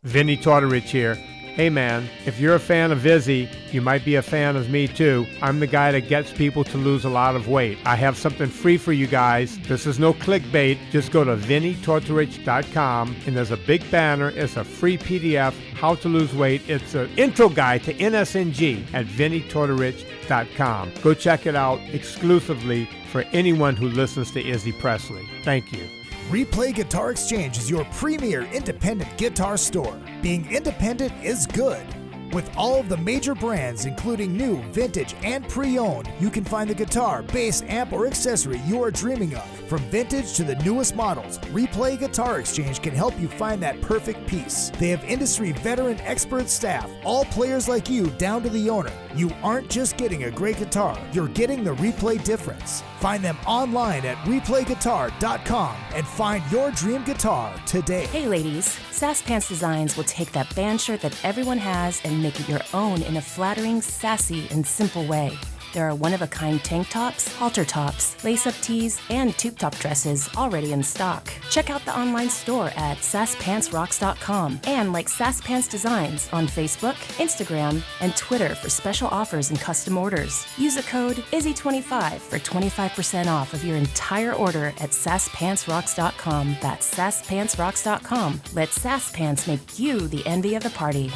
Vinny Tortorich here. Hey man, if you're a fan of Izzy, you might be a fan of me too. I'm the guy that gets people to lose a lot of weight. I have something free for you guys. This is no clickbait. Just go to vinnytortorich.com and there's a big banner. It's a free PDF, how to lose weight. It's an intro guide to NSNG at vinnytortorich.com. Go check it out exclusively for anyone who listens to Izzy Presley. Thank you. Replay Guitar Exchange is your premier independent guitar store. Being independent is good. With all of the major brands, including new, vintage, and pre-owned, you can find the guitar, bass, amp, or accessory you are dreaming of. From vintage to the newest models, Replay Guitar Exchange can help you find that perfect piece. They have industry veteran expert staff, all players like you down to the owner. You aren't just getting a great guitar, you're getting the Replay difference. Find them online at replayguitar.com and find your dream guitar today. Hey ladies, Sass Pants Designs will take that band shirt that everyone has and make it your own in a flattering, sassy, and simple way. There are one-of-a-kind tank tops, halter tops, lace-up tees, and tube-top dresses already in stock. Check out the online store at sasspantsrocks.com and like Sass Pants Designs on Facebook, Instagram, and Twitter for special offers and custom orders. Use the code IZZY25 for 25% off of your entire order at sasspantsrocks.com. That's sasspantsrocks.com. Let Sass Pants make you the envy of the party.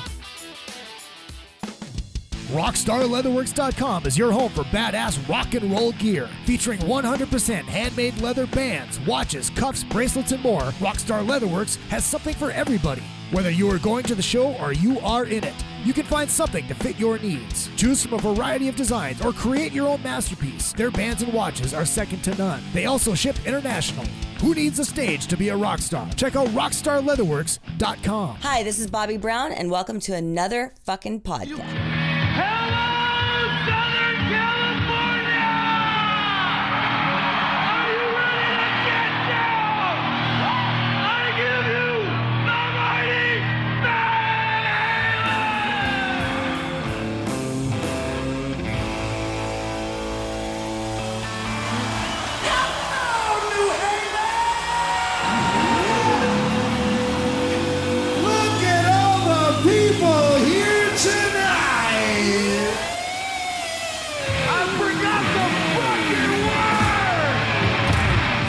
RockstarLeatherworks.com is your home for badass rock and roll gear. Featuring 100% handmade leather bands, watches, cuffs, bracelets, and more, Rockstar Leatherworks has something for everybody. Whether you are going to the show or you are in it, you can find something to fit your needs. Choose from a variety of designs or create your own masterpiece. Their bands and watches are second to none. They also ship internationally. Who needs a stage to be a rock star? Check out RockstarLeatherworks.com. Hi, this is Bobby Brown, and welcome to another fucking podcast.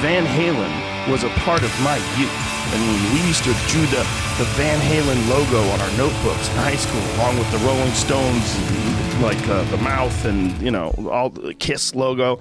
Van Halen was a part of my youth. I mean, we used to do the Van Halen logo on our notebooks in high school, along with the Rolling Stones, like the mouth and, you know, all the Kiss logo.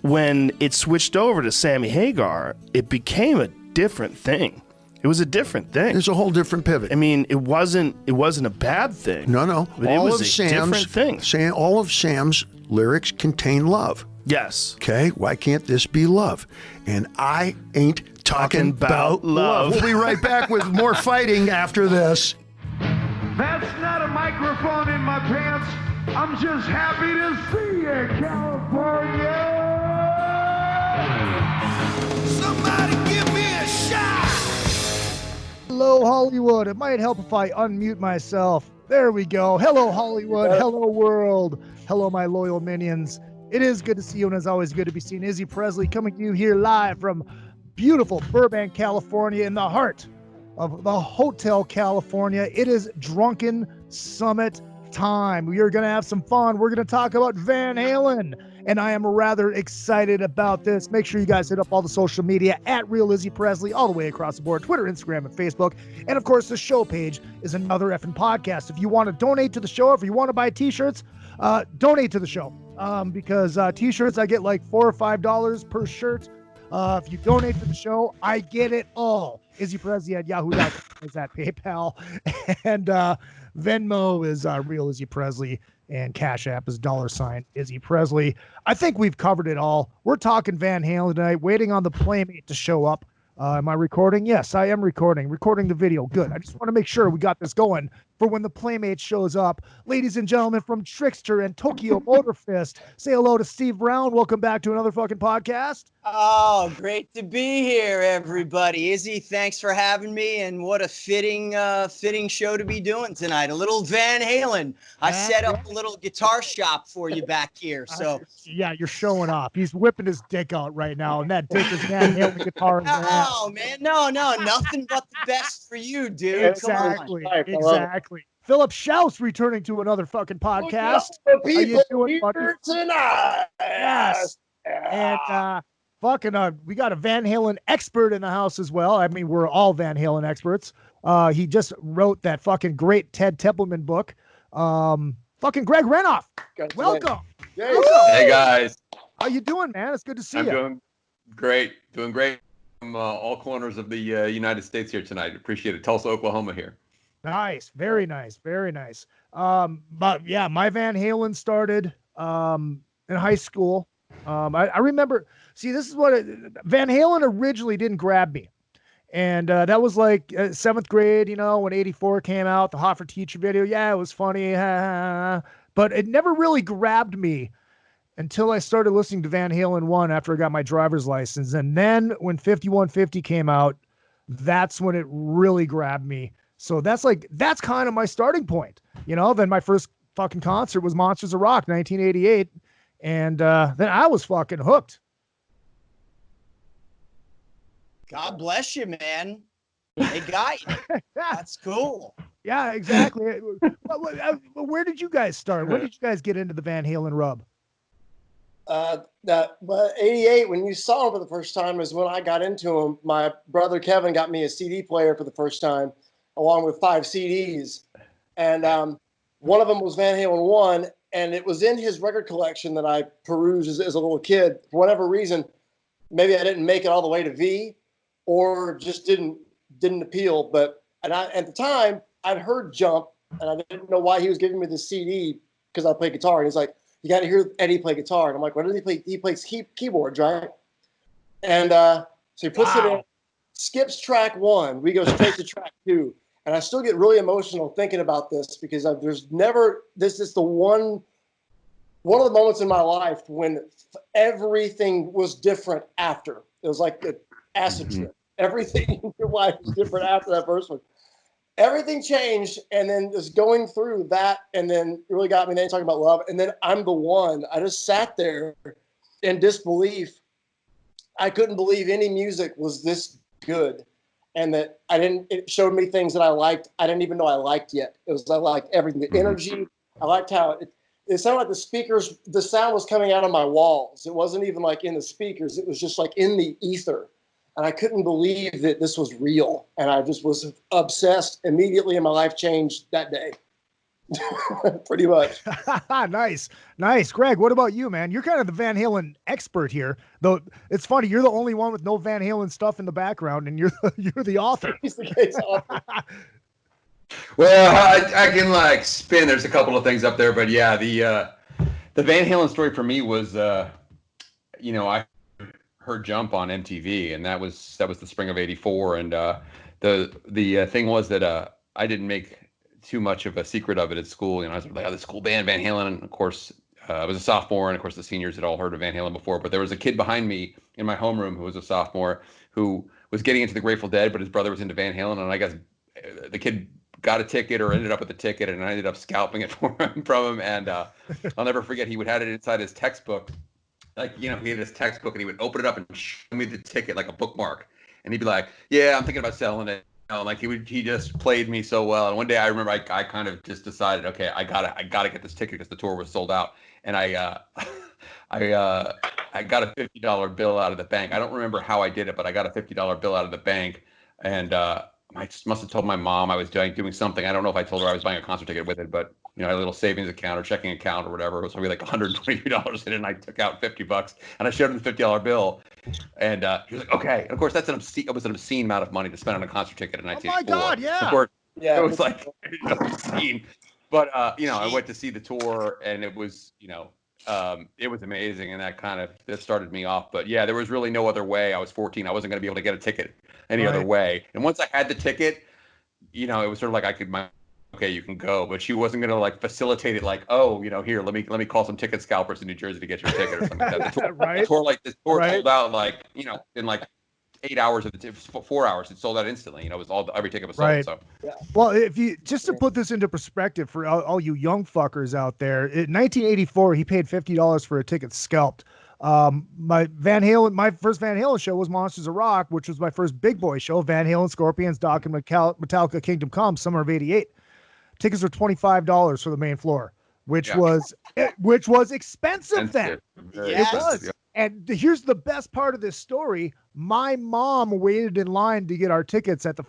When it switched over to Sammy Hagar, it became a different thing. It was a different thing. It's a whole different pivot. I mean, it wasn't a bad thing. No. But it was a different thing. All of Sam's lyrics contain love. Yes. Okay, why can't this be love? And I ain't talking about love. We'll be right back with more fighting after this. That's not a microphone in my pants. I'm just happy to see you, California. Somebody give me a shot. Hello, Hollywood. It might help if I unmute myself. There we go. Hello, Hollywood. Hello, world. Hello, my loyal minions. It is good to see you, and it's always good to be seen. Izzy Presley coming to you here live from beautiful Burbank, California, in the heart of the Hotel California. It is Drunken Summit time. We are going to have some fun. We're going to talk about Van Halen, and I am rather excited about this. Make sure you guys hit up all the social media at Real Izzy Presley, all the way across the board, Twitter, Instagram, and Facebook. And of course, the show page is another effing podcast. If you want to donate to the show, if you want to buy t-shirts, donate to the show. Because t-shirts, I get like $4 or $5 per shirt. If you donate to the show, I get it all. Izzy Presley at yahoo.com is at PayPal. And Venmo is Real Izzy Presley. And CashApp is $Izzy Presley. I think we've covered it all. We're talking Van Halen tonight, waiting on the Playmate to show up. Am I recording? Yes, I am recording the video. Good. I just want to make sure we got this going for when the Playmate shows up. Ladies and gentlemen from Trixer and Tokyo Motorfist, say hello to Steve Brown. Welcome back to another fucking podcast. Oh, great to be here, everybody. Izzy, thanks for having me, and what a fitting show to be doing tonight. A little Van Halen. I set up a little guitar shop for you back here. So yeah, you're showing off. He's whipping his dick out right now, and that dick is Van Halen guitar in his hand. Oh man, no, nothing but the best for you, dude. Exactly. Philip Shouse returning to another fucking podcast. How you doing, here tonight? Yes. And we got a Van Halen expert in the house as well. I mean, we're all Van Halen experts. He just wrote that fucking great Ted Templeman book. Fucking Greg Renoff. Welcome. Hey guys. How you doing, man? It's good to see you. I'm doing great from all corners of the United States here tonight. Appreciate it. Tulsa, Oklahoma here. Nice. Very nice. Very nice. But yeah, my Van Halen started in high school. I remember, this is what Van Halen originally didn't grab me. And that was like 7th grade, when 84 came out, the Hot for Teacher video. Yeah, it was funny. But it never really grabbed me until I started listening to Van Halen 1 after I got my driver's license. And then when 5150 came out, that's when it really grabbed me. So that's kind of my starting point. Then my first fucking concert was Monsters of Rock, 1988. And then I was fucking hooked. God bless you, man. They got you. That's cool. Yeah, exactly. Where did you guys start? When did you guys get into the Van Halen rub? 88, when you saw him for the first time, is when I got into him. My brother Kevin got me a CD player for the first time, along with 5 CDs. And one of them was Van Halen 1, and it was in his record collection that I perused as a little kid. For whatever reason, maybe I didn't make it all the way to V, or just didn't appeal. But at the time, I'd heard Jump, and I didn't know why he was giving me the CD, because I play guitar. And he's like, you got to hear Eddie play guitar. And I'm like, what does he play? He plays keyboards, right? And so he puts it in, skips track 1. We go straight to track 2. And I still get really emotional thinking about this, because this is the one of the moments in my life when everything was different after. It was like the acid trip. Everything in your life was different after that first one. Everything changed, and then just going through that, and then it really got me. Then talking about love, and then I'm the One. I just sat there in disbelief. I couldn't believe any music was this good. And that it showed me things that I liked. I didn't even know I liked yet. I liked everything. The energy. I liked how it sounded like the speakers, the sound was coming out of my walls. It wasn't even like in the speakers. It was just like in the ether. And I couldn't believe that this was real. And I just was obsessed immediately, and my life changed that day. Pretty much. Nice. Greg, what about you, man? You're kind of the Van Halen expert here, though. It's funny, you're the only one with no Van Halen stuff in the background, and you're the author. He's the case author. Well, I can spin. There's a couple of things up there, but yeah, the Van Halen story for me was, I heard Jump on MTV, and that was the spring of '84, and the thing was that I didn't make too much of a secret of it at school. I was like, this cool band, Van Halen. And of course, I was a sophomore, and of course the seniors had all heard of Van Halen before. But there was a kid behind me in my homeroom who was a sophomore who was getting into the Grateful Dead, but his brother was into Van Halen, and I guess the kid got a ticket or ended up with a ticket, and I ended up scalping it from him. And I'll never forget, he would have it inside his textbook. He had his textbook, and he would open it up and show me the ticket like a bookmark, and he'd be like, "Yeah, I'm thinking about selling it." He just played me so well. And one day I remember I kind of just decided, okay, I gotta get this ticket because the tour was sold out. And I got a $50 bill out of the bank. I don't remember how I did it, but I got a $50 bill out of the bank. And I just must have told my mom I was doing something. I don't know if I told her I was buying a concert ticket with it, but I had a little savings account or checking account or whatever. It was probably like $123 in it, and I took out $50, and I showed him the $50 bill, and he was like, "Okay." And of course, it was an obscene amount of money to spend on a concert ticket in 1984. Oh my God, yeah. Of course, it was like obscene. But I went to see the tour, and it was it was amazing, and that started me off. But yeah, there was really no other way. I was 14. I wasn't going to be able to get a ticket any other way. And once I had the ticket, it was sort of like my okay, you can go, but she wasn't gonna like facilitate it. Like, oh, here, let me call some ticket scalpers in New Jersey to get your ticket or something like that. The tour sold out like in like 8 hours of 4 hours. It sold out instantly. It was every ticket was sold. Right. So Well, if you just to put this into perspective for all you young fuckers out there, in 1984 he paid $50 for a ticket scalped. My first Van Halen show was Monsters of Rock, which was my first big boy show. Van Halen, Scorpions, Doc, and Metallica, Kingdom Come, summer of '88. Tickets were $25 for the main floor, which was expensive then. It was. And here's the best part of this story. My mom waited in line to get our tickets at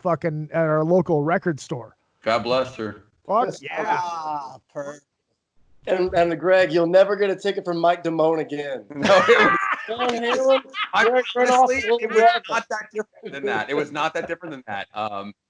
our local record store. God bless her. Fuck yeah. Ah, perfect. And Greg, you'll never get a ticket from Mike Damone again. No, Honestly, it was not that different than that. It was not that different than that.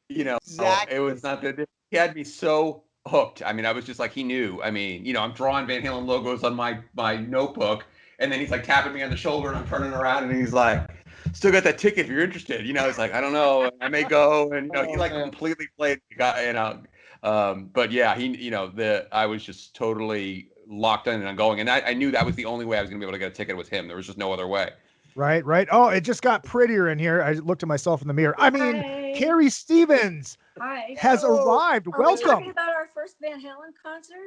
Exactly. It was not that different. He had me so hooked. I mean, I was just like, he knew. I mean, I'm drawing Van Halen logos on my notebook, and then he's like tapping me on the shoulder, and I'm turning around, and he's like, still got that ticket if you're interested. It's like, I don't know, I may go, and he like completely played the guy, but yeah, I was just totally locked in and going, and I knew that was the only way I was gonna be able to get a ticket with him. There was just no other way. Right. Oh, it just got prettier in here. I looked at myself in the mirror. I mean, Hi. Kerry Stevens has arrived. Are we Welcome. talking about our first Van Halen concert?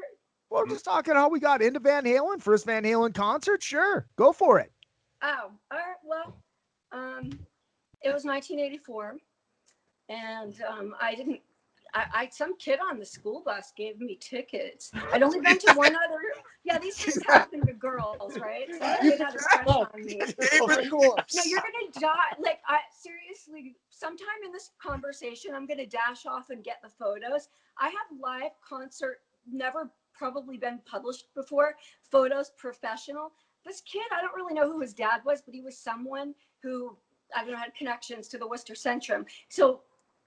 Well, just talking how we got into Van Halen, first Van Halen concert. Sure, go for it. Oh, all right. Well, it was 1984, and some kid on the school bus gave me tickets. I'd only been to one other. Yeah, these things happen to girls, right? So the kid had a crush on me. No, you're gonna die. Like, seriously, sometime in this conversation, I'm gonna dash off and get the photos. I have live concert, never probably been published before. Photos, professional. This kid, I don't really know who his dad was, but he was someone who, I don't know, had connections to the Worcester Centrum. So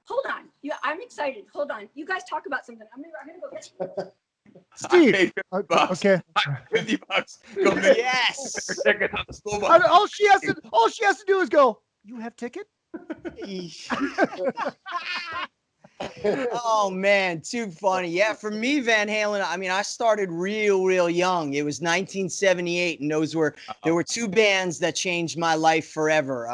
hold on. I'm excited. Hold on. You guys talk about something. I'm gonna go get you. Steve. Okay. $50. Go Yes. ticket on the school bus. All she has to do is go, you have ticket? Oh man, too funny. Yeah, for me, Van Halen, I mean, I started real young. It was 1978, and there were two bands that changed my life forever.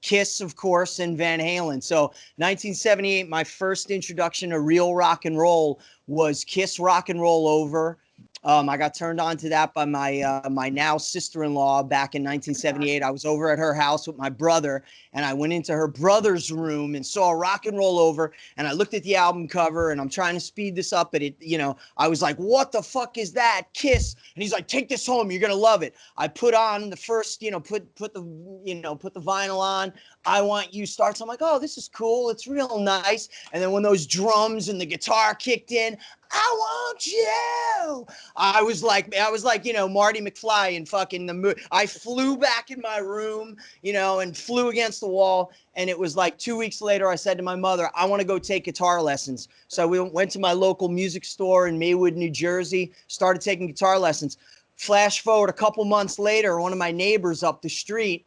Kiss, of course, and Van Halen. So 1978, my first introduction to real rock and roll was Kiss Rock and Roll Over. I got turned on to that by my now sister-in-law back in 1978. I was over at her house with my brother, and I went into her brother's room and saw Rock and Roll Over, and I looked at the album cover, and I'm trying to speed this up, but I was like, what the fuck is that? Kiss. And he's like, take this home, you're gonna love it. I put on the first, put the vinyl on. I Want You starts. I'm like, oh, this is cool. It's real nice. And then when those drums and the guitar kicked in, I want you. I was like, Marty McFly in fucking the movie. I flew back in my room, and flew against the wall. And it was like 2 weeks later, I said to my mother, I want to go take guitar lessons. So we went to my local music store in Maywood, New Jersey, started taking guitar lessons. Flash forward a couple months later, one of my neighbors up the street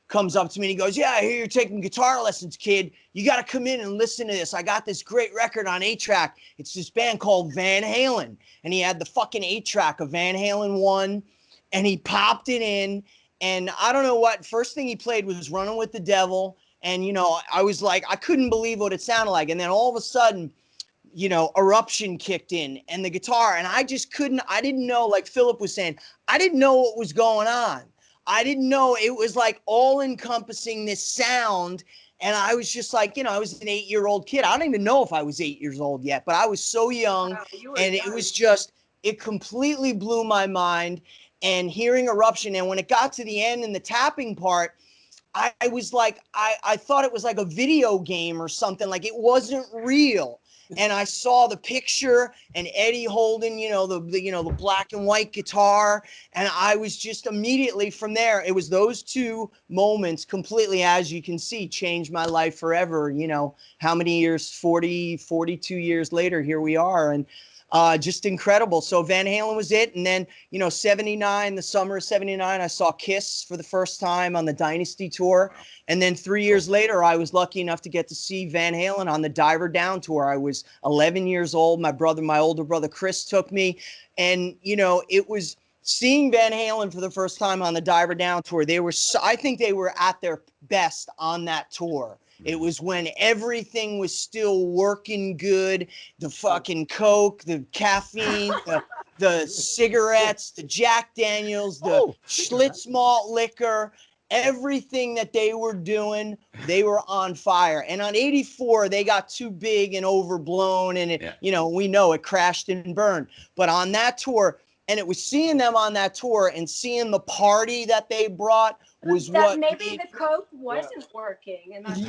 comes up to me and he goes, yeah, I hear you're taking guitar lessons, kid. You got to come in and listen to this. I got this great record on 8-track. It's this band called Van Halen. And he had the fucking 8-track of Van Halen 1, and he popped it in. And I don't know what, first thing he played was Running with the Devil. And, I was like, I couldn't believe what it sounded like. And then all of a sudden, Eruption kicked in and the guitar. And I didn't know, like Philip was saying, I didn't know what was going on. I didn't know it was like all encompassing this sound. And I was just like, I was an 8-year-old kid. I don't even know if I was 8 years old yet, but I was so young. Wow, and young. It was just, it completely blew my mind. And hearing Eruption, and when it got to the end and the tapping part, I was like, I thought it was like a video game or something. Like it wasn't real. And I saw the picture and Eddie holding, the black and white guitar. And I was just immediately from there, it was those two moments completely, as you can see, changed my life forever. How many years, 42 years later, here we are. And Just incredible. So Van Halen was it. And then, 79, the summer of 79, I saw Kiss for the first time on the Dynasty tour. And then 3 years later, I was lucky enough to get to see Van Halen on the Diver Down tour. I was 11 years old. My older brother, Chris, took me. And, it was seeing Van Halen for the first time on the Diver Down tour. I think they were at their best on that tour. It was when everything was still working good. The fucking Coke, the caffeine, the cigarettes, the Jack Daniels, the Schlitz malt liquor, everything that they were doing, they were on fire. And on 84, they got too big and overblown, and it, we know it crashed and burned. But on that tour, and it was seeing them on that tour and seeing the party that they brought was that what maybe the Coke wasn't working, and that's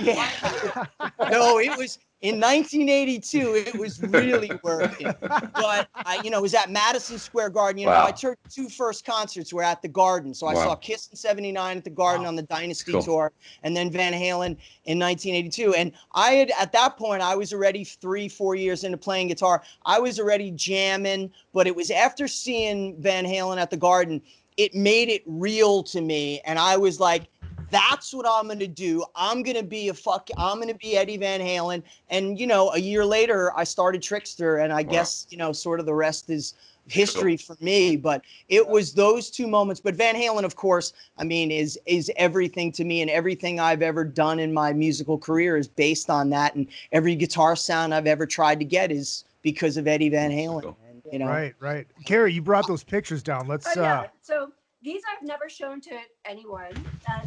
no, it was in 1982. It was really working, but it was at Madison Square Garden. My two first concerts were at the Garden, so I saw Kiss in '79 at the Garden on the Dynasty tour, and then Van Halen in 1982. And at that point, I was already 3-4 years into playing guitar. I was already jamming, but it was after seeing Van Halen at the Garden, it made it real to me. And I was like, that's what I'm going to do. I'm going to be Eddie Van Halen. And, a year later, I started Trixer, and I guess, sort of the rest is history for me. But it was those two moments. But Van Halen, of course, is everything to me, and everything I've ever done in my musical career is based on that. And every guitar sound I've ever tried to get is because of Eddie Van Halen. Right. Carrie, you brought those pictures down. Let's. So these I've never shown to anyone,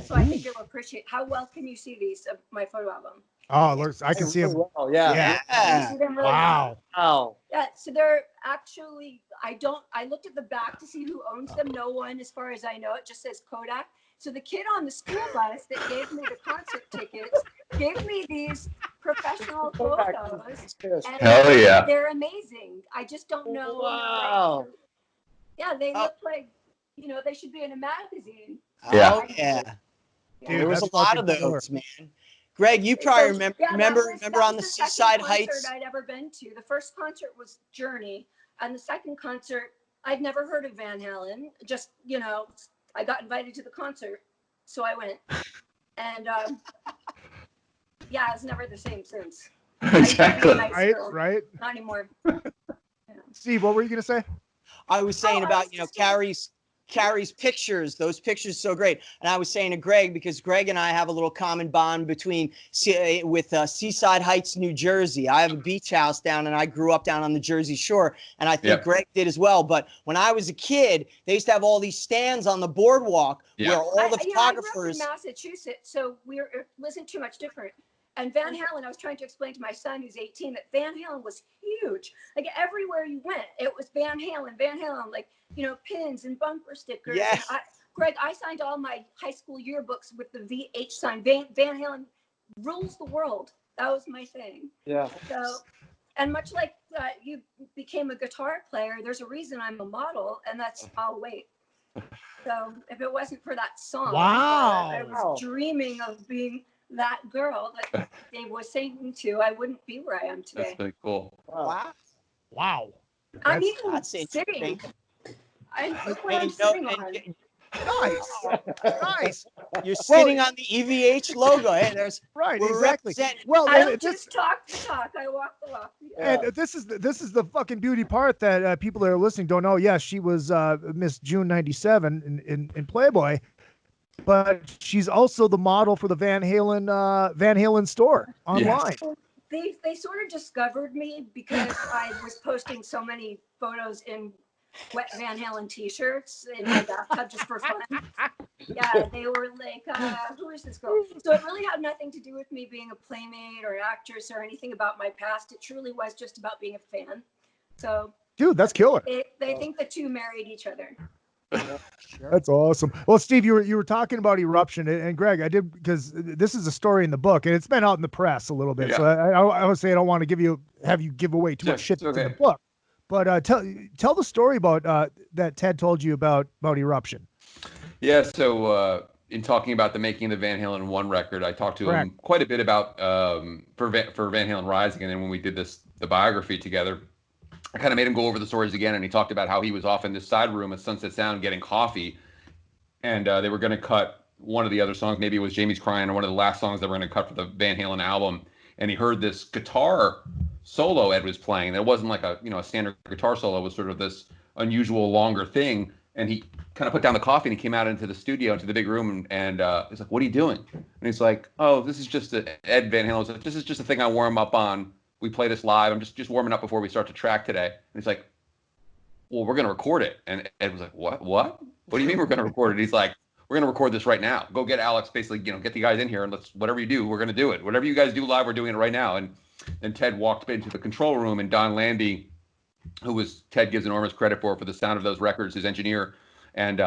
so I think you'll appreciate. How well can you see these of my photo album? Oh, look, I can see them. Oh, yeah. You see them really wow. Wow. Yeah, so they're actually, I looked at the back to see who owns them. No one, as far as I know. It just says Kodak. So the kid on the school bus that gave me the concert tickets gave me these professional photos. And Hell yeah. They're amazing. I just don't know. Wow. Yeah, they look like, they should be in a magazine. Yeah. Oh, yeah. Dude, there was that's a lot of fucking those, man. Greg, you probably remember that on the was Seaside second Heights. concert I'd ever been to. The first concert was Journey, and the second concert, I'd never heard of Van Halen. Just, I got invited to the concert, so I went. And it's never the same since. Exactly. Right. Not anymore. Steve, what were you going to say? I was saying about, Carrie's pictures. Those pictures are so great. And I was saying to Greg, because Greg and I have a little common bond with Seaside Heights, New Jersey. I have a beach house down, and I grew up down on the Jersey Shore, and I think Greg did as well. But when I was a kid, they used to have all these stands on the boardwalk where all the photographers. I grew up in Massachusetts, so it wasn't too much different. And Van Halen, I was trying to explain to my son who's 18 that Van Halen was huge. Like everywhere you went, it was Van Halen, like, pins and bumper stickers. Yes. Greg, I signed all my high school yearbooks with the VH sign. Van Halen rules the world. That was my thing. Yeah. So, and much like you became a guitar player, there's a reason I'm a model, and that's I'll wait. So if it wasn't for that song, I was dreaming of being that girl that Dave was singing to, I wouldn't be where I am today. That's really cool. Wow. I'm even sitting. Look what I'm sitting on. Nice. You're sitting on the EVH logo. Hey, exactly. Well, I don't just talk the talk. I walk the walk. And this is the fucking beauty part that people that are listening don't know. Yes, she was Miss June '97 in Playboy, but she's also the model for the Van Halen store online. Yes. They sort of discovered me because I was posting so many photos in wet Van Halen t-shirts in my bathtub just for fun. Yeah, they were like, who is this girl? So it really had nothing to do with me being a playmate or an actress or anything about my past. It truly was just about being a fan. So, dude, that's killer. They think the two married each other. That's awesome. Well, Steve, you were talking about Eruption, and Greg, I did, because this is a story in the book, and it's been out in the press a little bit. Yeah. So I would say I don't want to have you give away too much shit in the book. But tell the story about that Ted told you about Eruption. Yeah. So in talking about the making of the Van Halen 1 record, I talked to him quite a bit about for Van Halen Rising, and then when we did the biography together, I kind of made him go over the stories again, and he talked about how he was off in this side room at Sunset Sound getting coffee, and they were going to cut one of the other songs. Maybe it was Jamie's Crying, or one of the last songs they were going to cut for the Van Halen album. And he heard this guitar solo Ed was playing. That wasn't like a standard guitar solo. It was sort of this unusual longer thing. And he kind of put down the coffee and he came out into the studio, into the big room, and he's like, "What are you doing?" And he's like, "Oh, this is just Ed Van Halen. Like, this is just a thing I warm up on. We play this live. I'm just warming up before we start to track today." And he's like, "Well, we're going to record it." And Ed was like, "What? What do you mean we're going to record it?" He's like, "We're going to record this right now. Go get Alex, basically, get the guys in here, and let's, whatever you do, we're going to do it. Whatever you guys do live, we're doing it right now." And then Ted walked into the control room, and Don Landy, who was Ted gives enormous credit for the sound of those records, his engineer, and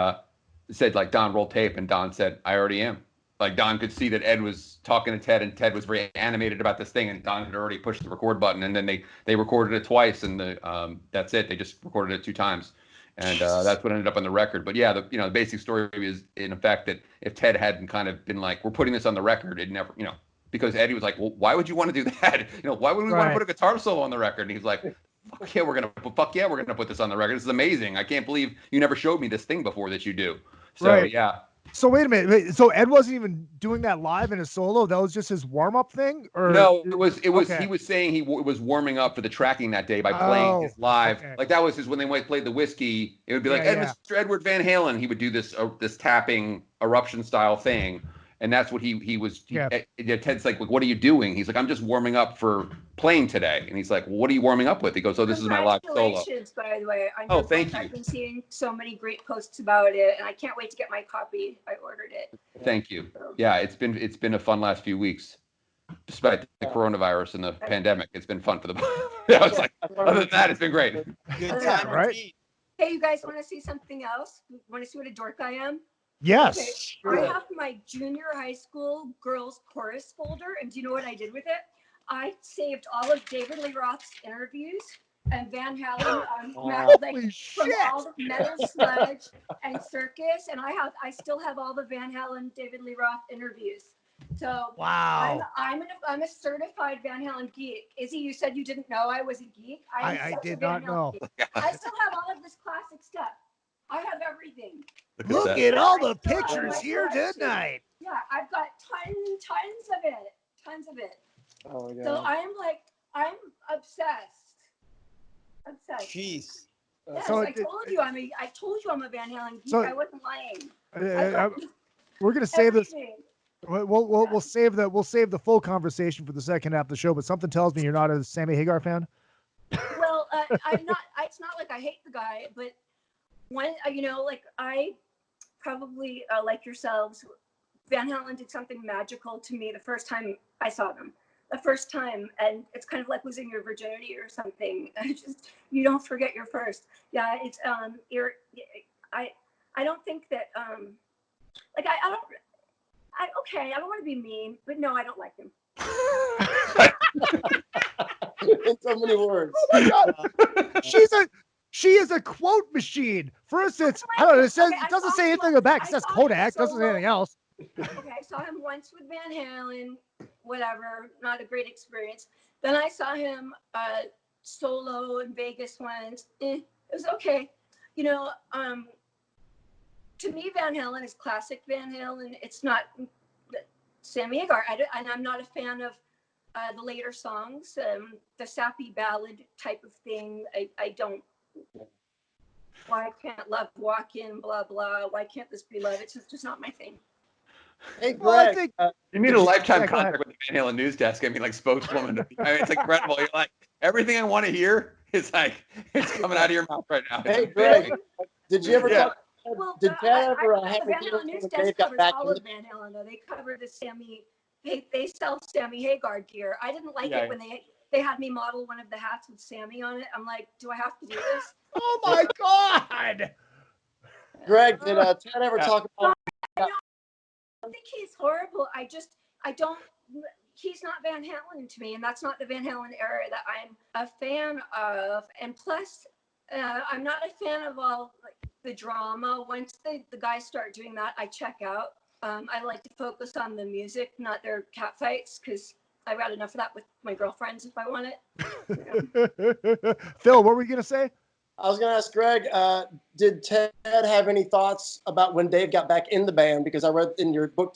said, like, "Don, roll tape." And Don said, "I already am." Like, Don could see that Ed was talking to Ted, and Ted was very animated about this thing, and Don had already pushed the record button, and then they recorded it twice, and that's it. They just recorded it 2 times. And that's what ended up on the record. But yeah, the basic story is, in effect, that if Ted hadn't kind of been like, "We're putting this on the record," it never, because Eddie was like, "Well, why would you want to do that? Why would we want to put a guitar solo on the record?" And he's like, "Fuck yeah, we're gonna put this on the record. This is amazing. I can't believe you never showed me this thing before that you do." So yeah. So wait a minute. So Ed wasn't even doing that live in a solo. That was just his warm up thing, or no? It was. Okay. He was saying he was warming up for the tracking that day by playing his live. Okay. Like that was when they played the Whiskey. It would be like Mr. Edward Van Halen. He would do this tapping eruption style thing, and that's what he was. Ted's like, "What are you doing?" He's like, "I'm just warming up for playing today." And he's like, "Well, what are you warming up with?" He goes, "Oh, this is my live solo." Congratulations, by the way. Thank you. I've been seeing so many great posts about it, and I can't wait to get my copy. I ordered it. Thank you. Yeah, it's been a fun last few weeks, despite the coronavirus and the pandemic. It's been fun for the. I was like, other than that, it's been great. Good time, right? Hey, you guys want to see something else? Want to see what a dork I am? Yes. Okay. I have my junior high school girls chorus folder, and do you know what I did with it? I saved all of David Lee Roth's interviews and Van Halen from all the Metal Sludge and Circus, and I still have all the Van Halen David Lee Roth interviews. So wow, I'm a certified Van Halen geek. Izzy, you said you didn't know I was a geek. I did not know. I still have all of this classic stuff. I have everything. Look at all the pictures here tonight. Yeah, I've got tons of it. Oh my God. So I'm obsessed. Jeez. Yes, So I told you I'm a Van Halen geek. So- I wasn't lying. We're gonna save this. Everything. We'll save the full conversation for the second half of the show. But something tells me you're not a Sammy Hagar fan. Well, I'm not. It's not like I hate the guy, but when I probably like yourselves, Van Halen did something magical to me the first time I saw them. The first time, and it's kind of like losing your virginity or something. You don't forget your first. Yeah, it's I don't think that I don't want to be mean, but no, I don't like him. In so many words. Oh my God. She is a quote machine. First, it doesn't say anything about it. It says Kodak. Doesn't say anything else. Okay, I saw him once with Van Halen, whatever, not a great experience. Then I saw him solo in Vegas once. It was okay. To me, Van Halen is classic Van Halen. It's not Sammy Hagar. And I'm not a fan of the later songs, the sappy ballad type of thing. I don't. Why can't love walk in, blah, blah. Why can't this be love? It's just not my thing. Hey, Greg. Well, You need a lifetime contract with the Van Halen news desk. I mean, like spokeswoman. It's incredible. You're like, everything I want to hear is like, it's coming out of your mouth right now. Hey, Greg. Did you ever talk? Well, Did Ted ever the have Van Halen news desk covers all of Van Halen, though. They cover the Sammy. They sell Sammy Hagar gear. I didn't like it when they had me model one of the hats with Sammy on it. I'm like, do I have to do this? Oh my God! Greg, did Ted ever talk about? I don't think he's horrible. I don't. He's not Van Halen to me, and that's not the Van Halen era that I'm a fan of. And plus, I'm not a fan of all the drama. Once the guys start doing that, I check out. I like to focus on the music, not their cat fights, because I've got enough of that with my girlfriends if I want it. Phil, what were you gonna say? I was going to ask Greg, did Ted have any thoughts about when Dave got back in the band? Because I read in your book,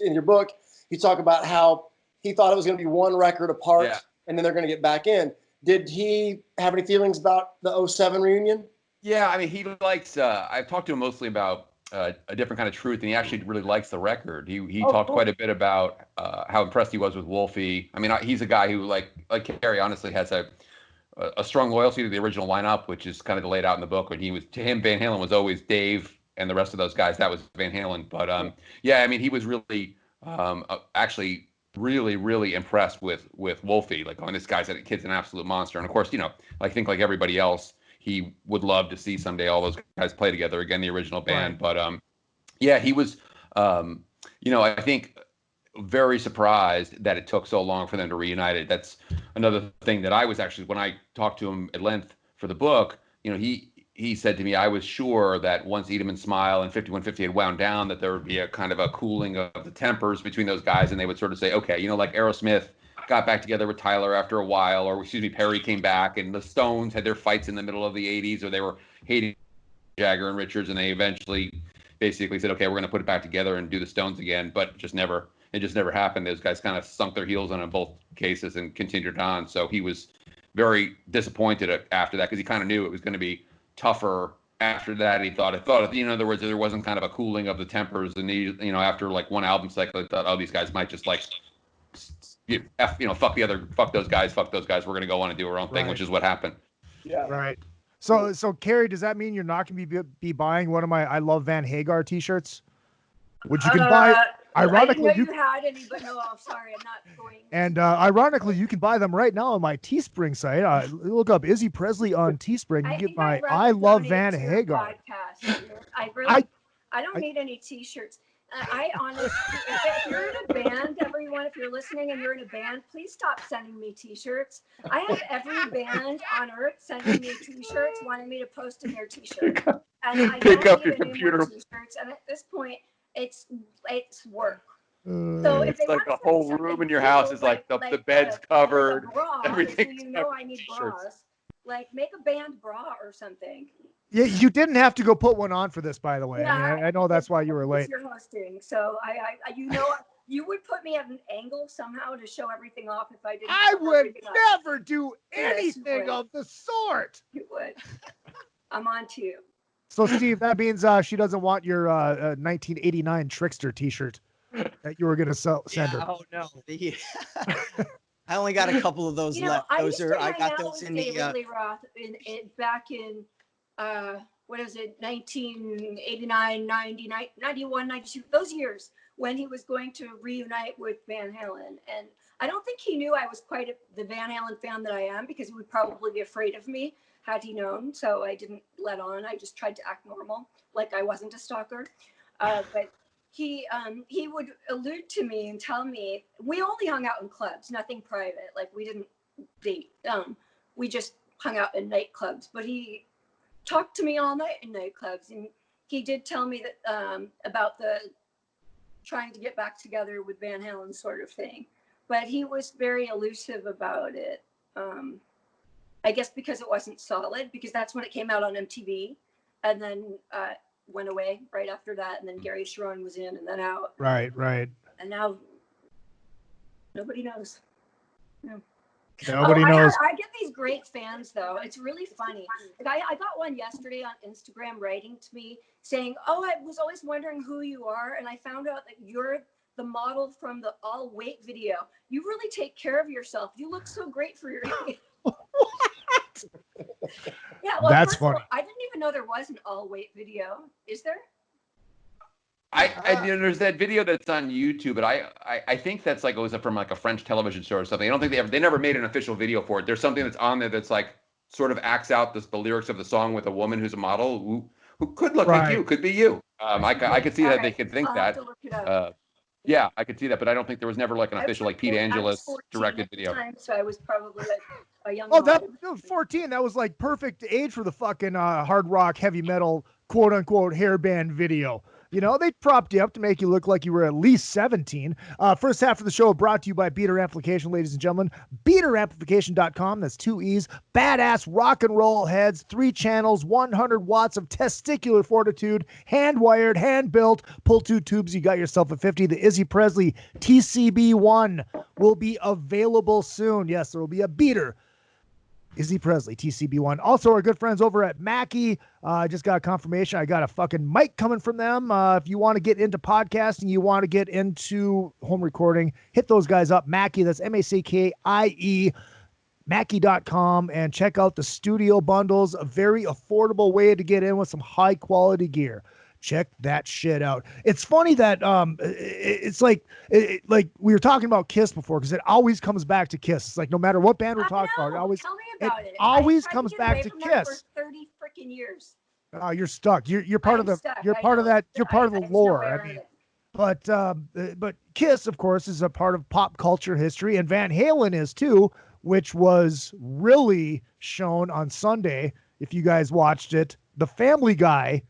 you talk about how he thought it was going to be one record apart, and then they're going to get back in. Did he have any feelings about the 07 reunion? Yeah, I mean, he likes. I've talked to him mostly about a different kind of truth, and he actually really likes the record. He talked quite a bit about how impressed he was with Wolfie. I mean, he's a guy who, like Carrie, honestly has a strong loyalty to the original lineup, which is kind of laid out in the book. When he was, to him, Van Halen was always Dave and the rest of those guys. That was Van Halen. But yeah, I mean, he was really actually really impressed with Wolfie. Like, this kid's an absolute monster. And of course, I think like everybody else, he would love to see someday all those guys play together again, the original band. Right. But yeah, he was, I think very surprised that it took so long for them to reunite it. That's another thing that I was actually, when I talked to him at length for the book, he said to me, I was sure that once Eat 'Em and Smile and 5150 had wound down, that there would be a kind of a cooling of the tempers between those guys, and they would sort of say, okay, like Aerosmith got back together with Tyler after a while, or Perry came back, and the Stones had their fights in the middle of the 80s, or they were hating Jagger and Richards, and they eventually basically said, okay, we're going to put it back together and do the Stones again, but it just never happened. Those guys kind of sunk their heels in both cases and continued on. So he was very disappointed after that, because he kind of knew it was going to be tougher after that. He thought, in other words, there wasn't kind of a cooling of the tempers, and after like one album cycle, he thought, oh, these guys might just like, fuck those guys. We're going to go on and do our own thing, which is what happened. Yeah. Right. So Carrie, does that mean you're not going to be buying one of my I Love Van Hagar t-shirts? Which you can buy. Ironically, I didn't know you had any, but no, I'm sorry, I'm not going. And ironically, you can buy them right now on my Teespring site. Look up Izzy Presley on Teespring. You get my I Love Van Hagar. I don't need any t-shirts. I honestly, if you're in a band, everyone, if you're listening and you're in a band, please stop sending me t-shirts. I have every band on earth sending me t-shirts, wanting me to post in their t-shirt. And I Pick don't up need your any computer. more t-shirts. And at this point, it's work. So if It's like the whole room in your house is like the bed's covered, everything's covered. I need bras. Like, make a band bra or something. Yeah, you didn't have to go put one on for this, by the way. Yeah, I know that's why you were late. You're hosting, so you would put me at an angle somehow to show everything off if I didn't. I would never do anything of the sort. You would. I'm on to you. So, Steve, that means she doesn't want your 1989 Trixer T-shirt that you were going to send her. Oh no. I only got a couple of those left. I got those in the back in what is it, 1989, 90, 91, 92, those years when he was going to reunite with Van Halen. And I don't think he knew I was quite the Van Halen fan that I am, because he would probably be afraid of me had he known. So I didn't let on. I just tried to act normal, like I wasn't a stalker. But he would allude to me and tell me, we only hung out in clubs, nothing private. Like, we didn't date. We just hung out in nightclubs. But he talked to me all night in nightclubs, and he did tell me that about the trying to get back together with Van Halen sort of thing. But he was very elusive about it. I guess because it wasn't solid, because that's when it came out on MTV, and then went away right after that, and then Gary Sharon was in and then out. Right. And now nobody knows. No. Nobody knows. I get these great fans, though. It's really funny. Like, I got one yesterday on Instagram writing to me saying, oh, I was always wondering who you are, and I found out that you're the model from the All Weight video. You really take care of yourself. You look so great for your age. What? Yeah, well, that's funny. I didn't even know there was an All Weight video. Is there? There's that video that's on YouTube, but I think that's like, it was from like a French television show or something. I don't think they never made an official video for it. There's something that's on there that's like sort of acts out the lyrics of the song with a woman who's a model who could look like you, could be you. I could see that they could think that. Yeah, I could see that, but I don't think there was never like an official like Pete Angelis directed video. So I was probably like a young. Oh, that 14. That was like perfect age for the fucking hard rock, heavy metal, quote unquote hairband video. You know, they propped you up to make you look like you were at least 17. First half of the show brought to you by Beater Amplification, ladies and gentlemen. BeaterAmplification.com. That's 2 E's. Badass rock and roll heads, 3 channels, 100 watts of testicular fortitude, hand-wired, hand-built. Pull 2 tubes, you got yourself a 50. The Izzy Presley TCB1 will be available soon. Yes, there will be a Beater Izzy Presley, TCB1. Also, our good friends over at Mackie. I just got a confirmation. I got a fucking mic coming from them. If you want to get into podcasting, you want to get into home recording, hit those guys up. Mackie, that's Mackie, Mackie.com, and check out the studio bundles. A very affordable way to get in with some high quality gear. Check that shit out. It's funny that it's like like we were talking about Kiss before, because it always comes back to Kiss. It's like no matter what band we're talking about, Tell me about it. always I tried comes get back away to from them Kiss. For 30 freaking years. Oh, you're stuck. You're part of the stuck. you're I part of know. that. You're part of the there's no lore. way I around mean, it. but Kiss, of course, is a part of pop culture history, and Van Halen is too, which was really shown on Sunday. If you guys watched it, The Family Guy.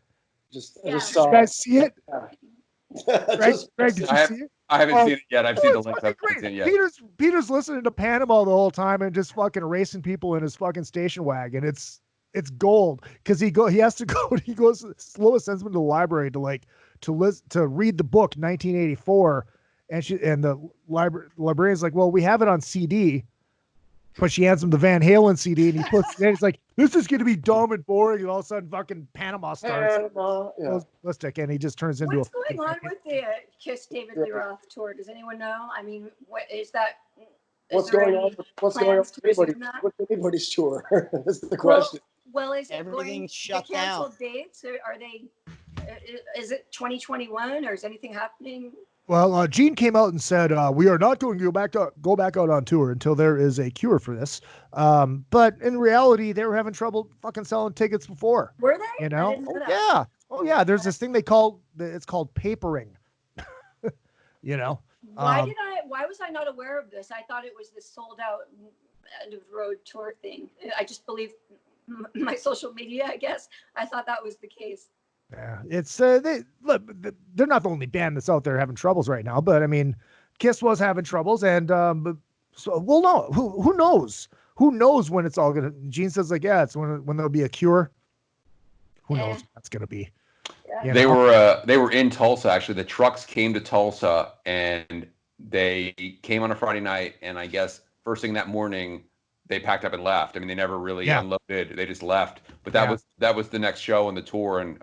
Just Did you guys see it? Greg, did you see it? I haven't seen it yet. I've seen the it's links. I fucking haven't seen it great. yet. Peter's listening to Panama the whole time and just fucking racing people in his fucking station wagon. It's gold, because he goes Lois sends him to the library to read the book 1984, and the librarian's like, well, we have it on CD. But she hands him the Van Halen CD, and he puts it in. He's like, this is going to be dumb and boring. And all of a sudden, fucking Panama starts. Goes ballistic, and he just turns into What's going on with the Kiss David Lee Roth tour? Does anyone know? I mean, what is that? What's going on with anybody's tour? That's the question. Well, is it Everything's shut the canceled dates? Are they? Is it 2021, or is anything happening? Well, Gene came out and said, we are not going to go back out on tour until there is a cure for this. But in reality, they were having trouble fucking selling tickets before. Were they? You know? I didn't know that. Yeah. Oh, yeah. There's this thing it's called papering. You know? Why was I not aware of this? I thought it was this sold out end of the road tour thing. I just believe my social media, I guess. I thought that was the case. Yeah, it's they're not the only band that's out there having troubles right now, but I mean, Kiss was having troubles, and so we'll know. Who knows? Who knows when it's all gonna? Gene says like, yeah, it's when there'll be a cure. Who knows what that's gonna be? Yeah. They were in Tulsa actually. The trucks came to Tulsa, and they came on a Friday night, and I guess first thing that morning they packed up and left. I mean, they never really unloaded. They just left. But that was the next show on the tour, and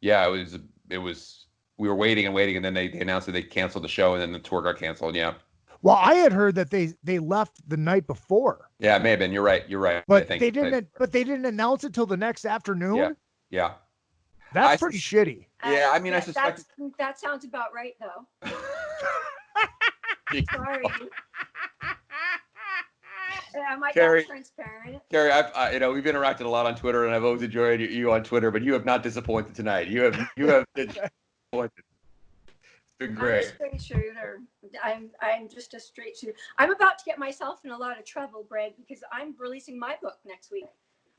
it was. We were waiting and waiting, and then they announced that they canceled the show, and then the tour got canceled. Yeah. Well, I had heard that they left the night before. Yeah, it may have been. You're right. But they didn't. But they didn't announce it till the next afternoon. Yeah. That's pretty shitty. Yeah, I mean, I suspect that sounds about right, though. Sorry. Am I Carrie, transparent? Carrie, we've interacted a lot on Twitter, and I've always enjoyed you on Twitter, but you have not disappointed tonight. You have been disappointed. It's been great. I'm a straight shooter. I'm just a straight shooter. I'm about to get myself in a lot of trouble, Greg, because I'm releasing my book next week.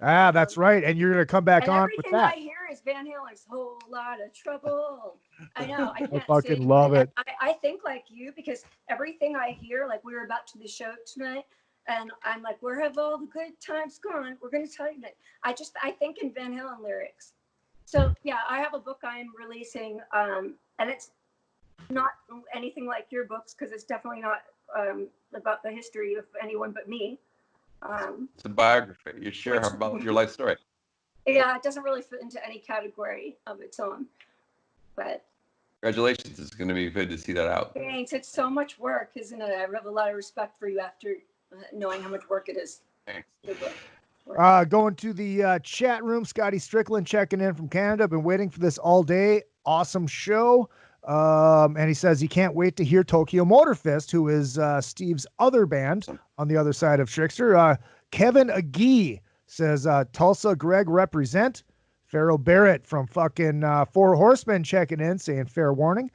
Ah, that's right. And you're gonna come back on with that. Everything I hear is Van Halen's Whole Lot of Trouble. I know. I can't fucking sing. love it. I think like you, because everything I hear, like we were about to the show tonight, and I'm like, where have all the good times gone? We're going to tell you that. I think in Van Halen lyrics. So yeah, I have a book I'm releasing, and it's not anything like your books, because it's definitely not about the history of anyone but me. It's a biography. You share about your life story. Yeah, it doesn't really fit into any category of its own. But congratulations. It's going to be good to see that out. Thanks. It's so much work, isn't it? I have a lot of respect for you after knowing how much work it is. Thanks. Going to the chat room, Scotty Strickland checking in from Canada. Been waiting for this all day. Awesome show. And he says he can't wait to hear Tokyo Motorfist, who is Steve's other band on the other side of Trixer. Kevin Agee says Tulsa Greg represent. Pharaoh Barrett from fucking Four Horsemen checking in, saying fair warning.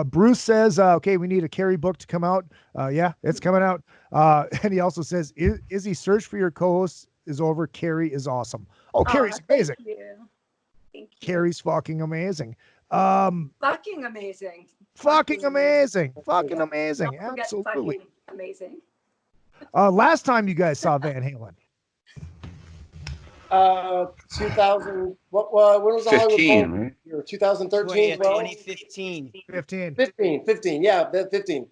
Bruce says, okay, we need a Kerry book to come out. Yeah, it's coming out. And he also says, Izzy, search for your co-host is over. Kerry is awesome. Oh, Kerry's amazing. Thank you. Carrie's fucking amazing. Fucking amazing. Fucking amazing. Fucking Yeah. amazing. Don't forget Absolutely. fucking amazing. Last time you guys saw Van Halen. 2000. When was the Hollywood 15, Bowl? right? Year 2013 as well. 2015. 15. Yeah, 15.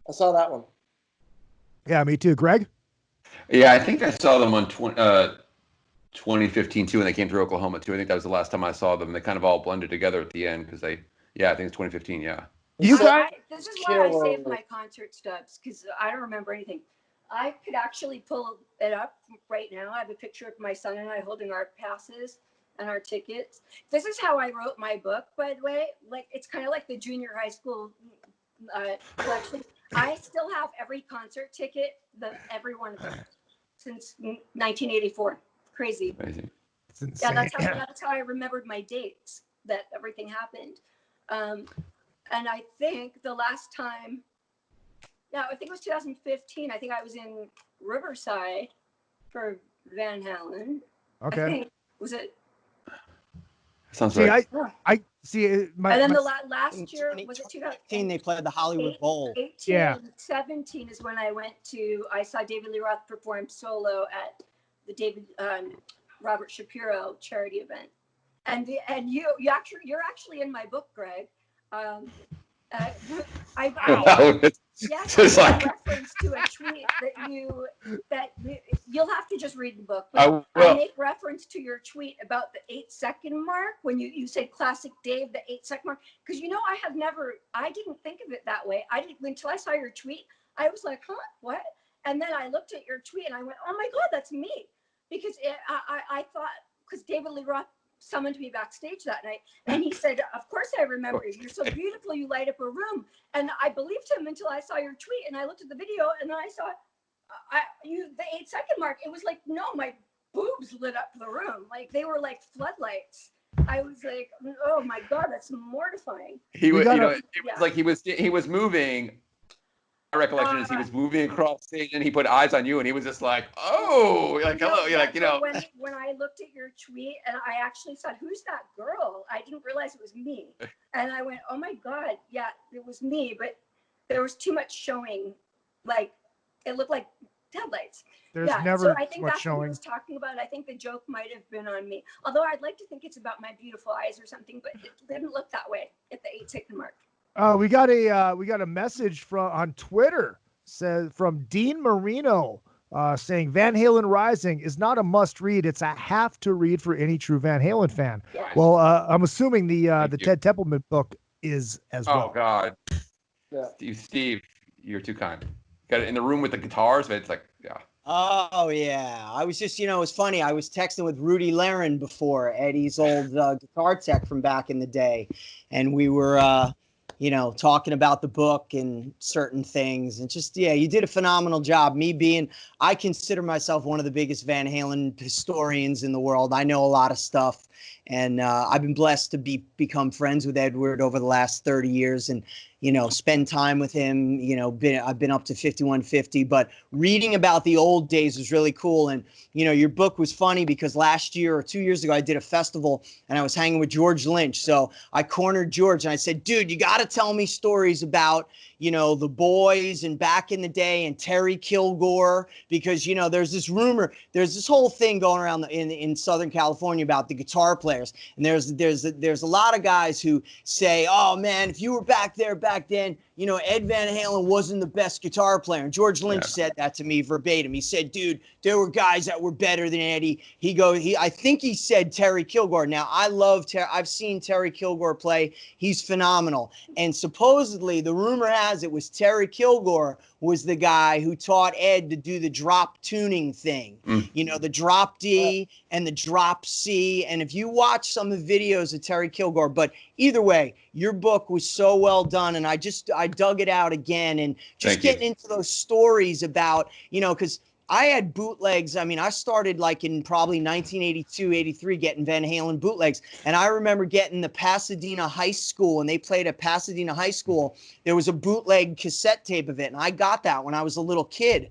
I saw that one. Yeah, me too. Greg? Yeah, I think I saw them on 2015 too, when they came through Oklahoma too. I think that was the last time I saw them. They kind of all blended together at the end because I think it's 2015. Yeah. You guys? This is why I saved my concert stubs, because I don't remember anything. I could actually pull it up right now. I have a picture of my son and I holding our passes and our tickets. This is how I wrote my book, by the way. Like, it's kind of like the junior high school collection. I still have every concert ticket, every one of them, since 1984. Crazy. Amazing. It's insane. Yeah, that's how I remembered my dates, that everything happened. And I think the last time, I think it was 2015. I think I was in Riverside for Van Halen. Okay. I think, was it? Sounds right. I see. And then the last year, was it 2015? They played the Hollywood Bowl. 18 and 17 is when I saw David Lee Roth perform solo at the Robert Shapiro charity event. And you're actually in my book, Greg. I reference to a tweet that you'll have to just read the book. But I make reference to your tweet about the 8-second mark when you said classic Dave, the 8-second mark, because I didn't think of it that way. Until I saw your tweet. I was like, huh, what? And then I looked at your tweet and I went, oh my God, that's me, because I thought, because David Lee Roth summoned me backstage that night and he said, of course I remember you, you're so beautiful, you light up a room. And I believed him until I saw your tweet and I looked at the video and then I saw the 8-second mark. It was like, no, my boobs lit up the room, like they were like floodlights. I was like, oh my God, that's mortifying. It was like he was moving. My recollection is he was moving across stage and he put eyes on you and he was just like, oh, you're like, hello. You're like, when I looked at your tweet and I actually said, who's that girl? I didn't realize it was me. And I went, oh my God, yeah, it was me. But there was too much showing. Like, it looked like headlights. There's never so I think much that's showing. What he was talking about. I think the joke might have been on me. Although I'd like to think it's about my beautiful eyes or something, but it didn't look that way at the 8-second mark. We got a message on Twitter from Dean Marino saying Van Halen Rising is not a must read. It's a have to read for any true Van Halen fan. Yeah. Well, I'm assuming the Ted Templeman book is as well. Oh God. Yeah. Steve, you're too kind. Got it in the room with the guitars, but it's like, yeah. Oh yeah, I was just, it was funny. I was texting with Rudy Laren before, Eddie's old guitar tech from back in the day, and we were talking about the book and certain things, and just, you did a phenomenal job. I consider myself one of the biggest Van Halen historians in the world. I know a lot of stuff, and I've been blessed to become friends with Edward over the last 30 years and, spend time with him. I've been up to 5150, but reading about the old days was really cool. And, your book was funny because last year or 2 years ago, I did a festival and I was hanging with George Lynch. So I cornered George and I said, dude, you got to tell me stories about, the boys and back in the day and Terry Kilgore, because, there's this rumor, there's this whole thing going around in Southern California about the guitar players. And there's a lot of guys who say, oh man, if you were back then, Ed Van Halen wasn't the best guitar player. And George Lynch said that to me verbatim. He said, dude, there were guys that were better than Eddie. I think he said Terry Kilgore. Now, I love I've seen Terry Kilgore play. He's phenomenal. And supposedly, the rumor has it was Terry Kilgore was the guy who taught Ed to do the drop tuning thing. The drop D and the drop C. And if you watch some of the videos of Terry Kilgore, but either way, your book was so well done. And I dug it out again and just getting into those stories about, because I had bootlegs. I mean, I started like in probably 1982, 83, getting Van Halen bootlegs. And I remember getting the Pasadena High School, and they played at Pasadena High School. There was a bootleg cassette tape of it. And I got that when I was a little kid,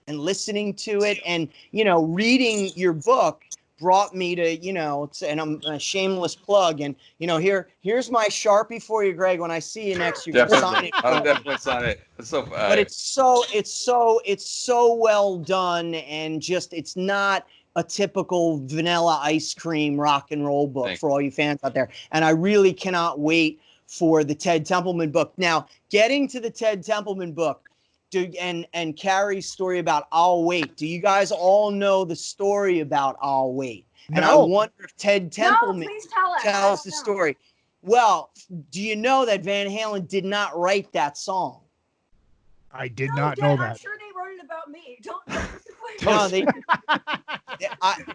and listening to it and, reading your book brought me to, you know, and I'm a shameless plug. And, you know, here's my Sharpie for you, Greg. When I see you next, you can sign it. I'll definitely sign it. It's so, but it's so well done, and just it's not a typical vanilla ice cream rock and roll book for all you fans out there. And I really cannot wait for the Ted Templeman book. Now, getting to the Ted Templeman book, and Carrie's story about I'll Wait. Do you guys all know the story about I'll Wait? And I wonder if Ted Templeman tells the story. Well, do you know that Van Halen did not write that song? I did not know that. I'm sure they wrote it about me.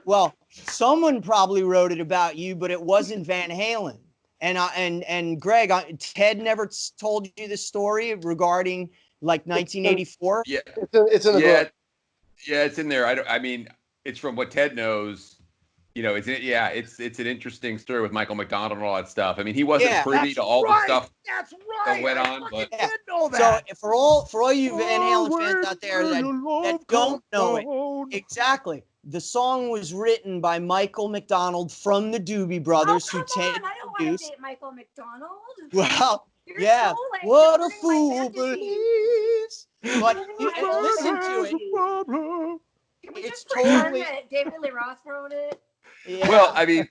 Well, someone probably wrote it about you, but it wasn't Van Halen. And Greg, Ted never told you the story regarding like 1984. Yeah, it's in the book. Yeah, it's in there. I mean, it's from what Ted knows. You know, it's an interesting story with Michael McDonald and all that stuff. I mean, he wasn't privy to all the stuff that went on. But did know that. So for all you Van Halen fans out there that don't know it, exactly. The song was written by Michael McDonald from the Doobie Brothers, who Ted I don't want to date Michael McDonald. Well, You're so, like, what a ruining my fool fantasy. believes. But listen to it. Can we It's just pretend totally. that David Lee Roth wrote it? Yeah. Well, I mean,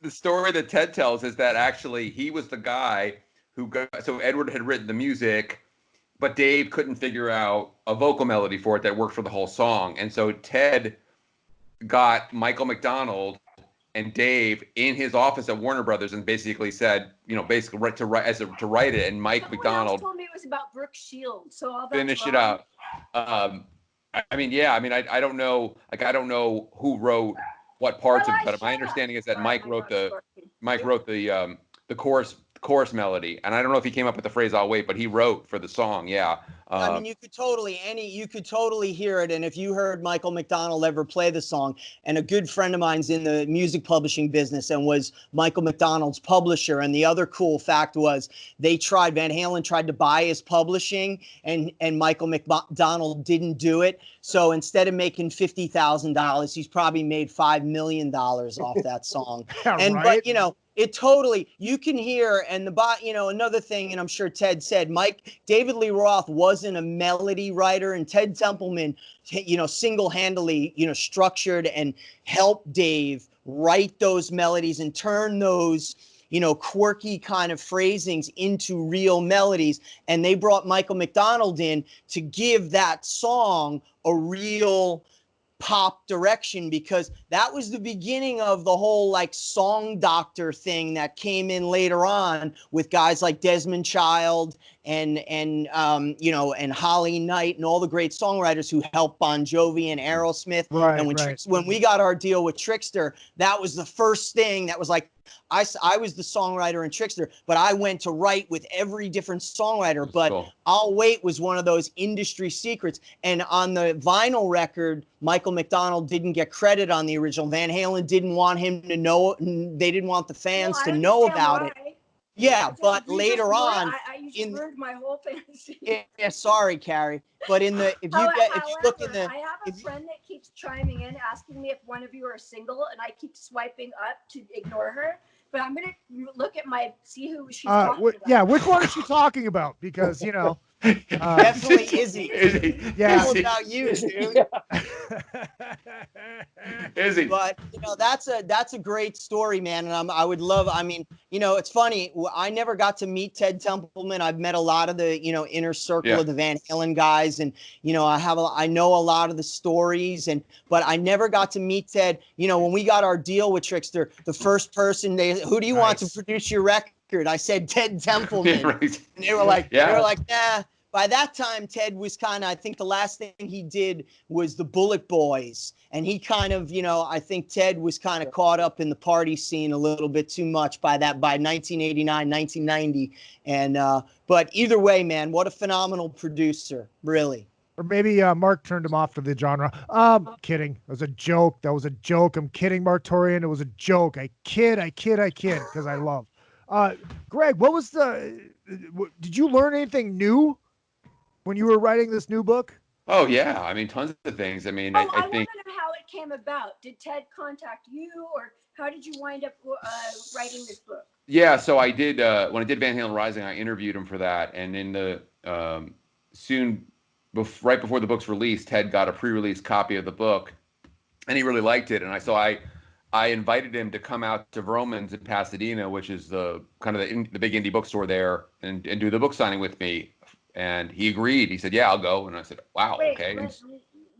the story that Ted tells is that actually he was the guy who got. So Edward had written the music, but Dave couldn't figure out a vocal melody for it that worked for the whole song, and so Ted got Michael McDonald and Dave in his office at Warner Brothers and basically said, you know, basically to write it, and Mike McDonald told me it was about Brooke Shields, so all finish it out. I don't know. Like, I don't know who wrote what parts of it, but my understanding is that Mike wrote the chorus melody, and I don't know if he came up with the phrase "I'll wait," but he wrote for the song. Yeah. I mean, you could totally hear it. And if you heard Michael McDonald ever play the song, and a good friend of mine's in the music publishing business and was Michael McDonald's publisher. And the other cool fact was Van Halen tried to buy his publishing, and Michael McDonald didn't do it. So instead of making $50,000, he's probably made $5 million off that song. But, you know, it totally, you can hear, and another thing, and I'm sure Ted said, David Lee Roth wasn't a melody writer, and Ted Templeman, you know, single-handedly, you know, structured and helped Dave write those melodies and turn those, you know, quirky kind of phrasings into real melodies. And they brought Michael McDonald in to give that song a real pop direction, because that was the beginning of the whole like song doctor thing that came in later on with guys like Desmond Child and Holly Knight and all the great songwriters who helped Bon Jovi and Aerosmith. When we got our deal with Trixer, that was the first thing that was like, I was the songwriter in Trixer, but I went to write with every different songwriter. But cool. I'll Wait was one of those industry secrets. And on the vinyl record, Michael McDonald didn't get credit on the original. Van Halen didn't want him to know. They didn't want the fans to know about it. Yeah, but later on, you ruined my whole fantasy. Yeah, sorry, Carrie. But if you look in the, I have a friend that keeps chiming in, asking me if one of you are single, and I keep swiping up to ignore her. But I'm gonna look at see who she's talking about. Yeah, which one is she talking about? Because you know, definitely Izzy. Yeah, it's about you, dude. Izzy. But you know, that's a great story, man. And I would love. I mean, you know, it's funny. I never got to meet Ted Templeman. I've met a lot of the inner circle of the Van Halen guys, and you know, I know a lot of the stories, but I never got to meet Ted. You know, when we got our deal with Trixer, the first person who do you want to produce your record? I said Ted Templeman. Right. And they were like, nah. By that time, Ted was kind of, I think the last thing he did was the Bullet Boys. And he kind of, I think Ted was kind of caught up in the party scene a little bit too much by 1989, 1990. And, but either way, man, what a phenomenal producer, really. Or maybe Mark turned him off to the genre. Kidding. It was a joke. That was a joke. I'm kidding, Mark Torian. It was a joke. I kid, because I love. Greg, what was did you learn anything new when you were writing this new book? Oh, yeah. I mean, tons of things. I mean, I think. want to know how it what came about? Did Ted contact you, or how did you wind up writing this book? Yeah, so I did when I did Van Halen Rising, I interviewed him for that, and in the right before the book's released, Ted got a pre-release copy of the book, and he really liked it, and I invited him to come out to Vroman's in Pasadena, which is the kind of the big indie bookstore there, and do the book signing with me, and he agreed. He said, "Yeah, I'll go," and I said, "Wow, Wait, okay."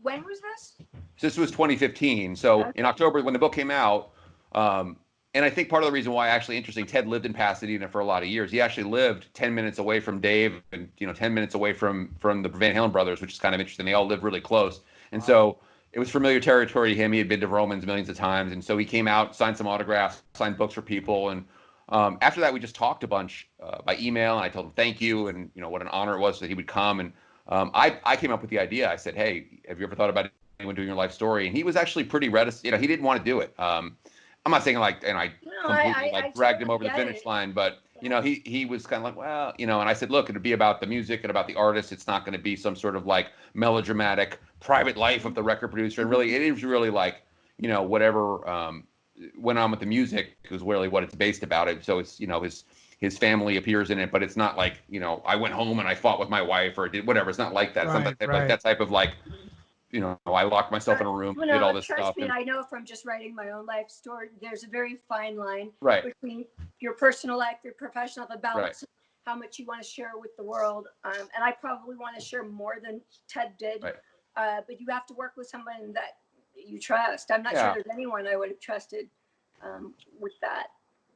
When was this? This was 2015. So in October, when the book came out, and I think part of the reason why actually interesting, Ted lived in Pasadena for a lot of years. He actually lived 10 minutes away from Dave and, 10 minutes away from the Van Halen brothers, which is kind of interesting. They all live really close. And so it was familiar territory to him. He had been to Vroman's millions of times. And so he came out, signed some autographs, signed books for people. And after that, we just talked a bunch by email. And I told him thank you and, what an honor it was that he would come. And I came up with the idea. I said, "Hey, have you ever thought about anyone doing your life story?" And he was actually pretty reticent. He didn't want to do it. I'm not saying and I completely dragged him over the finish line, but he was kind of like, well, and I said, look, it'll be about the music and about the artist. It's not going to be some sort of like melodramatic private life of the record producer. And really, it is really like, whatever went on with the music is really what it's based about. It. So it's, his family appears in it, but it's not like, I went home and I fought with my wife or did whatever. It's not like that. It's not like that type of like, I locked myself in a room, did all this trust stuff. Me, and I know from just writing my own life story, there's a very fine line between your personal life, your professional, the balance, how much you want to share with the world. And I probably want to share more than Ted did. But you have to work with someone that you trust. I'm not sure there's anyone I would have trusted with that.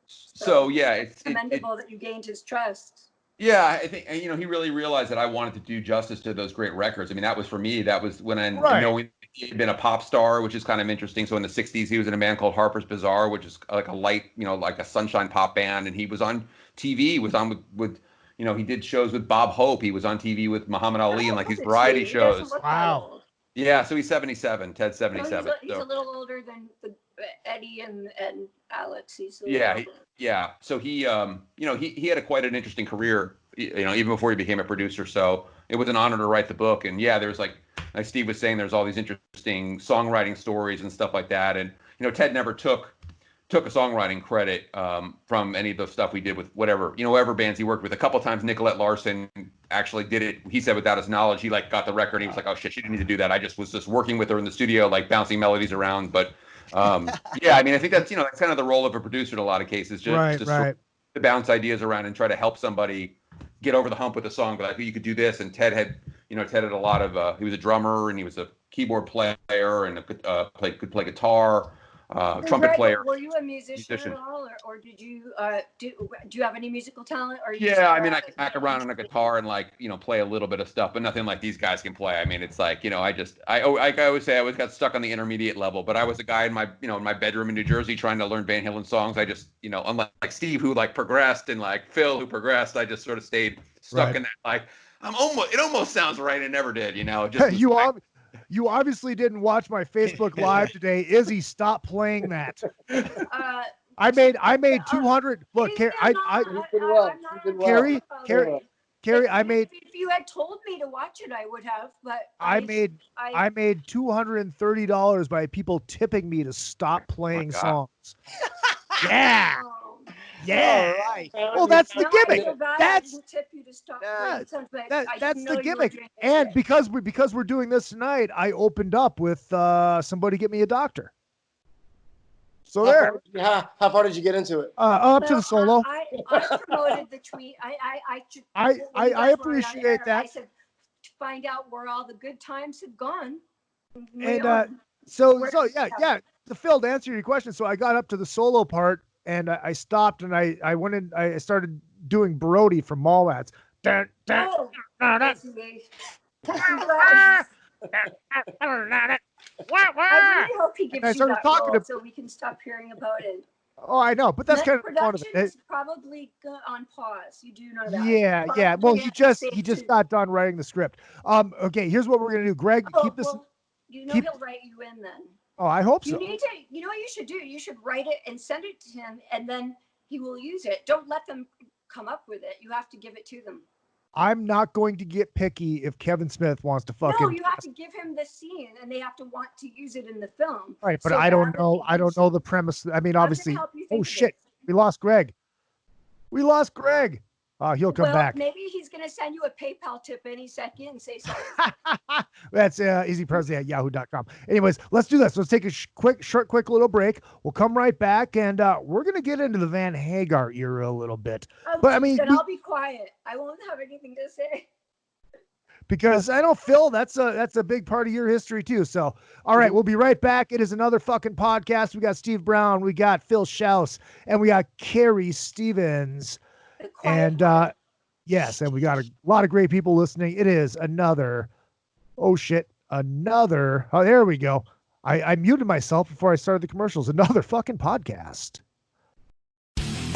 So it's commendable that you gained his trust. Yeah, I think he really realized that I wanted to do justice to those great records. I mean, that was for me. That was when knowing he had been a pop star, which is kind of interesting. So in the '60s, he was in a band called Harper's Bazaar, which is like a light, like a sunshine pop band, and he was on TV. Was on with he did shows with Bob Hope. He was on TV with Muhammad Ali and like these variety shows. Wow. Yeah, so he's 77. Ted's 77. So he's a little older than Eddie and Alex. Yeah. So he he had quite an interesting career, even before he became a producer. So it was an honor to write the book. And there's like Steve was saying, there's all these interesting songwriting stories and stuff like that. And Ted never took a songwriting credit from any of the stuff we did with whatever bands he worked with. A couple of times Nicolette Larson actually did it. He said without his knowledge, he like got the record and he was like, oh shit, she didn't need to do that. I just was working with her in the studio, like bouncing melodies around. But I mean, I think that's that's kind of the role of a producer in a lot of cases, just sort of to bounce ideas around and try to help somebody get over the hump with a song. But I think you could do this. And Ted had a lot of he was a drummer and he was a keyboard player and could play guitar. Trumpet player. Were you a musician at all, or did you do you have any musical talent? Or I mean, I can hack around on a guitar and play a little bit of stuff, but nothing like these guys can play. I mean, it's like I always say I always got stuck on the intermediate level, but I was a guy in my in my bedroom in New Jersey trying to learn Van Halen songs. I just unlike Steve who progressed and Phil who progressed, I just sort of stayed stuck in that it almost sounds right. It never did. You obviously didn't watch my Facebook Live today. Izzy, stop playing that. I made 200. Look, Carrie, Carrie, I made. If you had told me to watch it, I would have. But I made $230 by people tipping me to stop playing songs. Yeah. Yeah. All right. Well, that's the gimmick. That's the gimmick. And because we're doing this tonight, I opened up with somebody get me a doctor. So there. How far did you get into it? Up to the solo. I promoted the tweet. I appreciate that. I said to find out where all the good times have gone. And so yeah. To Phil, to answer your question, so I got up to the solo part. And I stopped and I went in. I started doing Brody from Mallrats. I really hope he gives you that role so we can stop hearing about it. Oh, I know, but that's kind of fun of it. It's probably on pause. You do know that. Yeah. Well, he just got done writing the script. Okay, here's what we're gonna do. Greg, keep this. Well, he'll write you in then. Oh, I hope so. You need to, what you should do? You should write it and send it to him, and then he will use it. Don't let them come up with it. You have to give it to them. I'm not going to get picky if Kevin Smith wants to fucking. No, you have to give him the scene, and they have to want to use it in the film. Right, but So I don't that know. would I don't know the premise. I mean, obviously. help you Oh think of shit, it. we lost Greg. We lost Greg. He'll come Well, back. maybe he's going to send you a PayPal tip any second and say sorry. That's izzypresley at yahoo.com. Anyways, let's do this. Let's take a quick little break. We'll come right back, and we're going to get into the Van Hagar era a little bit. But I mean, then I'll be quiet. I won't have anything to say. Because I know, Phil, that's a big part of your history too. So, all right, we'll be right back. It is another fucking podcast. We got Steve Brown, we got Phil Shouse, and we got Kerry Stevens. And yes, and we got a lot of great people listening. It is another, oh, there we go. I muted myself before I started the commercials. Another fucking podcast.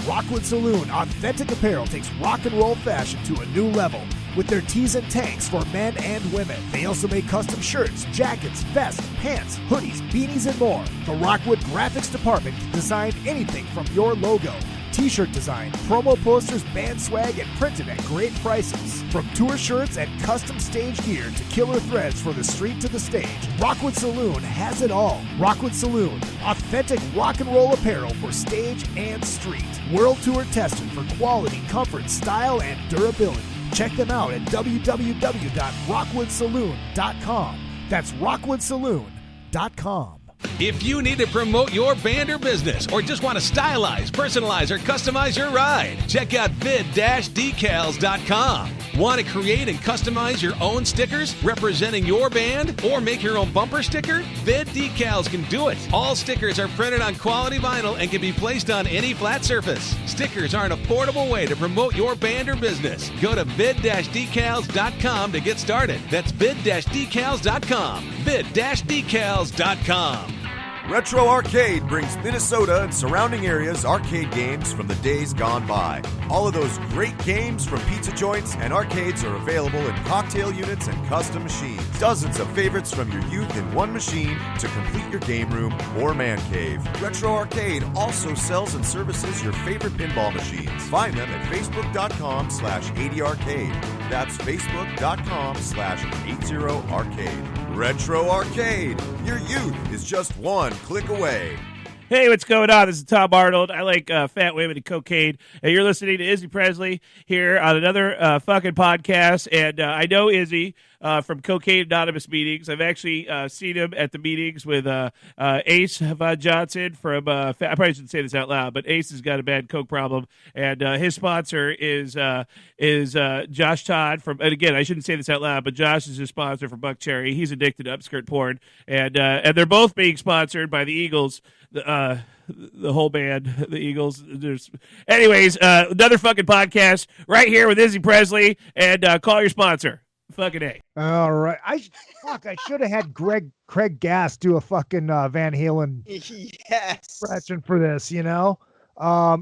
Rockwood Saloon Authentic Apparel takes rock and roll fashion to a new level with their tees and tanks for men and women. They also make custom shirts, jackets, vests, pants, hoodies, beanies, and more. The Rockwood Graphics Department can design anything from your logo, t-shirt design, promo posters, band swag, and printed at great prices. From tour shirts and custom stage gear to killer threads for the street to the stage, Rockwood Saloon has it all. Rockwood Saloon, authentic rock and roll apparel for stage and street. World tour tested for quality, comfort, style, and durability. Check them out at www.rockwoodsaloon.com. That's rockwoodsaloon.com. If you need to promote your band or business, or just want to stylize, personalize, or customize your ride, check out vid-decals.com. Want to create and customize your own stickers representing your band, or make your own bumper sticker? Vid Decals can do it. All stickers are printed on quality vinyl and can be placed on any flat surface. Stickers are an affordable way to promote your band or business. Go to vid-decals.com to get started. That's vid-decals.com. vid-decals.com. Retro Arcade brings Minnesota and surrounding areas arcade games from the days gone by. All of those great games from pizza joints and arcades are available in cocktail units and custom machines. Dozens of favorites from your youth in one machine to complete your game room or man cave. Retro Arcade also sells and services your favorite pinball machines. Find them at facebook.com/80arcade. That's facebook.com/80arcade. Retro Arcade. Your youth is just one click away. Hey, what's going on? This is Tom Arnold. I like fat women and cocaine. And you're listening to Izzy Presley here on another fucking podcast. And I know Izzy from Cocaine Anonymous meetings. I've actually seen him at the meetings with Ace Von Johnson from, I probably shouldn't say this out loud, but Ace has got a bad coke problem. And his sponsor is Josh Todd from, and again, I shouldn't say this out loud, but Josh is his sponsor for Buck Cherry. He's addicted to upskirt porn. And they're both being sponsored by the Eagles. The whole band, the Eagles. Anyways, another fucking podcast right here with Izzy Presley, and call your sponsor. Fucking A. All right. I should have had Craig Gass do a fucking Van Halen expression for this, you know?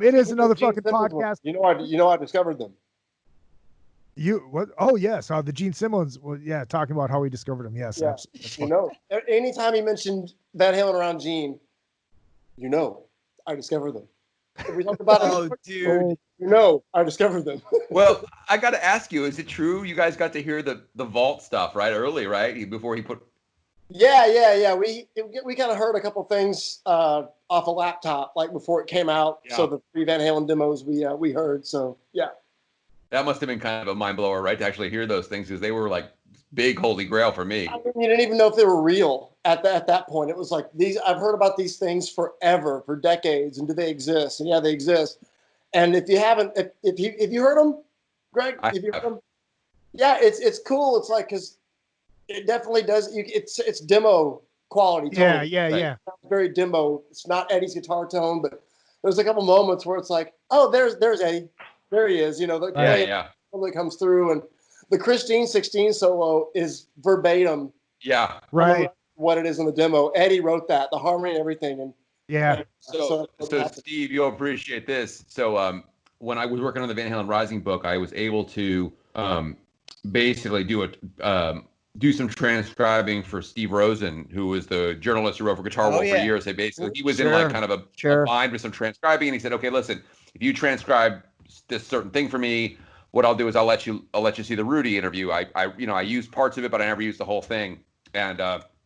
It is another fucking podcast. You know, I discovered them. You what? Oh yes, the Gene Simmons. Well, yeah, talking about how he discovered him. Yes, yeah. You know, anytime he mentioned Van Halen around Gene, you know, I discovered them. If we talk about dude. You know, I discovered them. Well, I got to ask you, is it true you guys got to hear the vault stuff right early, right? Before he put. Yeah. We kind of heard a couple things off a laptop, like before it came out. Yeah. So the three Van Halen demos we heard. So yeah. That must have been kind of a mind blower, right? To actually hear those things, because they were like big holy grail for me. I mean, you didn't even know if they were real at that point. It was like I've heard about these things forever, for decades, and do they exist? And yeah, they exist. And if you haven't, if you heard them, Greg, if you heard them, yeah, it's cool. It's like, because it definitely does. It's demo quality. Tone. Yeah. It's very demo. It's not Eddie's guitar tone, but there's a couple moments where it's like, oh, there's Eddie. There he is. You know, totally comes through, and the Christine 16 solo is verbatim. Yeah, right. What it is in the demo. Eddie wrote that, the harmony and everything, and yeah. So Steve, you'll appreciate this. So when I was working on the Van Halen Rising book, I was able to basically do some transcribing for Steve Rosen, who was the journalist who wrote for Guitar World for years. He was in like kind of a bind with some transcribing, and he said, okay, listen, if you transcribe this certain thing for me, what I'll do is I'll let you see the Rudy interview. I used parts of it, but I never used the whole thing. And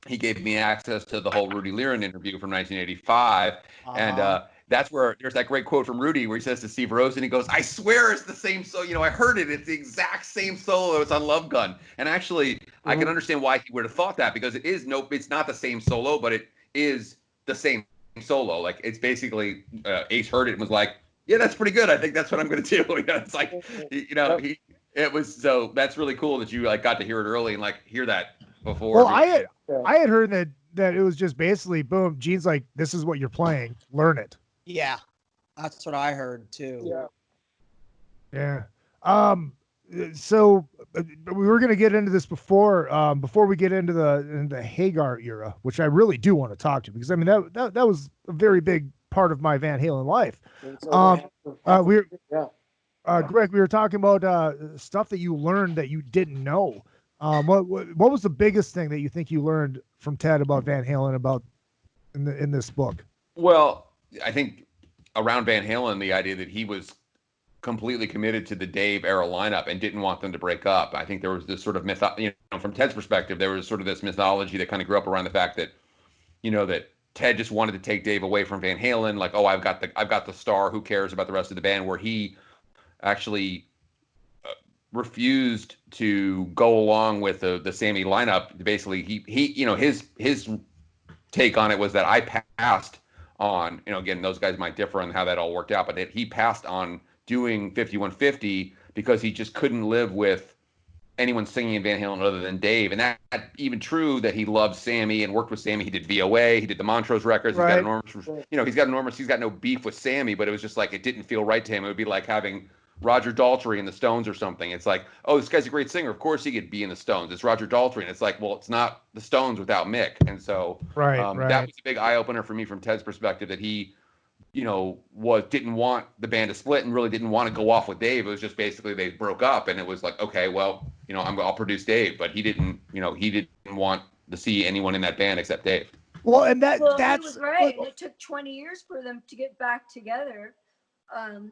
he gave me access to the whole Rudy Liren interview from 1985, and that's where there's that great quote from Rudy where he says to Steve Rosen, he goes, "I swear it's the same solo. I heard it. It's the exact same solo. It's on Love Gun." And actually, I can understand why he would have thought that, because it's not the same solo, but it is the same solo. Like, it's basically Ace heard it and was like, "Yeah, that's pretty good. I think that's what I'm going to do." It's like, it was, so that's really cool that you got to hear it early and hear that before. Well, I had heard that it was just basically boom. Gene's like, "This is what you're playing. Learn it." Yeah, that's what I heard too. Yeah. So we were going to get into this before we get into the Hagar era, which I really do want to talk to, because I mean that was a very big part of my Van Halen life. Greg, we were talking about stuff that you learned that you didn't know. What was the biggest thing that you think you learned from Ted about Van Halen about in this book? Well, I think around Van Halen, the idea that he was completely committed to the Dave era lineup and didn't want them to break up. I think there was this sort of from Ted's perspective, there was sort of this mythology that kind of grew up around the fact that, that Ted just wanted to take Dave away from Van Halen. Like, oh, I've got the star. Who cares about the rest of the band? Where he actually refused to go along with the Sammy lineup. Basically, his take on it was that I passed on, again, those guys might differ on how that all worked out, but that he passed on doing 5150 because he just couldn't live with anyone singing in Van Halen other than Dave. And that even true that he loved Sammy and worked with Sammy. He did VOA, he did the Montrose records. Right. He's got no beef with Sammy, but it was just like, it didn't feel right to him. It would be like having Roger Daltrey in the Stones or something. It's like, oh, this guy's a great singer. Of course he could be in the Stones. It's Roger Daltrey. And it's like, well, it's not the Stones without Mick. And so right. That was a big eye opener for me from Ted's perspective, that he, didn't want the band to split and really didn't want to go off with Dave. It was just basically they broke up, and it was like, okay, well, I'll produce Dave, but he didn't want to see anyone in that band except Dave. Well, and that's he was right. It took 20 years for them to get back together. And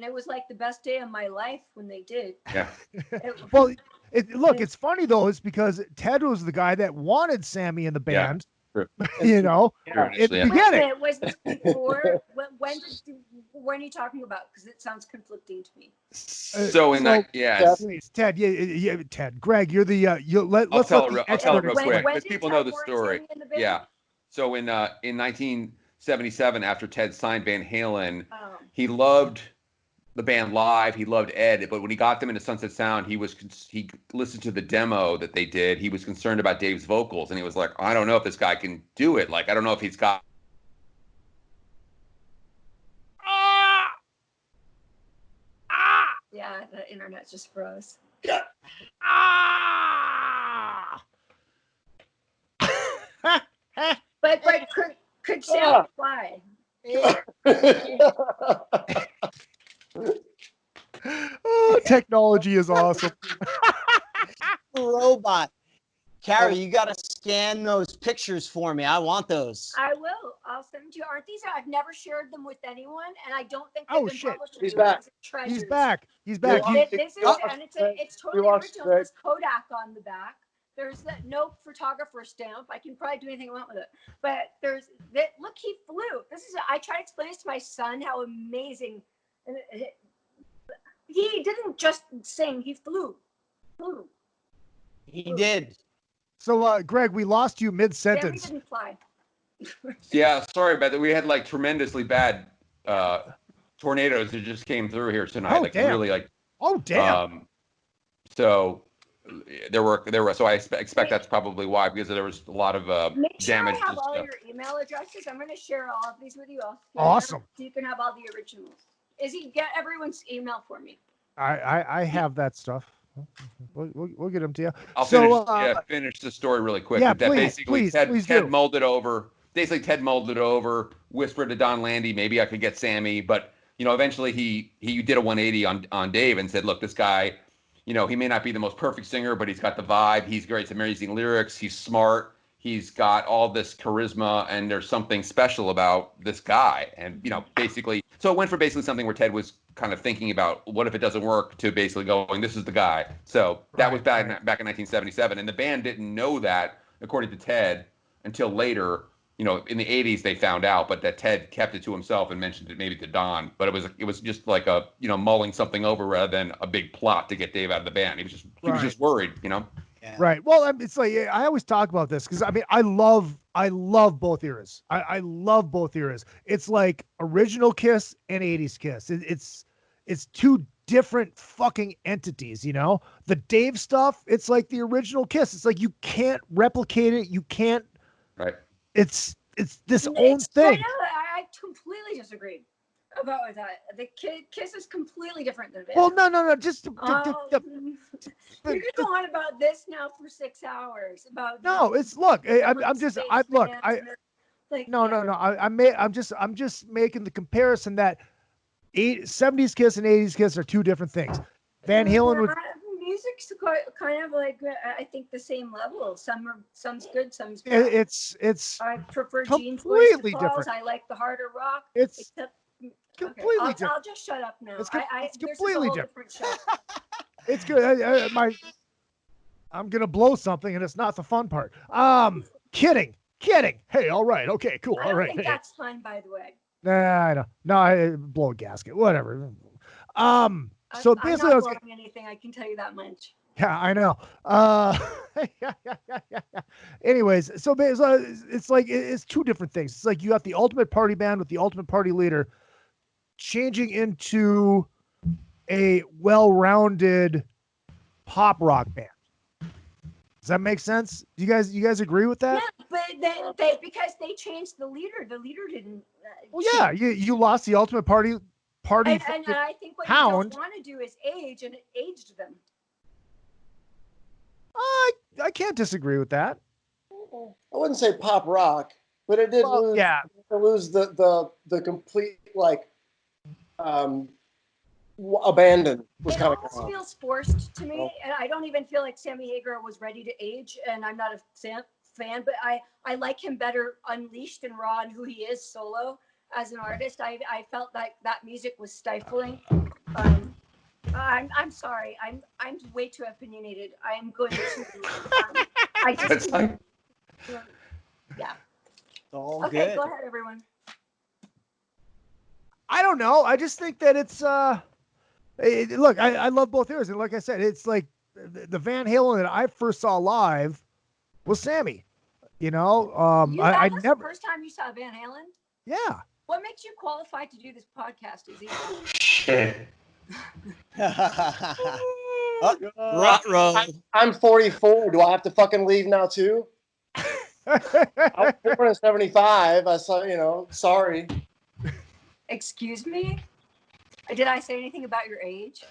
it was like the best day of my life when they did. Yeah. Well, it's funny though. It's because Ted was the guy that wanted Sammy in the band. Yeah. At the beginning. Was this before? When are you talking about? Because it sounds conflicting to me. Ted, Ted, Greg, you're the I'll tell it real quick because people know the story. Yeah. So in 1977, after Ted signed Van Halen, he loved the band live. He loved Ed, but when he got them into Sunset Sound, he listened to the demo that they did. He was concerned about Dave's vocals, and he was like, I don't know if this guy can do it. Like, I don't know if he's got. Yeah, the internet just froze. Yeah. But could Sam fly? Oh, technology is awesome. Robot. Carrie, you got to scan those pictures for me. I want those. I will. I'll send them to you. Aren't these? I've never shared them with anyone, and I don't think they've been published. He's back. He's back. He's back. This is, and it's totally original. There's Kodak on the back. There's no photographer stamp. I can probably do anything I want with it. But look, he flew. I try to explain this to my son how amazing. He didn't just sing. He flew. He did. So, Greg, we lost you mid-sentence. Didn't fly. Yeah, sorry about that. We had tremendously bad tornadoes that just came through here tonight. Damn. Really Oh, damn. So there were. So I expect that's probably why, because there was a lot of damage. I have all your email addresses. I'm going to share all of these with you. Awesome. So you can have all the originals. Get everyone's email for me. I have that stuff. We'll get them to you. I'll finish the story really quick. Yeah, please, Ted mulled it over. Basically, Ted mulled it over, whispered to Don Landy, maybe I could get Sammy. But, eventually he did a 180 on Dave and said, look, this guy, he may not be the most perfect singer, but he's got the vibe. He's great. It's amazing lyrics. He's smart. he's got all this charisma and there's something special about this guy. And, you know, basically, so it went from basically something where Ted was kind of thinking about what if it doesn't work to basically going, this is the guy. So that was back in 1977. And the band didn't know that, according to Ted, until later. You know, in the 80s they found out, but that Ted kept it to himself and mentioned it maybe to Don. But it was just like a, you know, mulling something over rather than a big plot to get Dave out of the band. He was just worried, you know. Yeah. Right. Well, it's like I always talk about this because I mean I love both eras. I love both eras. It's like original Kiss and 80s Kiss. It's two different fucking entities, you know. The Dave stuff, it's like the original Kiss. It's like you can't replicate it. You can't. Right. It's this own thing. I completely disagree about that. The Kiss is completely different than Van. Well, no. Just you could go on about this now for 6 hours. I'm just making the comparison that 70s Kiss and 80s Kiss are two different things. Van Halen would. Music's kind of like I think the same level. Some's good, some's bad. It's I prefer Gene's completely voice to Paul's. different. I like the harder rock. It's completely different. I'll just shut up now. It's this completely is a whole different show. It's good. I'm gonna blow something, and it's not the fun part. Kidding. Hey, all right, okay, cool, all right. I think that's fun, by the way. Nah, I know. No, I blow a gasket, whatever. So basically, I'm not blowing anything. I can tell you that much. Yeah, I know. Anyways, so it's like it's two different things. It's like you got the ultimate party band with the ultimate party leader changing into a well-rounded pop rock band. Does that make sense? You guys agree with that? Yeah, but they because they changed the leader. The leader didn't. Well, yeah, you lost the ultimate party. And I think what Hound. you don't want to do is age, and it aged them. I can't disagree with that. I wouldn't say pop rock, but it did lose. Yeah, lose the complete abandon was kind of. It almost feels forced to me, and I don't even feel like Sammy Hagar was ready to age, and I'm not a fan, but I like him better unleashed and raw and who he is solo. As an artist, I felt like that music was stifling. I'm sorry. I'm way too opinionated. I am going to. I just. Yeah. All okay, good. Go ahead, everyone. I don't know. I just think that it's look. I love both eras, and like I said, it's like the Van Halen that I first saw live was Sammy. You know, I was never. The first time you saw Van Halen? Yeah. What makes you qualified to do this podcast, Izzy? Shit. I'm 44. Do I have to fucking leave now too? I was born in 75. I saw, sorry. Excuse me? Did I say anything about your age?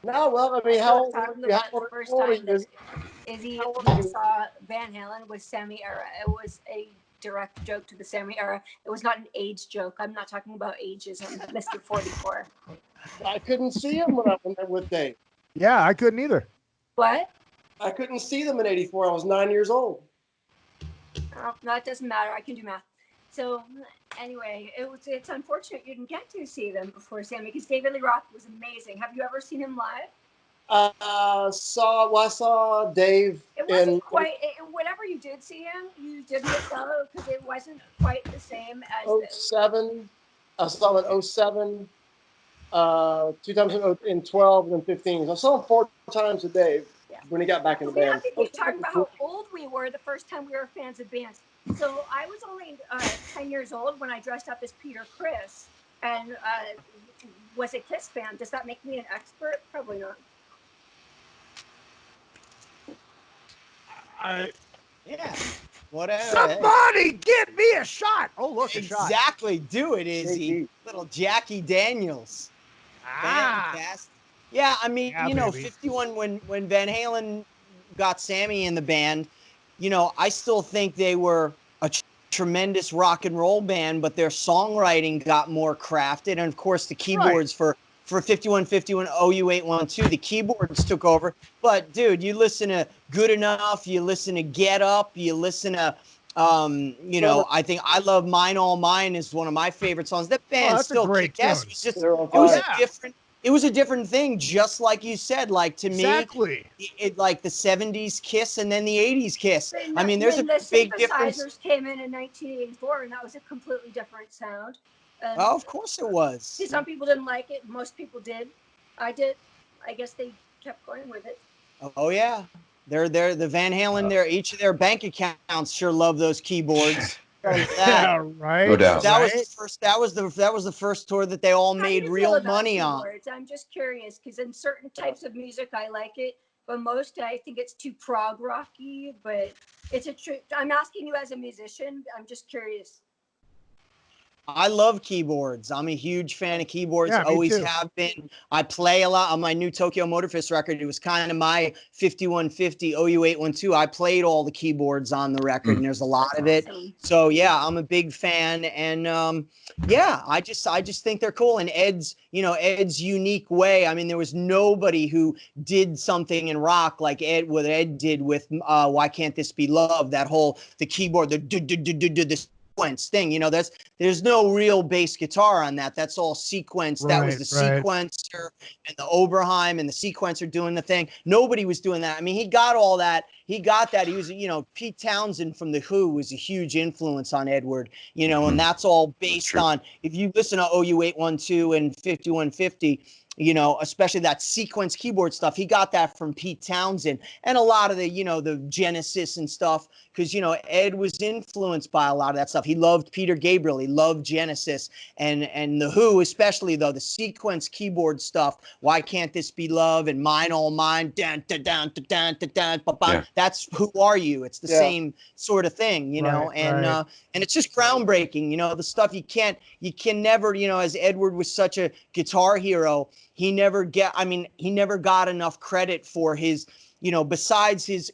No, well, I mean, how old the first time that Izzy saw Van Halen was Sammy era. It was a direct joke to the Sammy era. It was not an age joke. I'm not talking about ageism, Mr. 44. I couldn't see him when I went there with Dave. Yeah, I couldn't either. What? I couldn't see them in '84. I was 9 years old. Oh, no, it doesn't matter. I can do math. So anyway, it's unfortunate you didn't get to see them before Sammy because David Lee Roth was amazing. Have you ever seen him live? I saw Dave. It wasn't quite. Whenever you did see him, you did miss out because it wasn't quite the same as 07. I saw him in 07. 2 times in 12 and then 15. I saw him 4 times with Dave when he got back in the band. I think we talked about how old we were the first time we were fans of bands. So I was only 10 years old when I dressed up as Peter Criss and was a Kiss fan. Does that make me an expert? Probably not. Yeah. Whatever. Somebody give me a shot. Oh, look, a shot. Exactly. Do it, Izzy. Little Jackie Daniels. Fantastic. Yeah, I mean, baby. 51 when Van Halen got Sammy in the band, I still think they were a tremendous rock and roll band, but their songwriting got more crafted. And of course, the keyboards for 5151 OU812, the keyboards took over. But dude, you listen to Good Enough, you listen to Get Up, you listen to You know, I think I Love Mine All Mine is one of my favorite songs. That band that's a still great kicked ass. tune. It was just, They're on it was fire. a different, it was a different thing, just like you said. Like to Exactly. me, it like the 70s Kiss and then the 80s Kiss. Then I mean, there's a the big difference. synthesizers came in 1984, and that was a completely different sound. Oh, of course it was. See, some people didn't like it. Most people did. I did. I guess they kept going with it. Oh yeah, they're the Van Halen. Each of their bank accounts sure love those keyboards. Yeah, right. No doubt. That was the first. That was the first tour that they all made real money on. Keyboards? I'm just curious because in certain types of music I like it, but most I think it's too prog rocky. But it's a true. I'm asking you as a musician. I'm just curious. I love keyboards. I'm a huge fan of keyboards. Yeah, me Always too. have been. I play a lot on my new Tokyo Motorfist record. It was kind of my 5150 OU812. I played all the keyboards on the record, and there's a lot of it. So yeah, I'm a big fan, and yeah, I just think they're cool. And Ed's unique way. I mean, there was nobody who did something in rock like what Ed did with Why Can't This Be Love? That whole the keyboard, the sequence thing, there's no real bass guitar on that. That's all sequence. That was the sequencer and the Oberheim and the sequencer doing the thing. Nobody was doing that. I mean, he got all that. He got that. He was, Pete Townsend from The Who was a huge influence on Edward, and that's all based on, if you listen to OU812 and 5150, especially that sequence keyboard stuff, he got that from Pete Townsend and a lot of the, the Genesis and stuff, because, Ed was influenced by a lot of that stuff. He loved Peter Gabriel. He loved Genesis and The Who, especially though, the sequence keyboard stuff. Why Can't This Be Love? And Mine All Mine. Dun, dun, dun, dun, dun, dun, dun, dun, dun. Yeah. That's Who Are You? It's the same sort of thing, and it's just groundbreaking, the stuff you can never, as Edward was such a guitar hero, he never got enough credit for his, besides his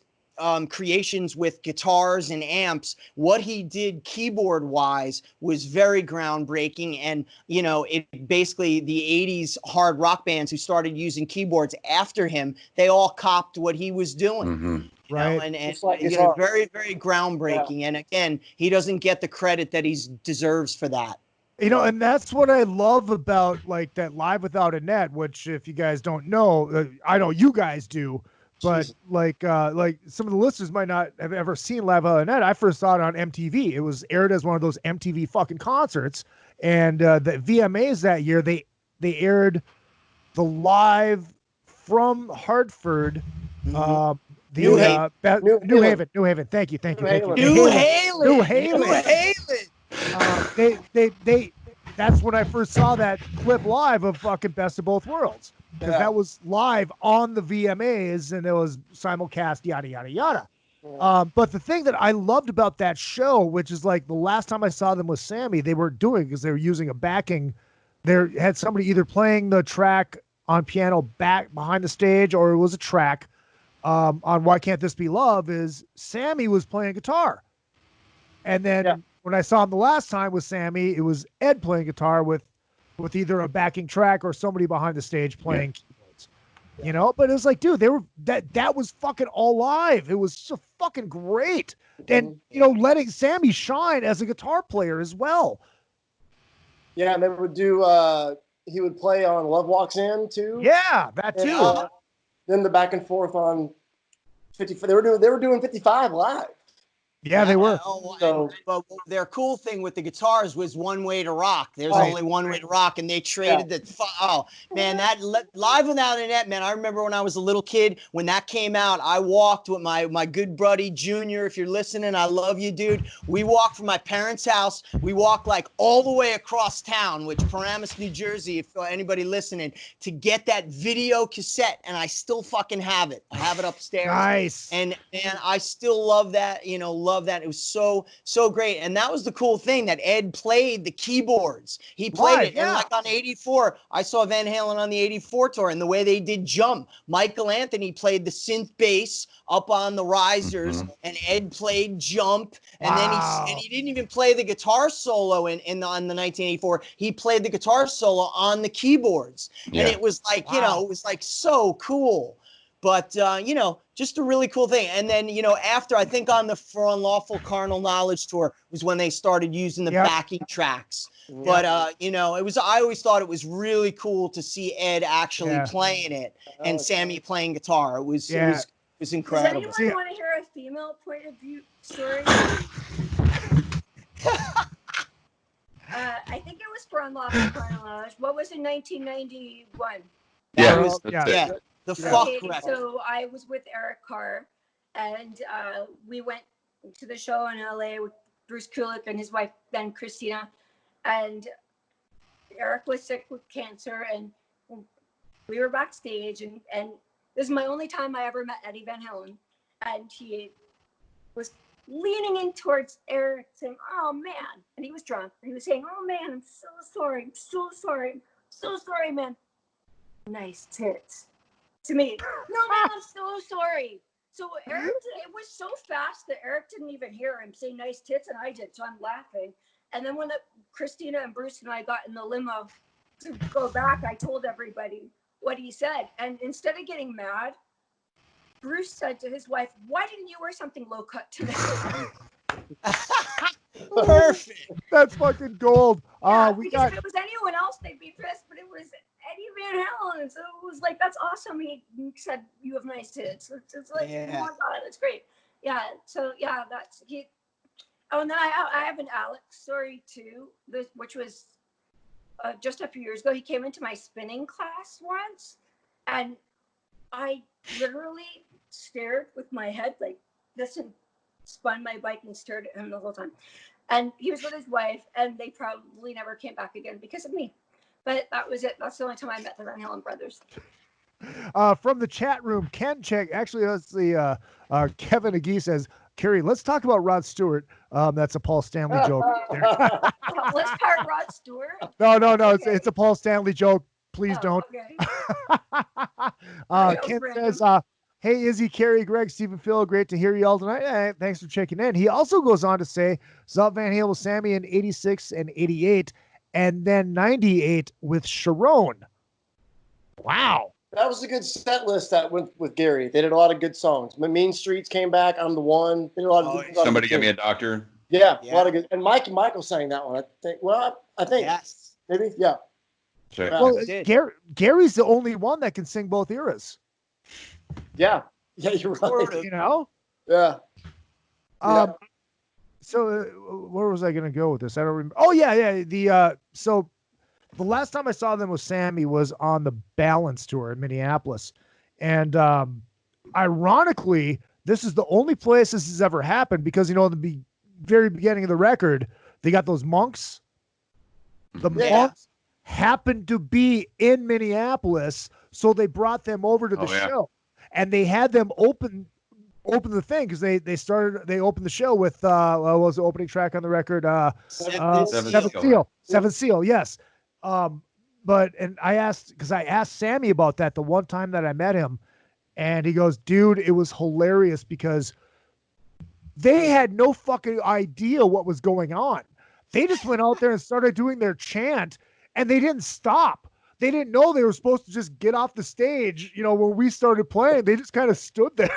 creations with guitars and amps, what he did keyboard wise was very groundbreaking. And, it basically the 80s hard rock bands who started using keyboards after him, they all copped what he was doing. Mm-hmm. Right. And like very, very groundbreaking. Yeah. And again, he doesn't get the credit that he deserves for that. And that's what I love about like that Live Without a Net, which if you guys don't know, I know you guys do, but like some of the listeners might not have ever seen Live Without a Net. I first saw it on MTV. It was aired as one of those MTV fucking concerts, and the VMAs that year they aired the live from Hartford. New Haven. Thank you. New Halen. That's when I first saw that clip live of fucking Best of Both Worlds, because that was live on the VMAs and it was simulcast, yada yada yada. But the thing that I loved about that show, which is like the last time I saw them with Sammy, they were doing because they were using a backing. They had somebody either playing the track on piano back behind the stage, or it was a track on Why Can't This Be Love. Is Sammy was playing guitar, and then. When I saw him the last time with Sammy, it was Ed playing guitar with either a backing track or somebody behind the stage playing keyboards. But it was like, dude, they were that was fucking all live. It was so fucking great. And letting Sammy shine as a guitar player as well. Yeah, and they would do he would play on Love Walks In too. Yeah, that too. And, then the back and forth on 50. They were doing 55 live. Yeah, they were. But their cool thing with the guitars was One Way to Rock. There's only one way to rock, and they traded that. That Live Without a Net, man. I remember when I was a little kid, when that came out, I walked with my good buddy Junior. If you're listening, I love you, dude. We walked from my parents' house. We walked like all the way across town, which Paramus, New Jersey, if anybody listening, to get that video cassette, and I still fucking have it. I have it upstairs. Nice. And I still love that. Love that. It was so great. And that was the cool thing, that Ed played the keyboards. He played it. And like on 84, I saw Van Halen on the 84 tour, and the way they did Jump, Michael Anthony played the synth bass up on the risers, and Ed played Jump. And then he didn't even play the guitar solo on the 1984. He played the guitar solo on the keyboards. And it was like, it was like so cool. But, just a really cool thing. And then, after, I think on the For Unlawful Carnal Knowledge tour was when they started using the backing tracks. But, I always thought it was really cool to see Ed actually playing it and Sammy playing guitar. It was incredible. Does anyone want to hear a female point of view story? I think it was For Unlawful Carnal Knowledge. What was in 1991? The fuck record. So I was with Eric Carr, and we went to the show in LA with Bruce Kulick and his wife then Christina, and Eric was sick with cancer, and we were backstage, and this is my only time I ever met Eddie Van Halen, and he was leaning in towards Eric saying, "Oh man," and he was drunk, and he was saying, "Oh man, I'm so sorry, I'm so sorry, I'm so sorry, man." Nice tits. To me, "No man, I'm so sorry." So Eric, it was so fast that Eric didn't even hear him say "nice tits," and I did, so I'm laughing. And then when Christina and Bruce and I got in the limo to go back, I told everybody what he said, and instead of getting mad, Bruce said to his wife, "Why didn't you wear something low cut today?" Perfect. That's fucking gold. Because if it was anyone else, they'd be pissed, but it was Eddie Van Halen, so it was like, that's awesome. He said, "You have nice tits." It's like, oh my god, that's great. Yeah. So yeah, that's he. Oh, and then I have an Alex story too, which was just a few years ago. He came into my spinning class once, and I literally stared with my head like this and spun my bike and stared at him the whole time. And he was with his wife, and they probably never came back again because of me. But that was it. That's the only time I met the Van Halen brothers. From the chat room, Ken Check. Actually, that's the Kevin Agee says, "Kerry, let's talk about Rod Stewart." That's a Paul Stanley joke. Let's part Rod Stewart. No. Okay. It's a Paul Stanley joke. Please don't. Okay. Ken says, "Hey, Izzy, Kerry, Greg, Stephen, Phil, great to hear you all tonight. Hey, thanks for checking in." He also goes on to say, saw Van Halen with Sammy in 86 and 88, and then 98 with Sharon. Wow. That was a good set list that went with Gary. They did a lot of good songs. Mean Streets came back. I'm the One. They did a lot of good, Somebody Get Me a Doctor. Yeah, a lot of good. And Michael sang that one. I think. Well, I think. Yes. Maybe. Yeah. Sure. Well, Gary's the only one that can sing both eras. Yeah. Yeah, you're right. You know? Yeah. So where was I going to go with this? I don't remember. Oh yeah. So the last time I saw them with Sammy was on the Balance tour in Minneapolis. And ironically, this is the only place this has ever happened because, in the very beginning of the record, they got those monks. The monks happened to be in Minneapolis, so they brought them over to the show. And they had them open the thing because they opened the show with what was the opening track on the record? Seventh Seal, yes. But I asked Sammy about that the one time that I met him, and he goes, "Dude, it was hilarious because they had no fucking idea what was going on. They just went out there and started doing their chant, and they didn't stop. They didn't know they were supposed to just get off the stage. When we started playing, they just kind of stood there."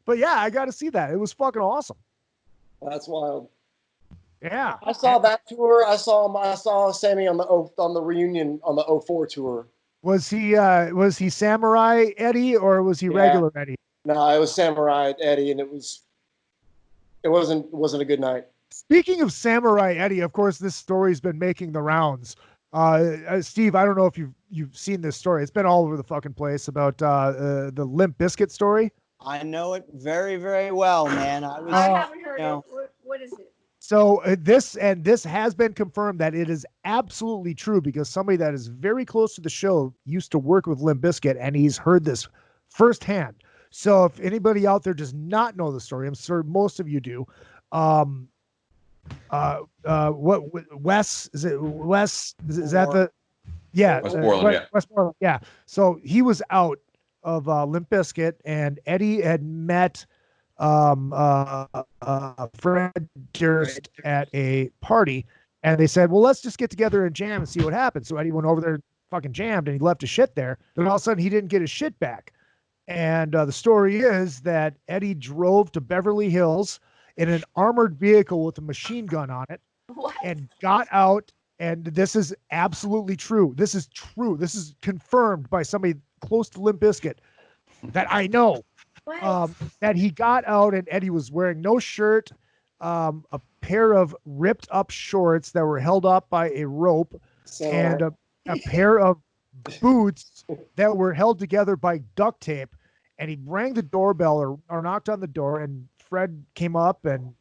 But yeah, I got to see that. It was fucking awesome. That's wild. Yeah, I saw that tour. I saw Sammy on the reunion on the 04 tour. Was he Samurai Eddie or was he regular Eddie? No, it was Samurai Eddie, and it wasn't a good night. Speaking of Samurai Eddie, of course, this story's been making the rounds. Steve, I don't know if you've seen this story. It's been all over the fucking place about the Limp Bizkit story. I know it very, very well, man. I haven't heard it. What is it? So this has been confirmed that it is absolutely true because somebody that is very close to the show used to work with Limp Bizkit, and he's heard this firsthand. So if anybody out there does not know the story, I'm sure most of you do. Wes, is it Wes? Is that the? Yeah. Westmoreland, yeah. So he was out of Limp Bizkit, and Eddie had met Fred Durst at a party, and they said, "Well, let's just get together and jam and see what happens." So Eddie went over there, fucking jammed, and he left his shit there. Then all of a sudden, he didn't get his shit back. And the story is that Eddie drove to Beverly Hills in an armored vehicle with a machine gun on it and got out. And this is absolutely true. This is true. This is confirmed by somebody close to Limp Bizkit that I know. That he got out and Eddie was wearing no shirt, a pair of ripped up shorts that were held up by a rope, and a pair of boots that were held together by duct tape. And he rang the doorbell or knocked on the door, and Fred came up and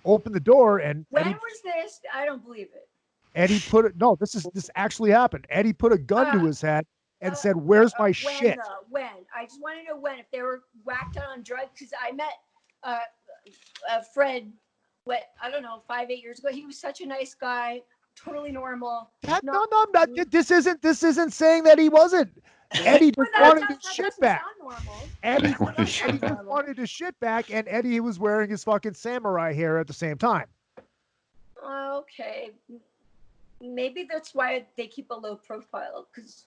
opened the door. And When Eddie, was this? I don't believe it. Eddie put it. No, this actually happened. Eddie put a gun to his head and said, "Where's my shit?" When? I just want to know when. If they were whacked out on drugs, because I met Fred, I don't know, 5-8 years ago. He was such a nice guy, totally normal. No, not. This isn't saying that he wasn't. Eddie just wanted his shit back. Eddie just wanted his shit back, and Eddie was wearing his fucking samurai hair at the same time. Okay, maybe that's why they keep a low profile, because.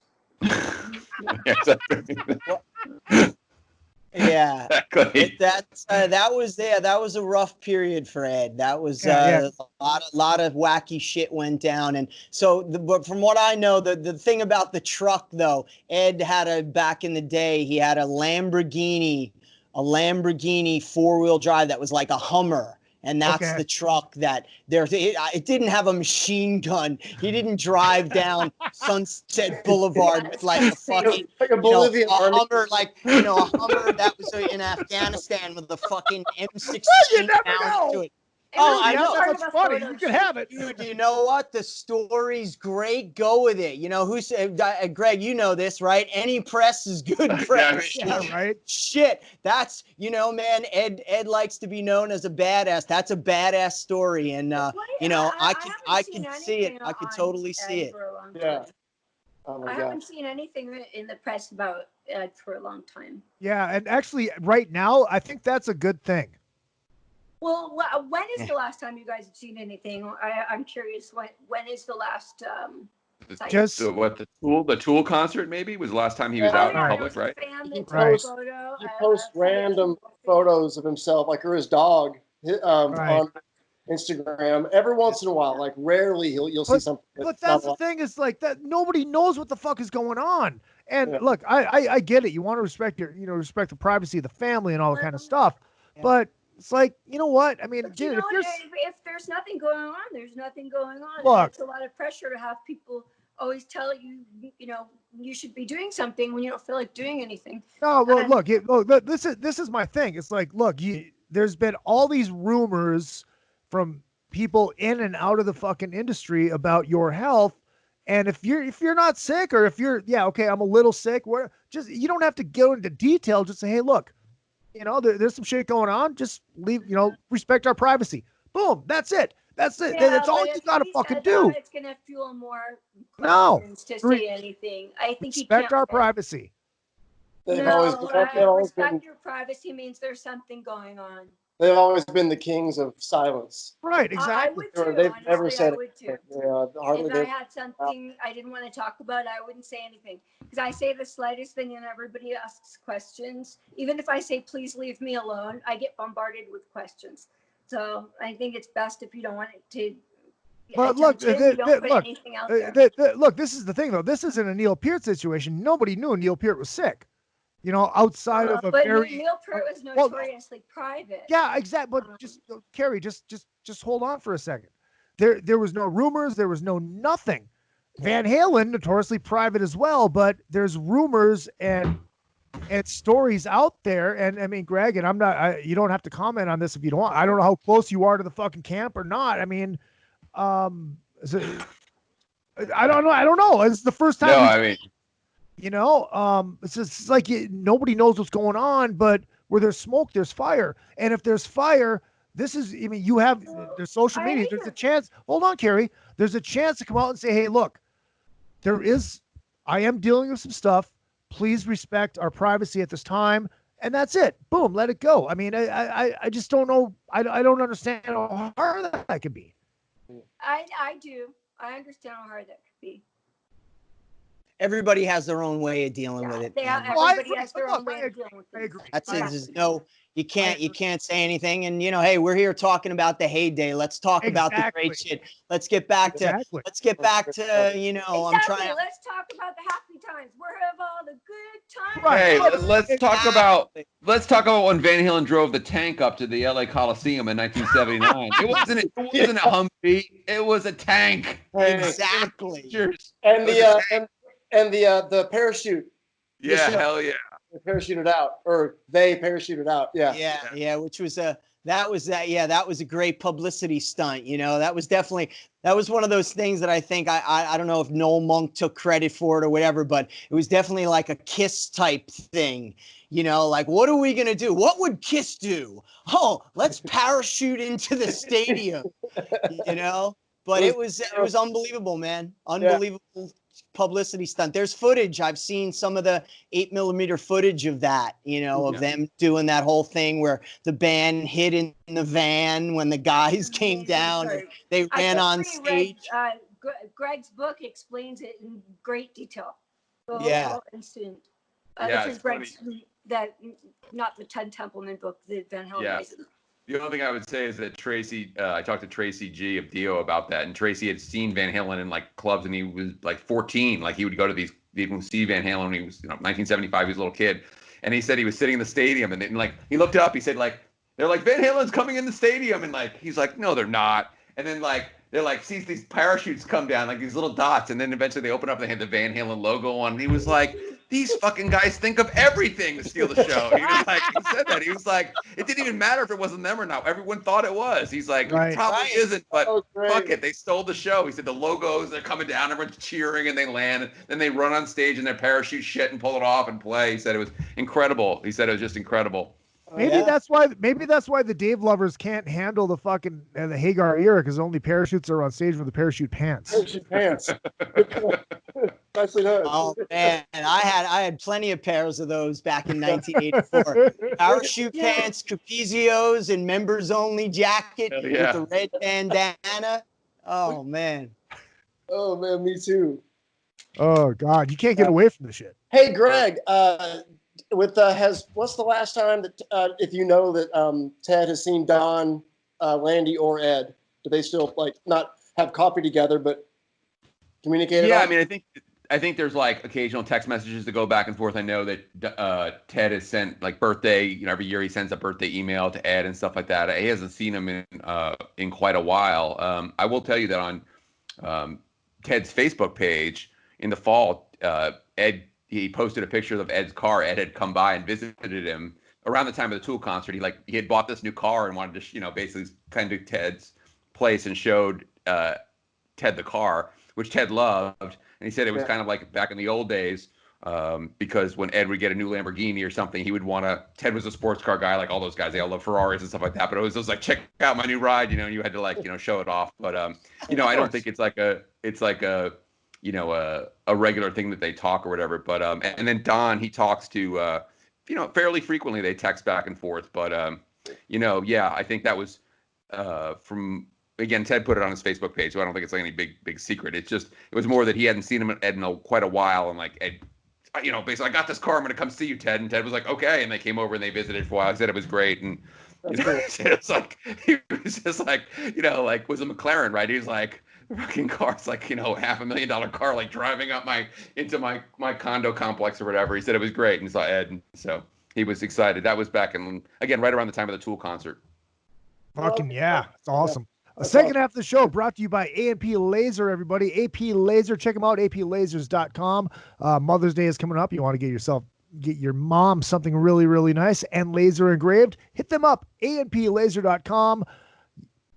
Yeah, Exactly. that was a rough period for Ed. That was a lot of wacky shit went down, and so. But from what I know, the thing about the truck though, Ed had back in the day, he had a Lamborghini 4-wheel drive that was like a Hummer. And that's the truck that it didn't have a machine gun. He didn't drive down Sunset Boulevard with like a fucking a Hummer, a Hummer that was in Afghanistan with a fucking M16 mounted to it. Oh, I know. That's funny. You can have it. Dude, you know what? The story's great. Go with it. You know, who said, Greg, you know this, right? Any press is good press. Yeah, right. Shit. That's, man, Ed likes to be known as a badass. That's a badass story. And, I can see it. I could totally see it. Yeah. Oh my I God. haven't seen anything in the press about Ed for a long time. Yeah, and actually, right now, I think that's a good thing. Well, when is the last time you guys have seen anything? I'm curious. When is the last? The Tool concert maybe was the last time he was out in public, right? He posts random photos of himself, like or his dog, on Instagram. Every once in a while, like rarely you'll see something. But that's the thing is like that. Nobody knows what the fuck is going on. And look, I get it. You want to respect respect the privacy of the family and all that kind of stuff. But it's like, you know what? I mean, dude, if there's nothing going on, there's nothing going on. Look, it's a lot of pressure to have people always tell you, you should be doing something when you don't feel like doing anything. No, well, look, this is my thing. It's like, look, there's been all these rumors from people in and out of the fucking industry about your health. And if you're not sick, or if you're, I'm a little sick, you don't have to go into detail. Just say, hey, look, there's some shit going on. Just leave, respect our privacy. Boom. That's it. That's it. Yeah, that's all you gotta fucking do. It's gonna fuel more questions to say anything. I think respect our privacy. Respect your privacy means there's something going on. They've always been the kings of silence. Right, exactly. I would too. They've honestly, never said I would too. Hardly if I had something I didn't want to talk about, I wouldn't say anything. Because I say the slightest thing and everybody asks questions. Even if I say, please leave me alone, I get bombarded with questions. So I think it's best if you don't want it to. But look, this is the thing, though. This isn't a Neil Peart situation. Nobody knew Neil Peart was sick. Outside of a but very. Neil Peart was notoriously private. Yeah, exactly. But Carrie, just hold on for a second. There was no rumors. There was no nothing. Van Halen, notoriously private as well, but there's rumors and stories out there. And I mean, Greg, and I'm not. You don't have to comment on this if you don't want. I don't know how close you are to the fucking camp or not. I mean, I don't know. I don't know. It's the first time. No, I mean. It's just like nobody knows what's going on, but where there's smoke, there's fire. And if there's fire, there's social media. There's a chance. Hold on, Carrie. There's a chance to come out and say, hey, look, I am dealing with some stuff. Please respect our privacy at this time. And that's it. Boom, let it go. I mean, I just don't know. I don't understand how hard that could be. I do. I understand how hard that could be. everybody has their own way of dealing with it. Everybody has their own way of dealing with it. I agree. That's it. There's no, you can't say anything. And hey, we're here talking about the heyday. Let's talk about the great shit. Let's get back to, I'm trying. Let's talk about the happy times. We're have all the good times. Hey, let's talk about when Van Halen drove the tank up to the LA Coliseum in 1979. It wasn't a Humvee. It was a tank. Exactly. And the parachute. Yeah, hell yeah. They parachuted out, or they parachuted out. Yeah. Which was that was a great publicity stunt. That was one of those things that I think I don't know if Noel Monk took credit for it or whatever, but it was definitely like a Kiss type thing. Like, what are we gonna do? What would Kiss do? Oh, let's parachute into the stadium. But it was unbelievable, man. Unbelievable publicity stunt. There's footage. I've seen some of the 8mm footage of that, of them doing that whole thing where the band hid in the van when the guys came down and they ran on stage. Greg's book explains it in great detail. The whole incident. Yeah, This is Greg's, not the Ted Templeman book, the Van Halen. Yeah. The only thing I would say is that Tracy, I talked to Tracy G of Dio about that, and Tracy had seen Van Halen in like clubs, and he was like 14. Like he would go to these, he would see Van Halen when he was 1975. He was a little kid, and he said he was sitting in the stadium, and then like he looked up, he said like they're like Van Halen's coming in the stadium, and like he's like no they're not, and then like they're like sees these parachutes come down like these little dots, and then eventually they open up and they had the Van Halen logo on, and he was like, these fucking guys think of everything to steal the show. He said that. He was like, it didn't even matter if it wasn't them or not. Everyone thought it was. He's like, it probably isn't, but fuck it. They stole the show. He said the logos, they're coming down, everyone's cheering, and they land, and then they run on stage in their parachute shit and pull it off and play. He said it was incredible. He said it was just incredible. Maybe that's why the Dave lovers can't handle the fucking the Hagar era, because only parachutes are on stage with the parachute pants. Parachute pants. Nicely done. Oh man, I had plenty of pairs of those back in 1984. Parachute pants, trapezios, and members only jacket with the red bandana. Oh man. Oh man, me too. Oh God, you can't get away from this shit. Hey Greg, what's the last time that if you know that Ted has seen Don, Landy, or Ed? Do they still not have coffee together but communicate? Yeah, I mean, I think there's like occasional text messages that go back and forth. I know that Ted has sent like birthday, every year he sends a birthday email to Ed and stuff like that. He hasn't seen him in quite a while. I will tell you that on Ted's Facebook page in the fall, Ed. He posted a picture of Ed's car. Ed had come by and visited him around the time of the Tool concert. He had bought this new car and wanted to, basically kind of Ted's place and showed Ted the car, which Ted loved. And he said it was kind of like back in the old days, because when Ed would get a new Lamborghini or something, he would want to. Ted was a sports car guy, like all those guys. They all love Ferraris and stuff like that. But it was like, check out my new ride, and you had to show it off. But I don't think it's like a a regular thing that they talk or whatever. But and then Don, he talks to fairly frequently. They text back and forth. But I think that was from. Again, Ted put it on his Facebook page, so I don't think it's like any big secret. It was more that he hadn't seen him Ed in quite a while, and like Ed, basically, I got this car, I'm gonna come see you, Ted. And Ted was like, okay, and they came over and they visited for a while. I said it was great, and it's like he was just like was a McLaren, right? He was like, the fucking car's like $500,000 car, like driving up into my condo complex or whatever. He said it was great, and saw Ed, and so he was excited. That was back in again right around the time of the Tool concert. Fucking yeah, it's awesome. Second half of the show brought to you by A&P Laser, everybody. AP Laser, check them out, aplasers.com. Mother's Day is coming up. You want to get your mom something really, really nice and laser engraved, hit them up, aplaser.com.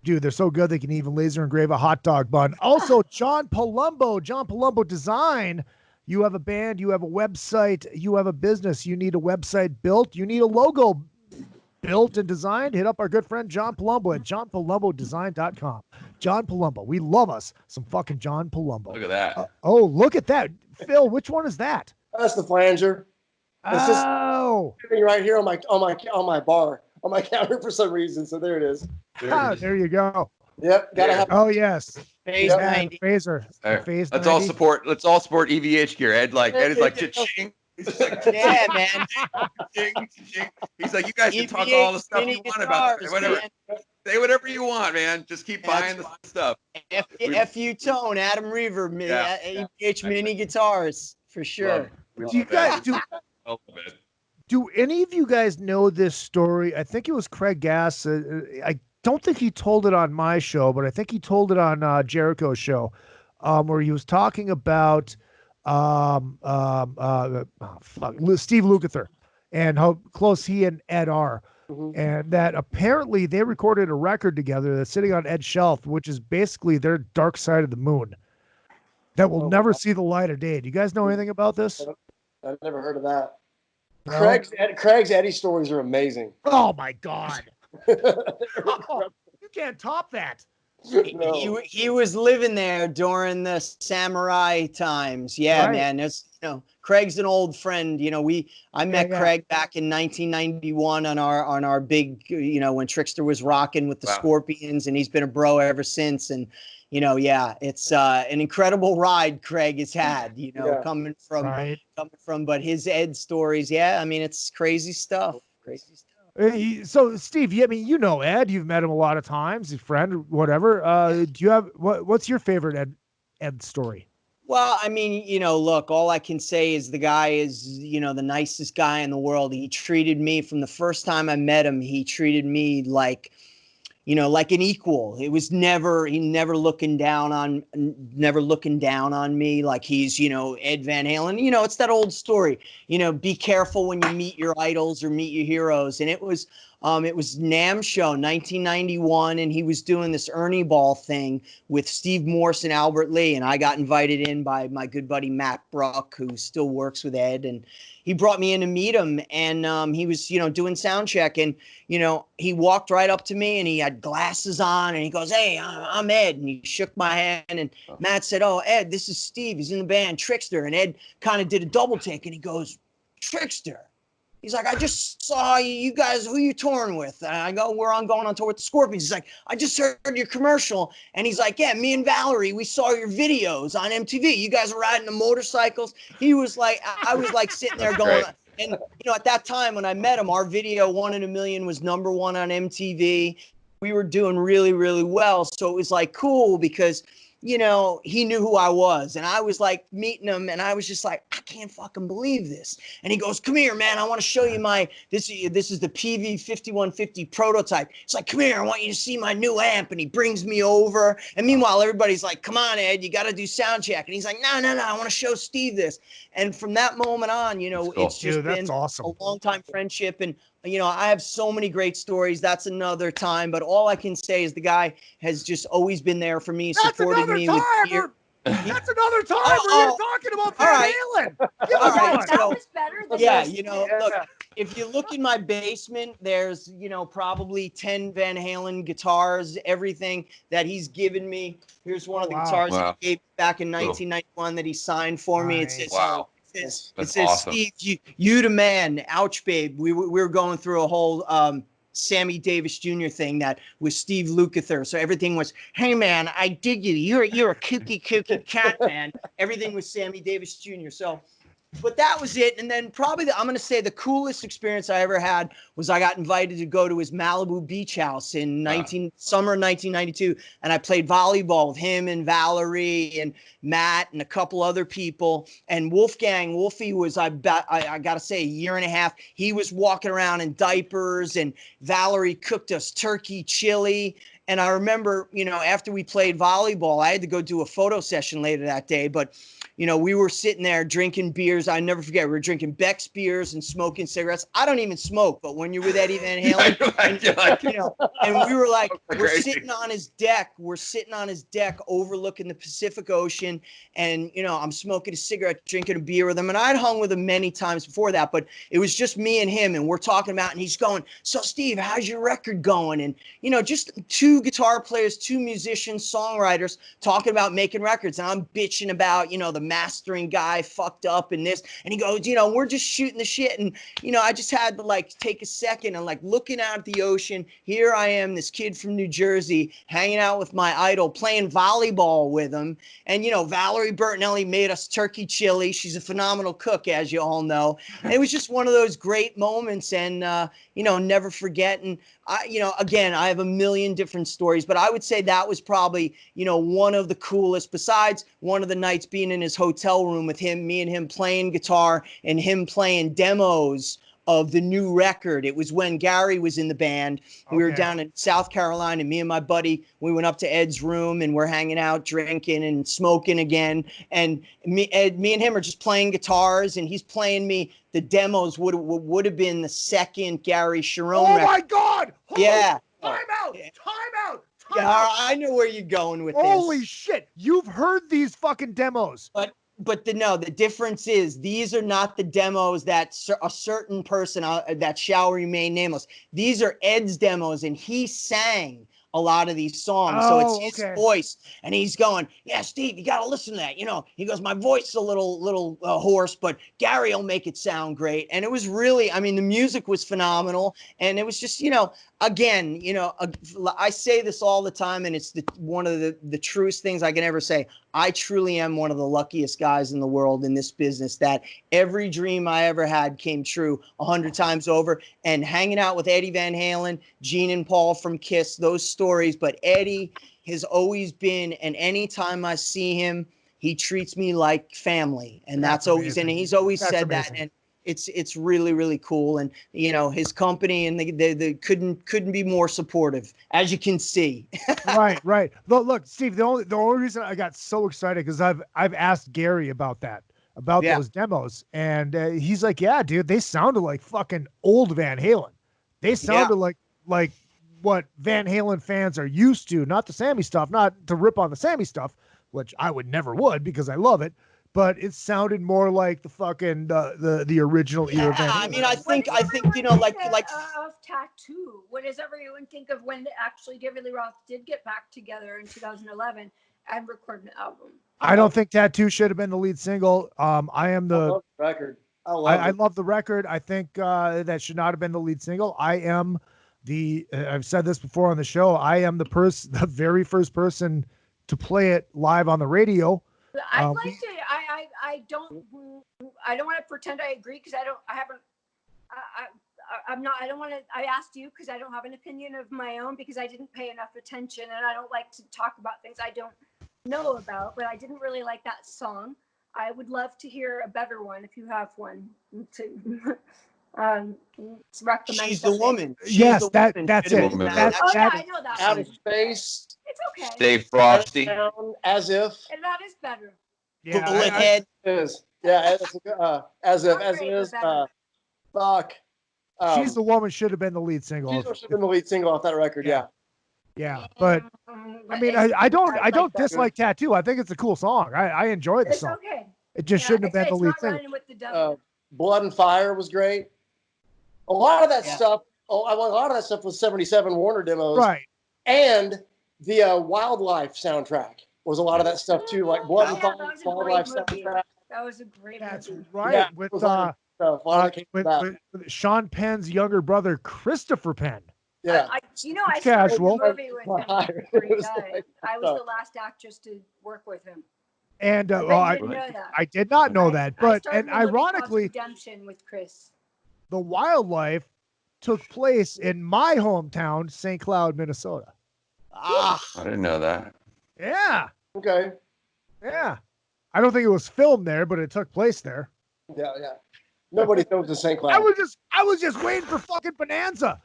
Dude, they're so good they can even laser engrave a hot dog bun. Also, John Palumbo Design. You have a band, you have a website, you have a business, you need a website built, you need a logo built and designed, hit up our good friend John Palumbo at johnpalumbodesign.com. John Palumbo. We love us some fucking John Palumbo. Look at that. Look at that. Phil, which one is that? That's the flanger. It's just sitting right here on my bar, on my counter for some reason. So there it is. There you go. Yep, gotta have. Oh yes, Phase Yep. 90. Phaser. All right. Phase Let's all 90. support. Let's all support EVH gear. Ed is like cha-ching. He's just like, Yeah, man. cha-ching, cha-ching. He's like, you guys can talk all the stuff you want about it. Whatever. Say whatever you want, man. Just keep buying the stuff. FU Tone, Adam Reaver, Yeah. EVH mini guitars for sure. Do you guys do any of you guys know this story? I think it was Craig Gass. I don't think he told it on my show, but I think he told it on Jericho's show, where he was talking about Steve Lukather and how close he and Ed are. And that apparently they recorded a record together that's sitting on Ed's shelf, which is basically their Dark Side of the Moon that will never see the light of day. Do you guys know anything about this? I've never heard of that. No? Craig's Eddie stories are amazing. Oh my God. You can't top that. He was living there during the samurai times. Yeah, Right. man. There's, Craig's an old friend. I met Craig back in 1991 on our big, when Trixer was rocking with the Scorpions, and he's been a bro ever since. And it's an incredible ride Craig has had. Coming from, but his Ed stories, it's crazy stuff. Crazy stuff. So, Steve, you know Ed. You've met him a lot of times, his friend, whatever. Do you have what's your favorite Ed story? Well, look, all I can say is the guy is, the nicest guy in the world. He treated me from the first time I met him. He treated me like an equal. He never looking down on me like he's, Ed Van Halen. It's that old story, be careful when you meet your idols or meet your heroes. And it was NAMM show 1991, and he was doing this Ernie Ball thing with Steve Morse and Albert Lee, and I got invited in by my good buddy Matt Bruck, who still works with Ed, and he brought me in to meet him, and he was doing sound check, and he walked right up to me, and he had glasses on, and he goes, "Hey, I'm Ed," and he shook my hand, and Matt said, "Oh, Ed, this is Steve. He's in the band Trixter," and Ed kind of did a double take, and he goes, "Trixter." He's like, "I just saw you guys, who you touring with?" And I go, "We're going on tour with the Scorpions." He's like, "I just heard your commercial." And he's like, "Yeah, me and Valerie, we saw your videos on MTV. You guys are riding the motorcycles." He was like, I was like sitting there going, and at that time when I met him, our video 1 in a Million was #1 on MTV. We were doing really, really well. So it was like cool because he knew who I was, and I was like meeting him, and I was just like, I can't fucking believe this. And he goes, "Come here, man. I want to show you this is the PV 5150 prototype." It's like, "Come here. I want you to see my new amp." And he brings me over. And meanwhile, everybody's like, "Come on, Ed, you got to do sound check." And he's like, No, I want to show Steve this. And from that moment on, it's just been awesome. A long time friendship. And I have so many great stories. That's another time. But all I can say is the guy has just always been there for me, supported me with gear. That's another time where you're talking about Van Halen. All right, so, better than look, if you look in my basement, there's, probably 10 Van Halen guitars, everything that he's given me. Here's one of the guitars he gave back in 1991 that he signed for me. It says, It says, awesome. "Steve, you the man. Ouch, babe." We were going through a whole Sammy Davis Jr. thing that was Steve Lukather. So everything was, "Hey man, I dig you. You're a kooky cat, man." Everything was Sammy Davis Jr. So, but that was it. And then probably I'm going to say the coolest experience I ever had was I got invited to go to his Malibu beach house in summer 1992. And I played volleyball with him and Valerie and Matt and a couple other people. And Wolfie was, I got to say, a year and a half. He was walking around in diapers, and Valerie cooked us turkey chili. And I remember, after we played volleyball, I had to go do a photo session later that day. But, we were sitting there drinking beers. I never forget. We were drinking Beck's beers and smoking cigarettes. I don't even smoke, but when you're with Eddie Van Halen, and we were like, we're sitting on his deck. We're sitting on his deck overlooking the Pacific Ocean. And, I'm smoking a cigarette, drinking a beer with him. And I'd hung with him many times before that, but it was just me and him. And we're talking about, and he's going, "So Steve, how's your record going?" And, just two two guitar players, two musicians, songwriters talking about making records. And I'm bitching about, the mastering guy fucked up and this. And he goes, we're just shooting the shit. And, I just had to like take a second and like looking out at the ocean. Here I am, this kid from New Jersey, hanging out with my idol, playing volleyball with him. And, Valerie Bertinelli made us turkey chili. She's a phenomenal cook, as you all know. And it was just one of those great moments and, never forget. And again, I have a million different stories, but I would say that was probably, one of the coolest, besides one of the nights being in his hotel room with me and him playing guitar and him playing demos of the new record. It was when Gary was in the band. We were down in South Carolina, me and my buddy, we went up to Ed's room and we're hanging out, drinking and smoking again. And me and him are just playing guitars and he's playing me the demos would have been the second Gary Sharon record. My God! Yeah. Time out! Yeah, I know where you're going with this. Holy shit! You've heard these fucking demos. But the difference is these are not the demos that a certain person that shall remain nameless. These are Ed's demos, and he sang a lot of these songs. So it's his voice, and he's going, yeah, Steve, you got to listen to that. He goes, my voice is a little hoarse, but Gary will make it sound great. And it was really, the music was phenomenal. And it was just, again, I say this all the time, and it's one of the truest things I can ever say. I truly am one of the luckiest guys in the world in this business that every dream I ever had came true 100 times over. And hanging out with Eddie Van Halen, Gene and Paul from Kiss, those stories. But Eddie has always been, and anytime I see him, he treats me like family. And that's always, and he's always said that. And it's really, really cool. And, his company and they couldn't be more supportive, as you can see. Right. Look, Steve, the only reason I got so excited because I've asked Gary about that, those demos. And he's like, yeah, dude, they sounded like fucking old Van Halen. They sounded like what Van Halen fans are used to, not the Sammy stuff, not to rip on the Sammy stuff, which I would because I love it. But it sounded more like the fucking the original era. Yeah, I think like of Tattoo. What does everyone think of when actually David Lee Roth did get back together in 2011 and record an album? I don't think Tattoo should have been the lead single. I love the record. I love the record. I think that should not have been the lead single. I've said this before on the show. I am the very first person to play it live on the radio. I'd like to. I don't want to pretend I agree because I don't want to. I asked you because I don't have an opinion of my own because I didn't pay enough attention and I don't like to talk about things I don't know about. But I didn't really like that song. I would love to hear a better one if you have one to recommend. She's the woman. Yes, that's it. I know that. Out of Space. It's okay. Stay Frosty. As If. And that is better. Yeah, Bullethead. As If is. Fuck. She's the Woman should have been the lead single. She's should have been the lead single off that record. Yeah. But I don't dislike Tattoo. I think it's a cool song. I enjoy the song. Okay. It just shouldn't have been the lead single. Blood and Fire was great. A lot of that stuff. A lot of that stuff was 77 Warner demos. Right. And the Wildlife soundtrack was a lot of that stuff too, like Blood and Fire, Wildlife soundtrack. That was a great movie. Right. Yeah, with Sean Penn's younger brother, Christopher Penn. Yeah. I Casual. saw the movie with him before he died. I was the last actress to work with him. And I did not know that. But and ironically, Redemption with Chris. The Wildlife took place in my hometown, St. Cloud, Minnesota. I didn't know that. Yeah. Okay. Yeah. I don't think it was filmed there, but it took place there. Yeah. Nobody films in St. Cloud. I was just waiting for fucking Bonanza.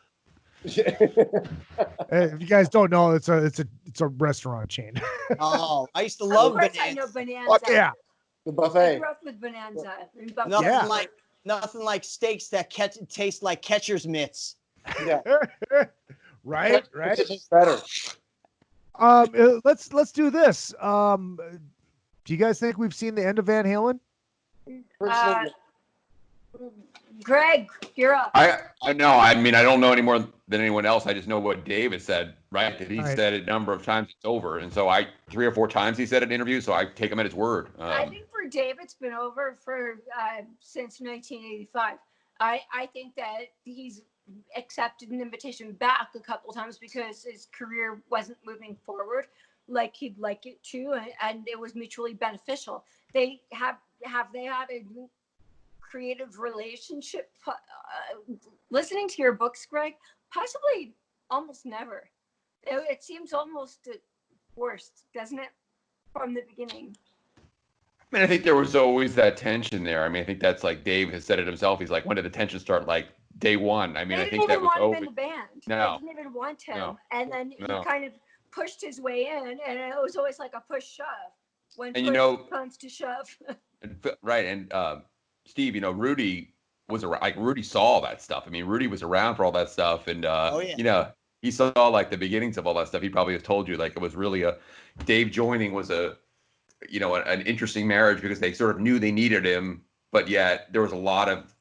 If you guys don't know, it's a restaurant chain. Oh, I used to love Bonanza. I know Bonanza. Fuck yeah. The buffet. I grew up with Bonanza. Nothing like steaks that taste like catcher's mitts. Yeah. Right. It's better. Let's do this. Do you guys think we've seen the end of Van Halen? Greg, you're up. I know. I mean, I don't know any more than anyone else. I just know what Dave has said, right? That he Right. said it a number of times it's over. And so 3 or 4 times he said it in interviews, so I take him at his word. I think for Dave, it's been over for since 1985. I think that he's accepted an invitation back a couple times because his career wasn't moving forward like he'd like it to, and it was mutually beneficial. They have they had a creative relationship? Listening to your books, Greg, possibly almost never. It seems almost worst, doesn't it, from the beginning? I mean, I think there was always that tension there. I mean, I think that's like Dave has said it himself. He's like, when did the tension start? Like day one. I mean, I think that was over. They always. didn't even want him in the band. No. They didn't even want him. No. And then he kind of pushed his way in, and it was always like a push-shove. When push comes to shove. Right, and Steve, Rudy was around. Like Rudy saw that stuff. I mean, Rudy was around for all that stuff, and he saw like the beginnings of all that stuff. He probably has told you like it was really Dave joining was an interesting marriage because they sort of knew they needed him, but yet there was a lot of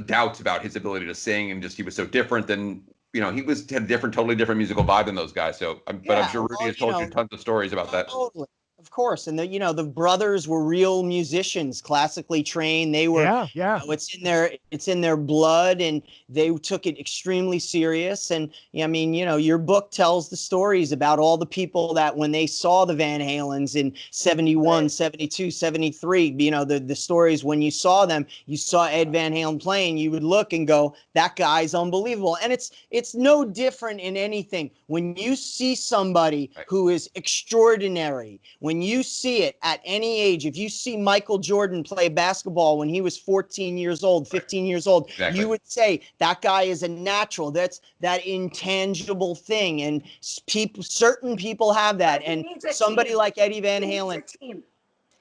doubts about his ability to sing, and just he was so different than he had a totally different musical vibe than those guys. So, but I'm sure Rudy has told you tons of stories about that. Totally. Of course, and the brothers were real musicians, classically trained. They were, it's in their blood, and they took it extremely serious. And I mean, your book tells the stories about all the people that when they saw the Van Halens in 71, 72, 73, the stories when you saw them, you saw Ed Van Halen playing, you would look and go, that guy's unbelievable. And it's no different in anything. When you see somebody who is extraordinary, when you see it at any age, if you see Michael Jordan play basketball when he was 14 years old, 15 years old, you would say that guy is a natural. That's that intangible thing. And certain people have that. And somebody like Eddie Van Halen.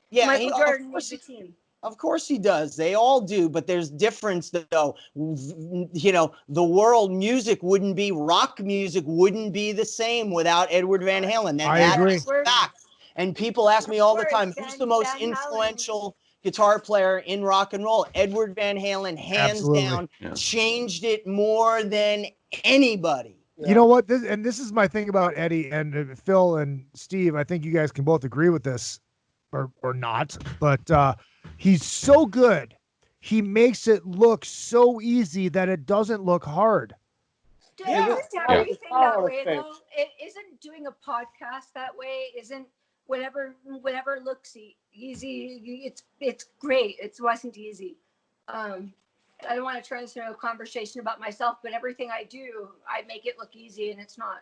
Yeah, Michael Jordan needs a team. Of course he does. They all do. But there's difference, though. The world rock music wouldn't be the same without Edward Van Halen. I agree. Fact. And people ask me all the time, who's the most influential guitar player in rock and roll? Edward Van Halen, hands down, changed it more than anybody. You know what? This is my thing about Eddie and Phil and Steve. I think you guys can both agree with this or not, but he's so good. He makes it look so easy that it doesn't look hard. Isn't everything that way, though? It isn't doing a podcast that way. Isn't whatever looks easy. It's great. It wasn't easy. I don't want to turn this into a conversation about myself, but everything I do, I make it look easy, and it's not.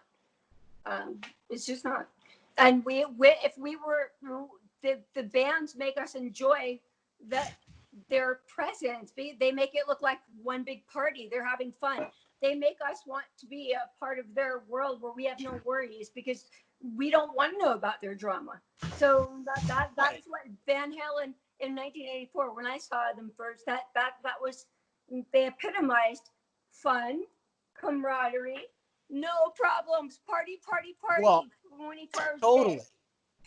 It's just not. And if we were the bands make us enjoy their presence. They make it look like one big party. They're having fun. They make us want to be a part of their world where we have no worries because we don't want to know about their drama. So that is what Van Halen in 1984, when I saw them first, that was, they epitomized fun, camaraderie, no problems, party. Well, totally. Day.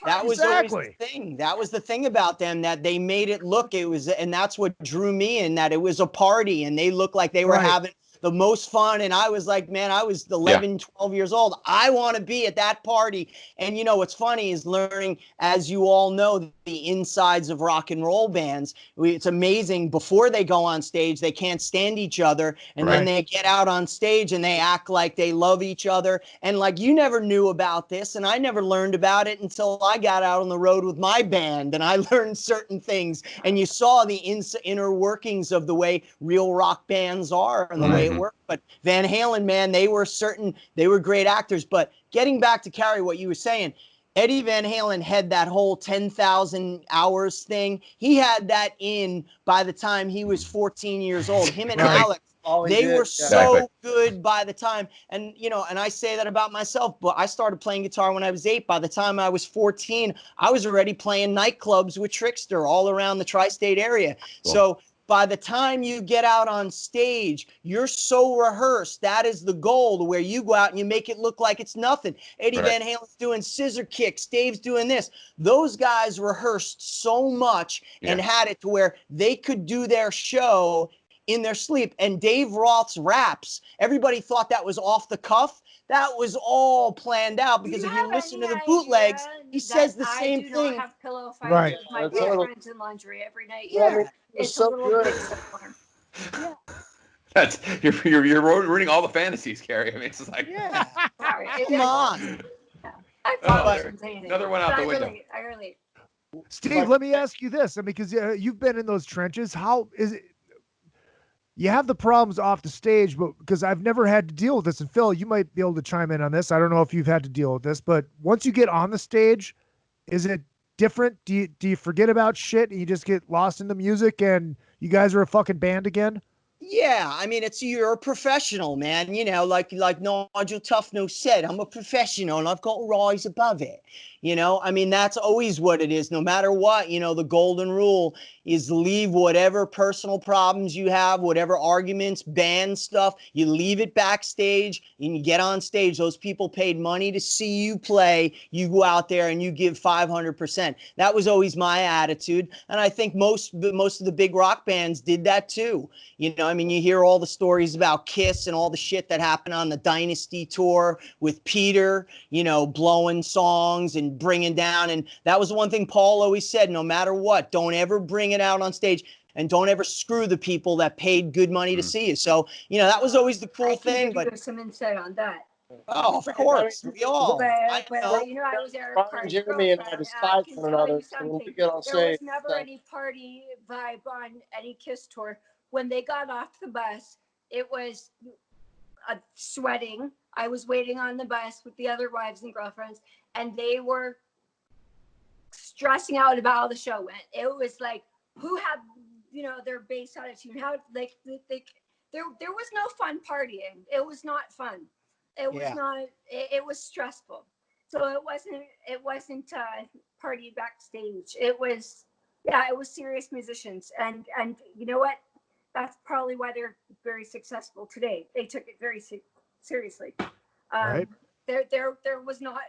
That was always the thing. That was the thing about them, that they made it look, and that's what drew me in, that it was a party and they looked like they were having the most fun. And I was like, man, I was 11, 12 years old. I want to be at that party. And what's funny is learning, as you all know, the insides of rock and roll bands. It's amazing. Before they go on stage, they can't stand each other. And then they get out on stage and they act like they love each other. And like, you never knew about this. And I never learned about it until I got out on the road with my band and I learned certain things. And you saw the inner workings of the way real rock bands are and the way it worked. But Van Halen, man, they were great actors. But getting back to Carrie, what you were saying, Eddie Van Halen had that whole 10,000 hours thing. He had that in by the time he was 14 years old. Him and Alex, they were so good by the time. And, and I say that about myself, but I started playing guitar when I was 8. By the time I was 14, I was already playing nightclubs with Trixer all around the tri-state area. Cool. So by the time you get out on stage, you're so rehearsed. That is the goal, to where you go out and you make it look like it's nothing. Eddie Van Halen's doing scissor kicks. Dave's doing this. Those guys rehearsed so much and had it to where they could do their show in their sleep. And Dave Roth's raps, everybody thought that was off the cuff. That was all planned out, because if you listen to the bootlegs, he says the same I do thing. not have pillow fights Right. with my best friends in lingerie every night. Yeah. It's so a little good. bit similar. Yeah. That's you're ruining all the fantasies, Carrie. I mean, it's like Sorry. Come on. I Oh, thought there- it was anything. another one out But the I window. relate. Steve, let me ask you this. I mean, because you've been in those trenches. How is it? You have the problems off the stage, but because I've never had to deal with this, and Phil, you might be able to chime in on this. I don't know if you've had to deal with this, but once you get on the stage, is it different? Do you forget about shit and you just get lost in the music and you guys are a fucking band again? Yeah, I mean, you're a professional, man. You know, like Nigel Tufno said, I'm a professional and I've got to rise above it. You know, I mean, that's always what it is. No matter what, you know, the golden rule is leave whatever personal problems you have, whatever arguments, band stuff, you leave it backstage and you get on stage. Those people paid money to see you play. You go out there and you give 500%. That was always my attitude. And I think most of the big rock bands did that too. You know, I mean, you hear all the stories about Kiss and all the shit that happened on the Dynasty tour with Peter, you know, blowing songs and bringing down. And that was the one thing Paul always said, no matter what, don't ever bring it out on stage and don't ever screw the people that paid good money to see you. So, you know, that was always the cool thing. But some insight on that. oh, of course, we all. But you know, I was Eric Brian, Carr's Jeremy, and I girlfriend. despise can one tell another. you So when we something. get on There was stage, never any party vibe on any Kiss tour. When they got off the bus, it was sweating. I was waiting on the bus with the other wives and girlfriends, and they were stressing out about how the show went. It was like, who had, you know, their bass out of tune? How there was no fun partying. It was not fun. It was not. It was stressful. So it wasn't party backstage. It was serious musicians, and you know what? That's probably why they're very successful today. They took it very seriously. Right. There was not.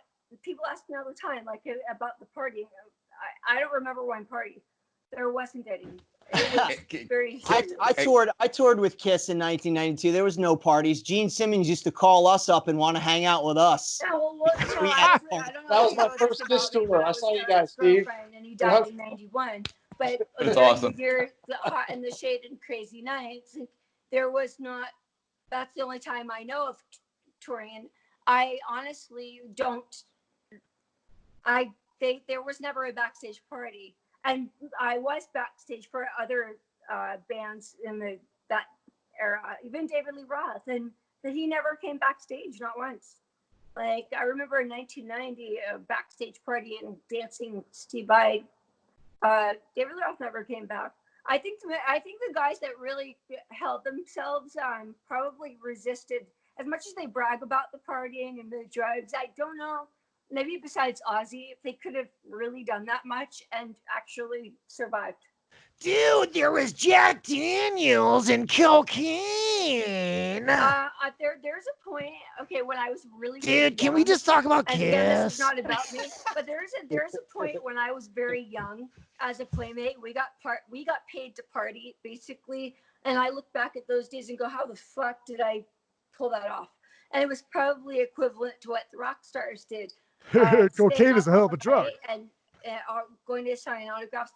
People ask me all the time, like about the partying. I don't remember one party. There wasn't any. It was very. I toured with Kiss in 1992. There was no parties. Gene Simmons used to call us up and want to hang out with us. Yeah, well, I don't know. that was my first Kiss tour. I saw you guys, Steve. And he died in '91. But That's awesome. The year, the Hot in the Shade and Crazy Nights, there was not. That's the only time I know of touring. I honestly don't. There was never a backstage party, and I was backstage for other bands in that era, even David Lee Roth, and he never came backstage, not once. Like, I remember in 1990, a backstage party and dancing Steve Vai. David Lee Roth never came back. I think the guys that really held themselves probably resisted, as much as they brag about the partying and the drugs. I don't know. Maybe besides Ozzy, if they could have really done that much and actually survived. Dude, there was Jack Daniels and cocaine. There's a point. Okay, when I was really Dude, can young, we just talk about and again, this is Kiss? not about me, but there's a point when I was very young as a Playmate. We got paid to party basically, and I look back at those days and go, how the fuck did I pull that off? And it was probably equivalent to what the rock stars did. Cocaine is a hell of a drug. And going to sign autographs.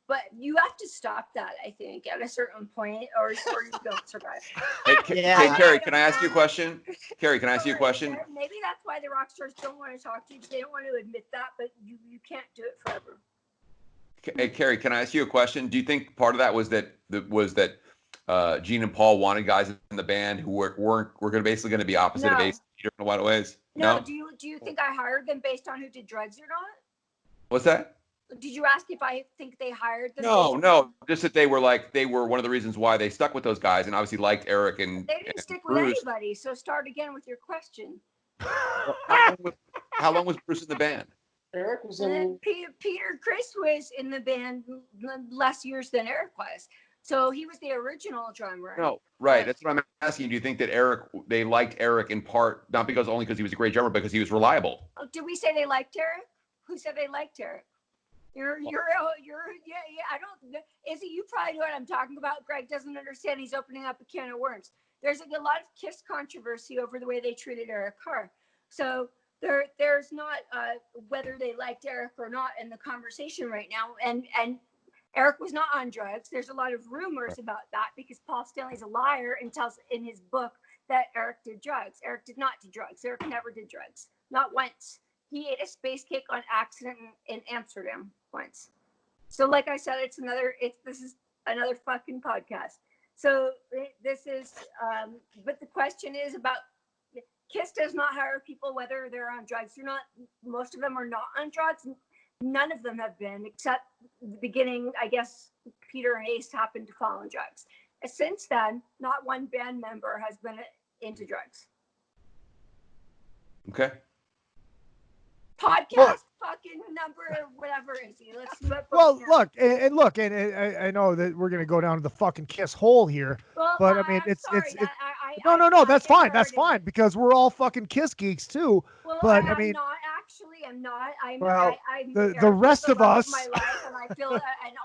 But you have to stop that, I think, at a certain point, or you don't survive. Hey, Carrie, can I ask you a question? Carrie, can I ask you a question? Maybe that's why the rock stars don't want to talk to you. They don't want to admit that, but you can't do it forever. Hey, Carrie, can I ask you a question? Do you think part of that was that Gene and Paul wanted guys in the band who were basically going to be opposite of Ace Peter in a lot of ways? No. Do you think I hired them based on who did drugs or not? What's that? Did you ask if I think they hired them? No. Just that they were one of the reasons why they stuck with those guys and obviously liked Eric and they didn't stick with Bruce. anybody. So start again with your question. How long was Bruce in the band? Eric was in. Peter Chris was in the band less years than Eric was. So he was the original drummer. No, right. That's what I'm asking. Do you think that they liked Eric in part, not only because he was a great drummer, because he was reliable? Oh, did we say they liked Eric? Who said they liked Eric? I don't. Izzy, you probably know what I'm talking about. Greg doesn't understand. He's opening up a can of worms. There's like a lot of KISS controversy over the way they treated Eric Carr. So there's not whether they liked Eric or not in the conversation right now. And Eric was not on drugs. There's a lot of rumors about that because Paul Stanley's a liar and tells in his book that Eric did drugs. Eric did not do drugs. Eric never did drugs. Not once. He ate a space cake on accident in Amsterdam once. So like I said, this is another fucking podcast. So this is, but the question is about, KISS does not hire people whether they're on drugs or not. Most of them are not on drugs. None of them have been, except the beginning, I guess, Peter and Ace happened to fall on drugs. Since then, not one band member has been into drugs. Okay. Podcast fucking number, whatever is he? Look, and I know that we're gonna go down to the fucking KISS hole here, but I mean, it's no, that's fine, because we're all fucking KISS geeks too. Well, but I'm I mean, I'm not. I'm the rest of us. My life, and I feel an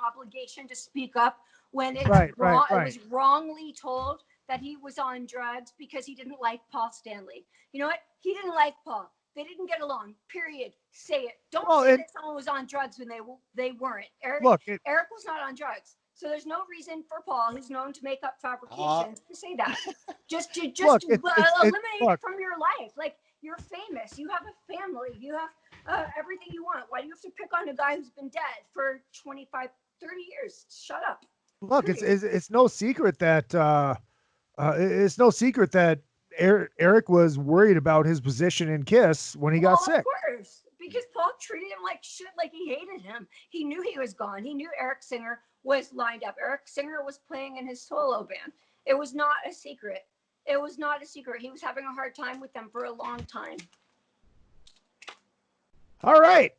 obligation to speak up when it's right. It was wrongly told that he was on drugs because he didn't like Paul Stanley. You know what? He didn't like Paul. They didn't get along. Period. Say it. Don't say that someone was on drugs when they weren't. Eric was not on drugs. So there's no reason for Paul, who's known to make up fabrications, to say that. Just eliminate it from your life. Like, you're famous. You have a family. You have everything you want. Why do you have to pick on a guy who's been dead for 25, 30 years? Shut up. Look, it's no secret that Eric was worried about his position in KISS when he got sick. Of course, because Paul treated him like shit, like he hated him. He knew he was gone. He knew Eric Singer was lined up. Eric Singer was playing in his solo band. It was not a secret. He was having a hard time with them for a long time. All right.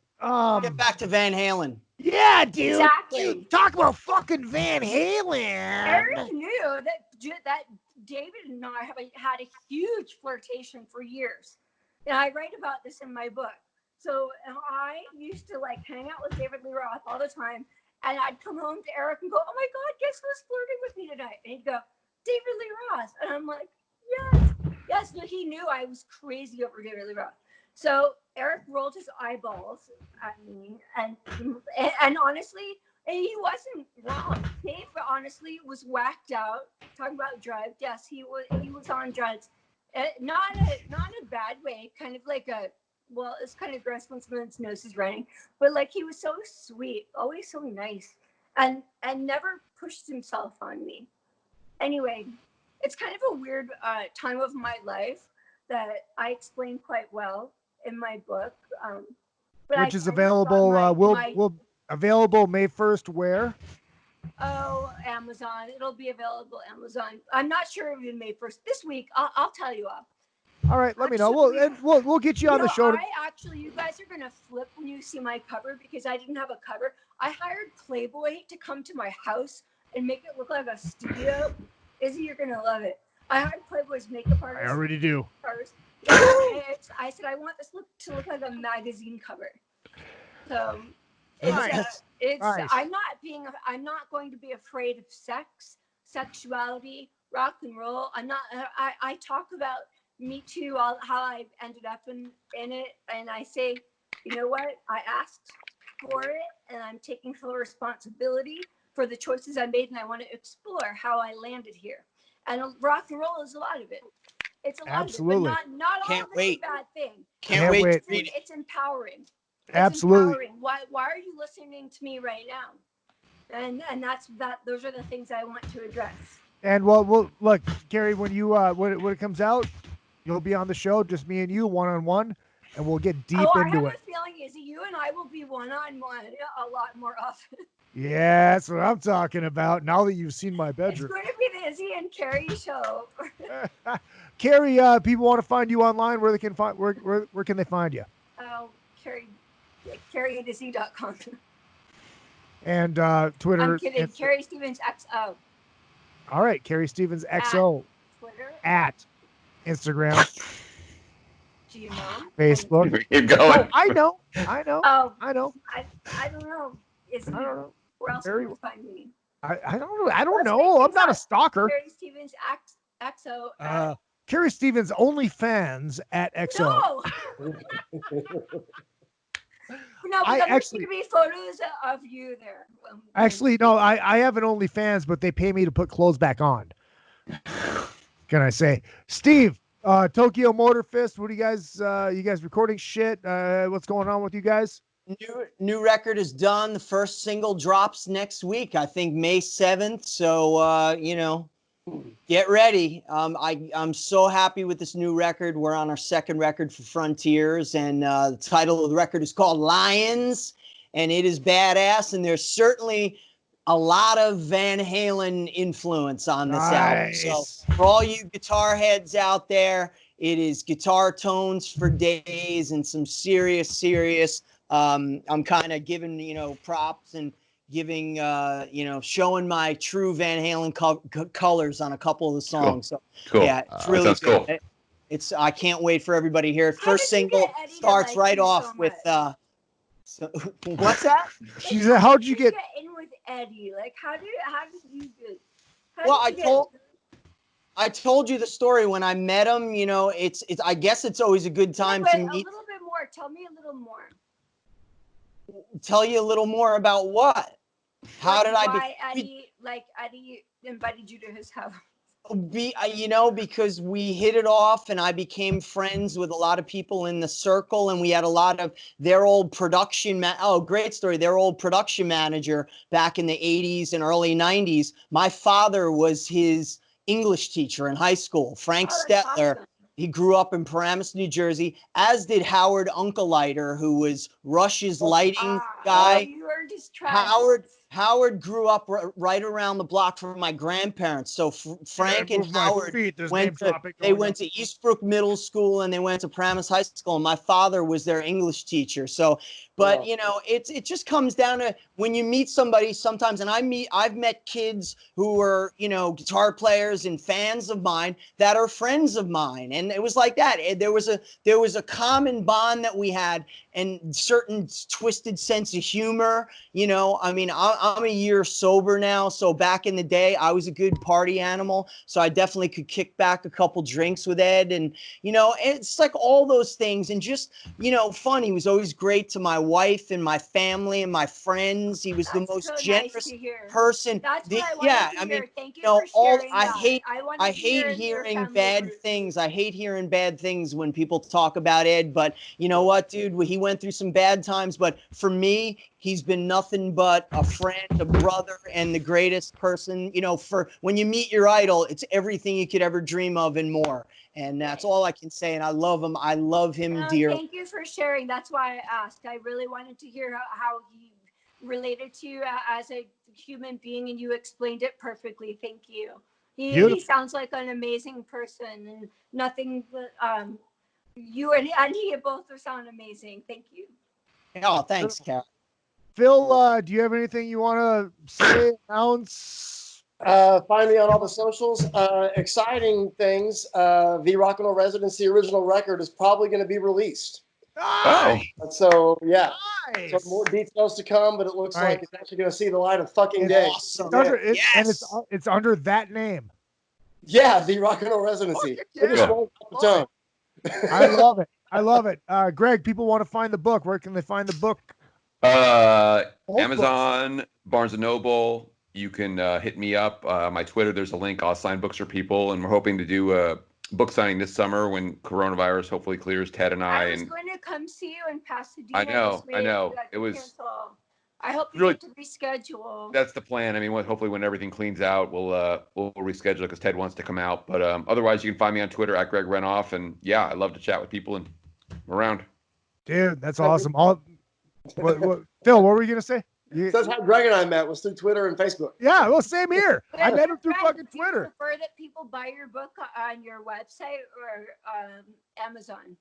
Get back to Van Halen. Yeah, dude. Exactly. Dude, talk about fucking Van Halen. Eric knew that David and I have had a huge flirtation for years. And I write about this in my book. So I used to like hang out with David Lee Roth all the time. And I'd come home to Eric and go, oh my God, guess who's flirting with me tonight? And he'd go, David Lee Roth. And I'm like, yes. No, he knew I was crazy over David Lee Roth. So Eric rolled his eyeballs at me. And honestly, he wasn't wrong. Dave honestly was whacked out, talking about drugs. Yes, he was on drugs. Not in a bad way, kind of like it's kind of gross when someone's nose is running, but like he was so sweet, always so nice, and never pushed himself on me. Anyway, it's kind of a weird time of my life that I explain quite well in my book. Which is available, available May 1st where? Oh, Amazon. It'll be available Amazon. I'm not sure if it May 1st. This week, I'll tell you all. All right, let me know. We'll get you on the show. You guys are gonna flip when you see my cover because I didn't have a cover. I hired Playboy to come to my house and make it look like a studio. Izzy, you're gonna love it. I hired Playboy's makeup artist. I already do. I said I want this to look like a magazine cover. So nice. Nice. I'm not going to be afraid of sex, sexuality, rock and roll. I talk about Me Too, how I ended up in it, and I say, you know what? I asked for it, and I'm taking full responsibility for the choices I made, and I want to explore how I landed here. And rock and roll is a lot of it. It's a lot Absolutely. of it, but not all of it's a bad thing. Can't wait to read it. It's empowering. Absolutely. Empowering. Why are you listening to me right now? And those are the things I want to address. And we'll look, Kerry, when you when it comes out, you'll be on the show, just me and you, one-on-one, and we'll get deep into it. I have a feeling, Izzy, you and I will be one-on-one a lot more often. Yeah, that's what I'm talking about. Now that you've seen my bedroom. It's going to be the Izzy and Kerry show. Kerry, people want to find you online. Where can they find you? Oh, Kerry at izzy.com. And Twitter. I'm kidding. Kerry Stevens XO. All right, Kerry Stevens XO. Twitter. At Instagram. Do you know? Facebook. Keep going. Oh, I know. Oh, I know. I don't know. I don't know. Where else can you find me? I don't know. I'm not a stalker. Kerry Stevens XO. Kerry Stevens OnlyFans at XO. No. No, but there's going to be photos of you there. Actually, no, I have an OnlyFans, but they pay me to put clothes back on. Can I say, Steve? Tokyo Motorfist. What do you guys recording shit? What's going on with you guys? New record is done. The first single drops next week, I think May 7th. So, get ready. I'm so happy with this new record. We're on our second record for Frontiers, and the title of the record is called Lions, and it is badass. And there's certainly a lot of Van Halen influence on this album. So for all you guitar heads out there, it is guitar tones for days and some serious. I'm kind of giving, props and giving, showing my true Van Halen colors on a couple of the songs. Cool. So cool. yeah, it's really cool. I can't wait for everybody to hear it. First single starts right off with, what's that? She said, "How'd you get in with Eddie? Like, how did you get?" I told you the story when I met him. It's. I guess it's always a good time to meet. A little bit more. Tell me a little more. Tell you a little more about what? How did why Eddie invited you to his house? Because we hit it off and I became friends with a lot of people in the circle, and we had a lot of their old production. Great story. Their old production manager back in the 80s and early 90s. My father was his English teacher in high school, Frank Stetler. Awesome. He grew up in Paramus, New Jersey, as did Howard Unkelleiter, who was Rush's lighting guy. You earned his trust. Howard grew up right around the block from my grandparents. So Frank and Howard went to Eastbrook Middle School and they went to Paramus High School. And my father was their English teacher. So, but it just comes down to when you meet somebody sometimes. And I've met kids who are guitar players and fans of mine that are friends of mine, and it was like that. There was a common bond that we had, and certain twisted sense of humor. I'm a year sober now, so back in the day, I was a good party animal, so I definitely could kick back a couple drinks with Ed, and it's like all those things, and just fun. He was always great to my wife and my family and my friends. He was the most generous person. That's what I wanted to hear. Thank you for sharing that. I hate hearing bad things. I hate hearing bad things when people talk about Ed, but you know what, dude? He went through some bad times, but for me, he's been nothing but a friend, a brother, and the greatest person. For when you meet your idol, it's everything you could ever dream of and more. And that's all I can say. And I love him. I love him dearly. Thank you for sharing. That's why I asked. I really wanted to hear how he related to you as a human being, and you explained it perfectly. Thank you. He sounds like an amazing person, and nothing but you and he both sound amazing. Thank you. Oh, thanks, Carrie. Phil, do you have anything you want to say, announce? Find me on all the socials. Exciting things. The Rock and Roll Residency original record is probably going to be released. Nice. So, yeah. Nice. So more details to come, but it looks like it's actually going to see the light of fucking day. Awesome. And it's under that name. Yeah, The Rock and Roll Residency. It just rolled off the tongue. I love it. I love it. Greg, people want to find the book. Where can they find the book? Amazon, Barnes & Noble. You can hit me up. My Twitter, there's a link. I'll sign books for people. And we're hoping to do a book signing this summer when coronavirus hopefully clears. Ted and I was going to come see you in Pasadena. I know. It was. I hope you really, get to reschedule. That's the plan. I mean, hopefully when everything cleans out, we'll reschedule because Ted wants to come out. But otherwise, you can find me on Twitter at Greg Renoff. And yeah, I love to chat with people and I'm around. Dude, that's awesome. Phil, what were you gonna say? That's how Greg and I met, was through Twitter and Facebook. Yeah, well, same here. I met him through fucking Twitter. Do you prefer that people buy your book on your website or Amazon?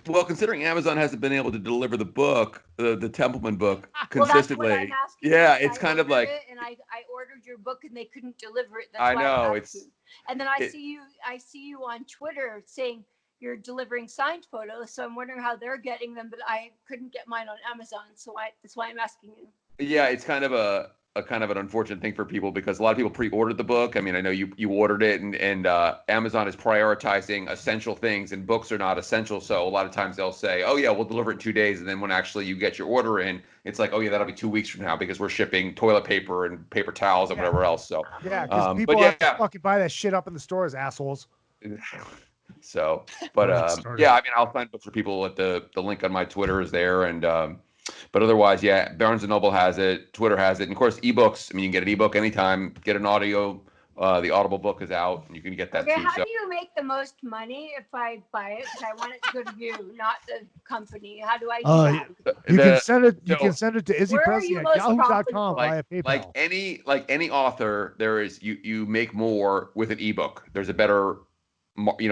Well, considering Amazon hasn't been able to deliver the book, the Templeman book, consistently, that's what I'm asking. Yeah, it's kind of like. And I ordered your book and they couldn't deliver it. That's I know it's. And then I see you on Twitter saying you're delivering signed photos, so I'm wondering how they're getting them, but I couldn't get mine on Amazon, so that's why I'm asking you. Yeah, it's kind of a kind of an unfortunate thing for people because a lot of people pre-ordered the book. I mean, I know you ordered it, and Amazon is prioritizing essential things, and books are not essential. So a lot of times they'll say, "Oh yeah, we'll deliver it in 2 days," and then when actually you get your order in, it's like, "Oh yeah, that'll be 2 weeks from now because we're shipping toilet paper and paper towels and whatever else." So yeah, because people have to fucking buy that shit up in the stores, assholes. So, but yeah, I mean, I'll find books for people at the link on my Twitter is there, and but otherwise, yeah, Barnes & Noble has it, Twitter has it, and of course, ebooks. I mean, you can get an ebook anytime. Get an audio. The Audible book is out, and you can get that okay, too. how do you make the most money if I buy it? Because I want it to go to you, not the company. How do I do that? You can send it. You can send it to izzypresley at yahoo.com via PayPal. Like any author, there is you make more with an ebook. There's a better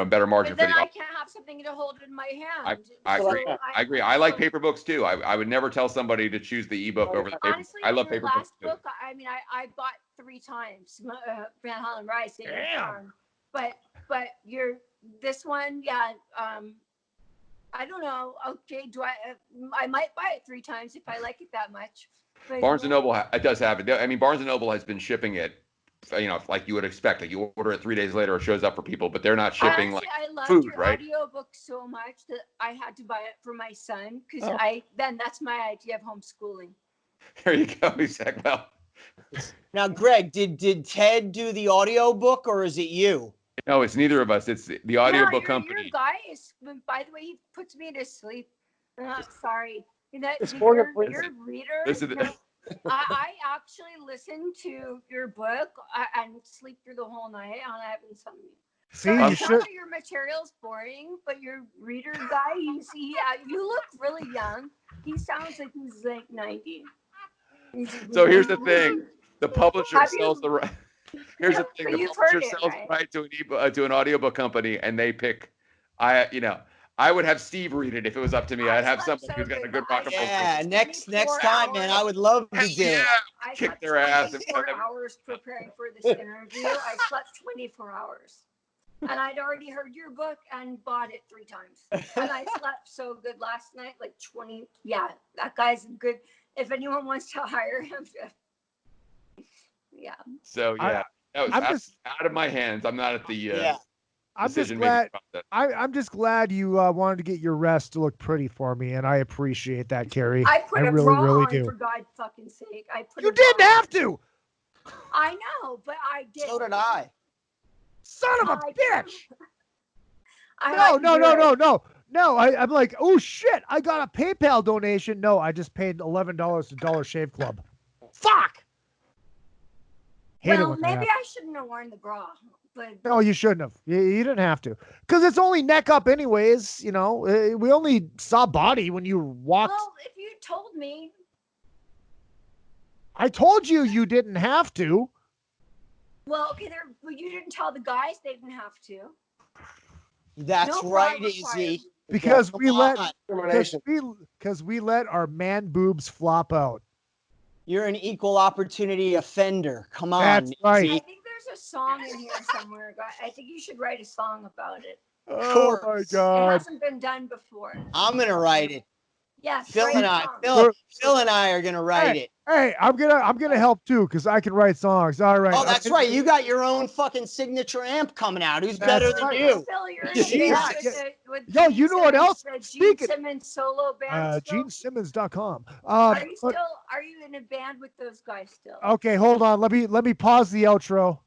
better margin but then for the I can't have something to hold in my hand. I agree. I agree. I like paper books too. I would never tell somebody to choose the ebook over the paper. Honestly, I love your paper last books too. book, I mean, I bought 3 times Van Halen Rice. Damn. But this one, yeah. I don't know. Okay, I might buy it 3 times if I like it that much. But, Barnes & Noble it does have it. I mean, Barnes & Noble has been shipping it, like you would expect. Like you order it 3 days later, it shows up for people, but they're not shipping I loved food, your right? audiobook so much that I had to buy it for my son because Oh. that's my idea of homeschooling. There you go, Zach. Well, now, Greg, did Ted do the audio book or is it you? no, it's neither of us. It's the audiobook company. Your guy is, by the way, he puts me to sleep. Sorry. Your reader. I actually listened to your book and sleep through the whole night on insomnia. See, you should. Your material's boring, but your reader guy, you look really young. He sounds like he's like 90. So here's the thing: the publisher sells the right. Here's the thing: the publisher sells the right to an audiobook company, and they pick. I would have Steve read it if it was up to me. I'd have somebody who's got a good rock and roll. Yeah, next time, man, I would love to do it. I Kick their ass. 24 hours preparing for this interview. I slept 24 hours. And I'd already heard your book and bought it 3 times. And I slept so good last night, like 20. Yeah, that guy's good. If anyone wants to hire him. Yeah. So, yeah, that was out of my hands. I'm not at the I'm just glad. I'm just glad you wanted to get your rest to look pretty for me, and I appreciate that, Carrie. I put a really, bra really on, do. for God's fucking sake. You didn't have to. I know, but I did. So did I. Son of a bitch! No. I'm like, oh shit! I got a PayPal donation. No, I just paid $11 to Dollar Shave Club. Fuck. Well, maybe I shouldn't have worn the bra. But no, you shouldn't have. You didn't have to, because it's only neck up, anyways. We only saw body when you walked. Well, if you told me. I told you you didn't have to. Well, okay, but you didn't tell the guys they didn't have to. That's right, Izzy. Because we let our man boobs flop out. You're an equal opportunity offender. Come on. That's right. I think there's a song in here somewhere. I think you should write a song about it. Oh my God. It hasn't been done before. I'm gonna write it. Yes. Phil and I are gonna write it. Hey, I'm gonna help too, because I can write songs. All right. Oh, that's right. You got your own fucking signature amp coming out. Who's better than you? Yo, you know what else? Gene Simmons solo band. GeneSimmons.com. Are you in a band with those guys still? Okay, hold on. Let me pause the outro.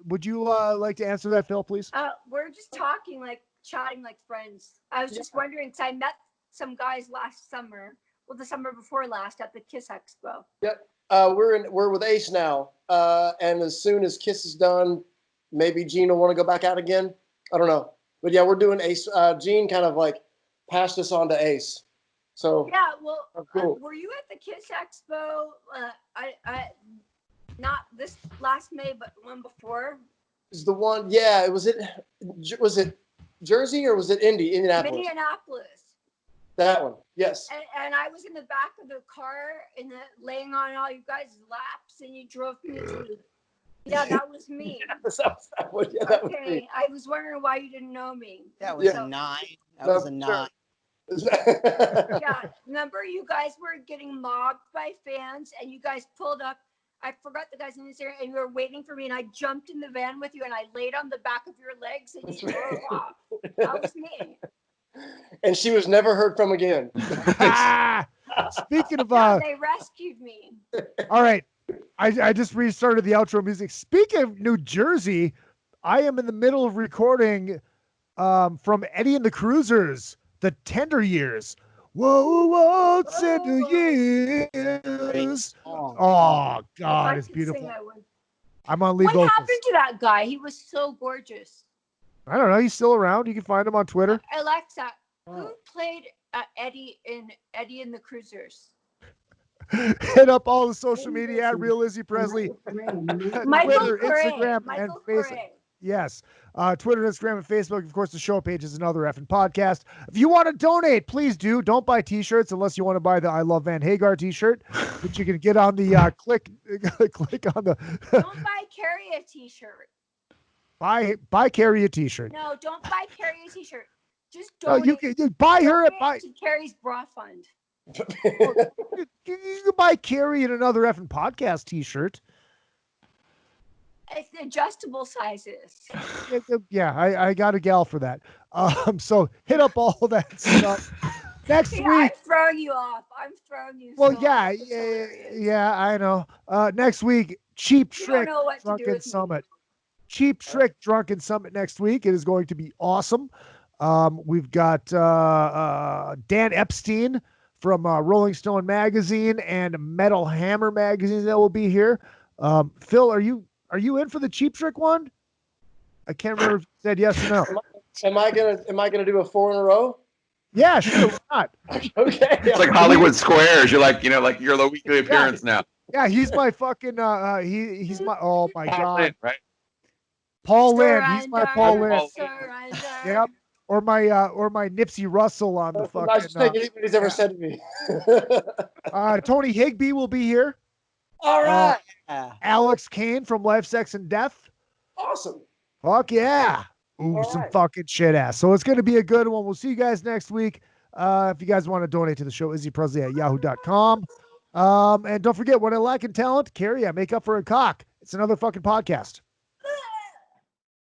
Would you like to answer that, Phil, please? We're just talking, chatting like friends. I was just wondering, because I met some guys last summer. Well, the summer before last at the Kiss Expo. Yep. We're with Ace now. And as soon as Kiss is done, maybe Gene will want to go back out again. I don't know. But yeah, we're doing Ace. Gene kind of passed us on to Ace. So yeah, well, cool. Were you at the Kiss Expo? I not this last May, but the one before. Is the one? Yeah. Was it Jersey or was it Indianapolis? Indianapolis. That one, yes. And I was in the back of the car laying on all you guys' laps, and you drove me to. Yeah, that was me. that was me. I was wondering why you didn't know me. That was a 9. That was a 9. Yeah, remember you guys were getting mobbed by fans, and you guys pulled up. I forgot the guy's name, and you were waiting for me, and I jumped in the van with you, and I laid on the back of your legs, and you drove off. That was me. And she was never heard from again. Speaking of, They rescued me. all right, I just restarted the outro music. Speaking of New Jersey, I am in the middle of recording from Eddie and the Cruisers, The Tender Years. Whoa, whoa, tender years. Oh, God, it's beautiful. I'm on lead What vocals. happened to that guy? He was so gorgeous. I don't know. He's still around. You can find him on Twitter. Alexa, who played Eddie in the Cruisers? Hit up all the social media at Real Izzy Presley. Michael Twitter, Gray. Instagram, and Michael Facebook. Gray. Yes. Twitter, Instagram, and Facebook. Of course, the show page is another effing podcast. If you want to donate, please do. Don't buy t-shirts unless you want to buy the I Love Van Hagar t-shirt, which you can get on the click on the Don't buy Carrie a t-shirt. buy Carrie a t-shirt. No, don't buy Carrie a t-shirt. Just No, donate. you buy her donate to Carrie's bra fund. you can buy Carrie in another effing podcast t-shirt. It's adjustable sizes. Yeah, I got a gal for that. So hit up all that stuff. Next See, week. I'm throwing you off. I'm throwing you. Well, so yeah, off. It's yeah, I know. Next week, Cheap You don't Trick know what to do Drunken with me. Summit. Cheap Trick Drunken Summit next week. It is going to be awesome. We've got Dan Epstein from Rolling Stone magazine and Metal Hammer magazine that will be here. Phil, are you in for the Cheap Trick one? I can't remember if you said yes or no. Am I gonna do a 4 in a row? Yeah, sure. Why not? Okay. It's like Hollywood Squares. You're like, you're the weekly appearance now. Yeah, he's my fucking he's my oh my god. Lynn, right? Paul Lynn, he's my Paul Lynn. Surrender. Yep. Or my Nipsey Russell on the I'm not just fucking thinking anybody's ever said to me. Tony Higbee will be here. All right. Alex Kane from Life, Sex, and Death. Awesome. Fuck yeah. Ooh, some fucking shit ass. So it's going to be a good one. We'll see you guys next week. If you guys want to donate to the show, izzypresley at yahoo.com. And don't forget, when I lack in talent, Carrie, I make up for a cock. It's another fucking podcast.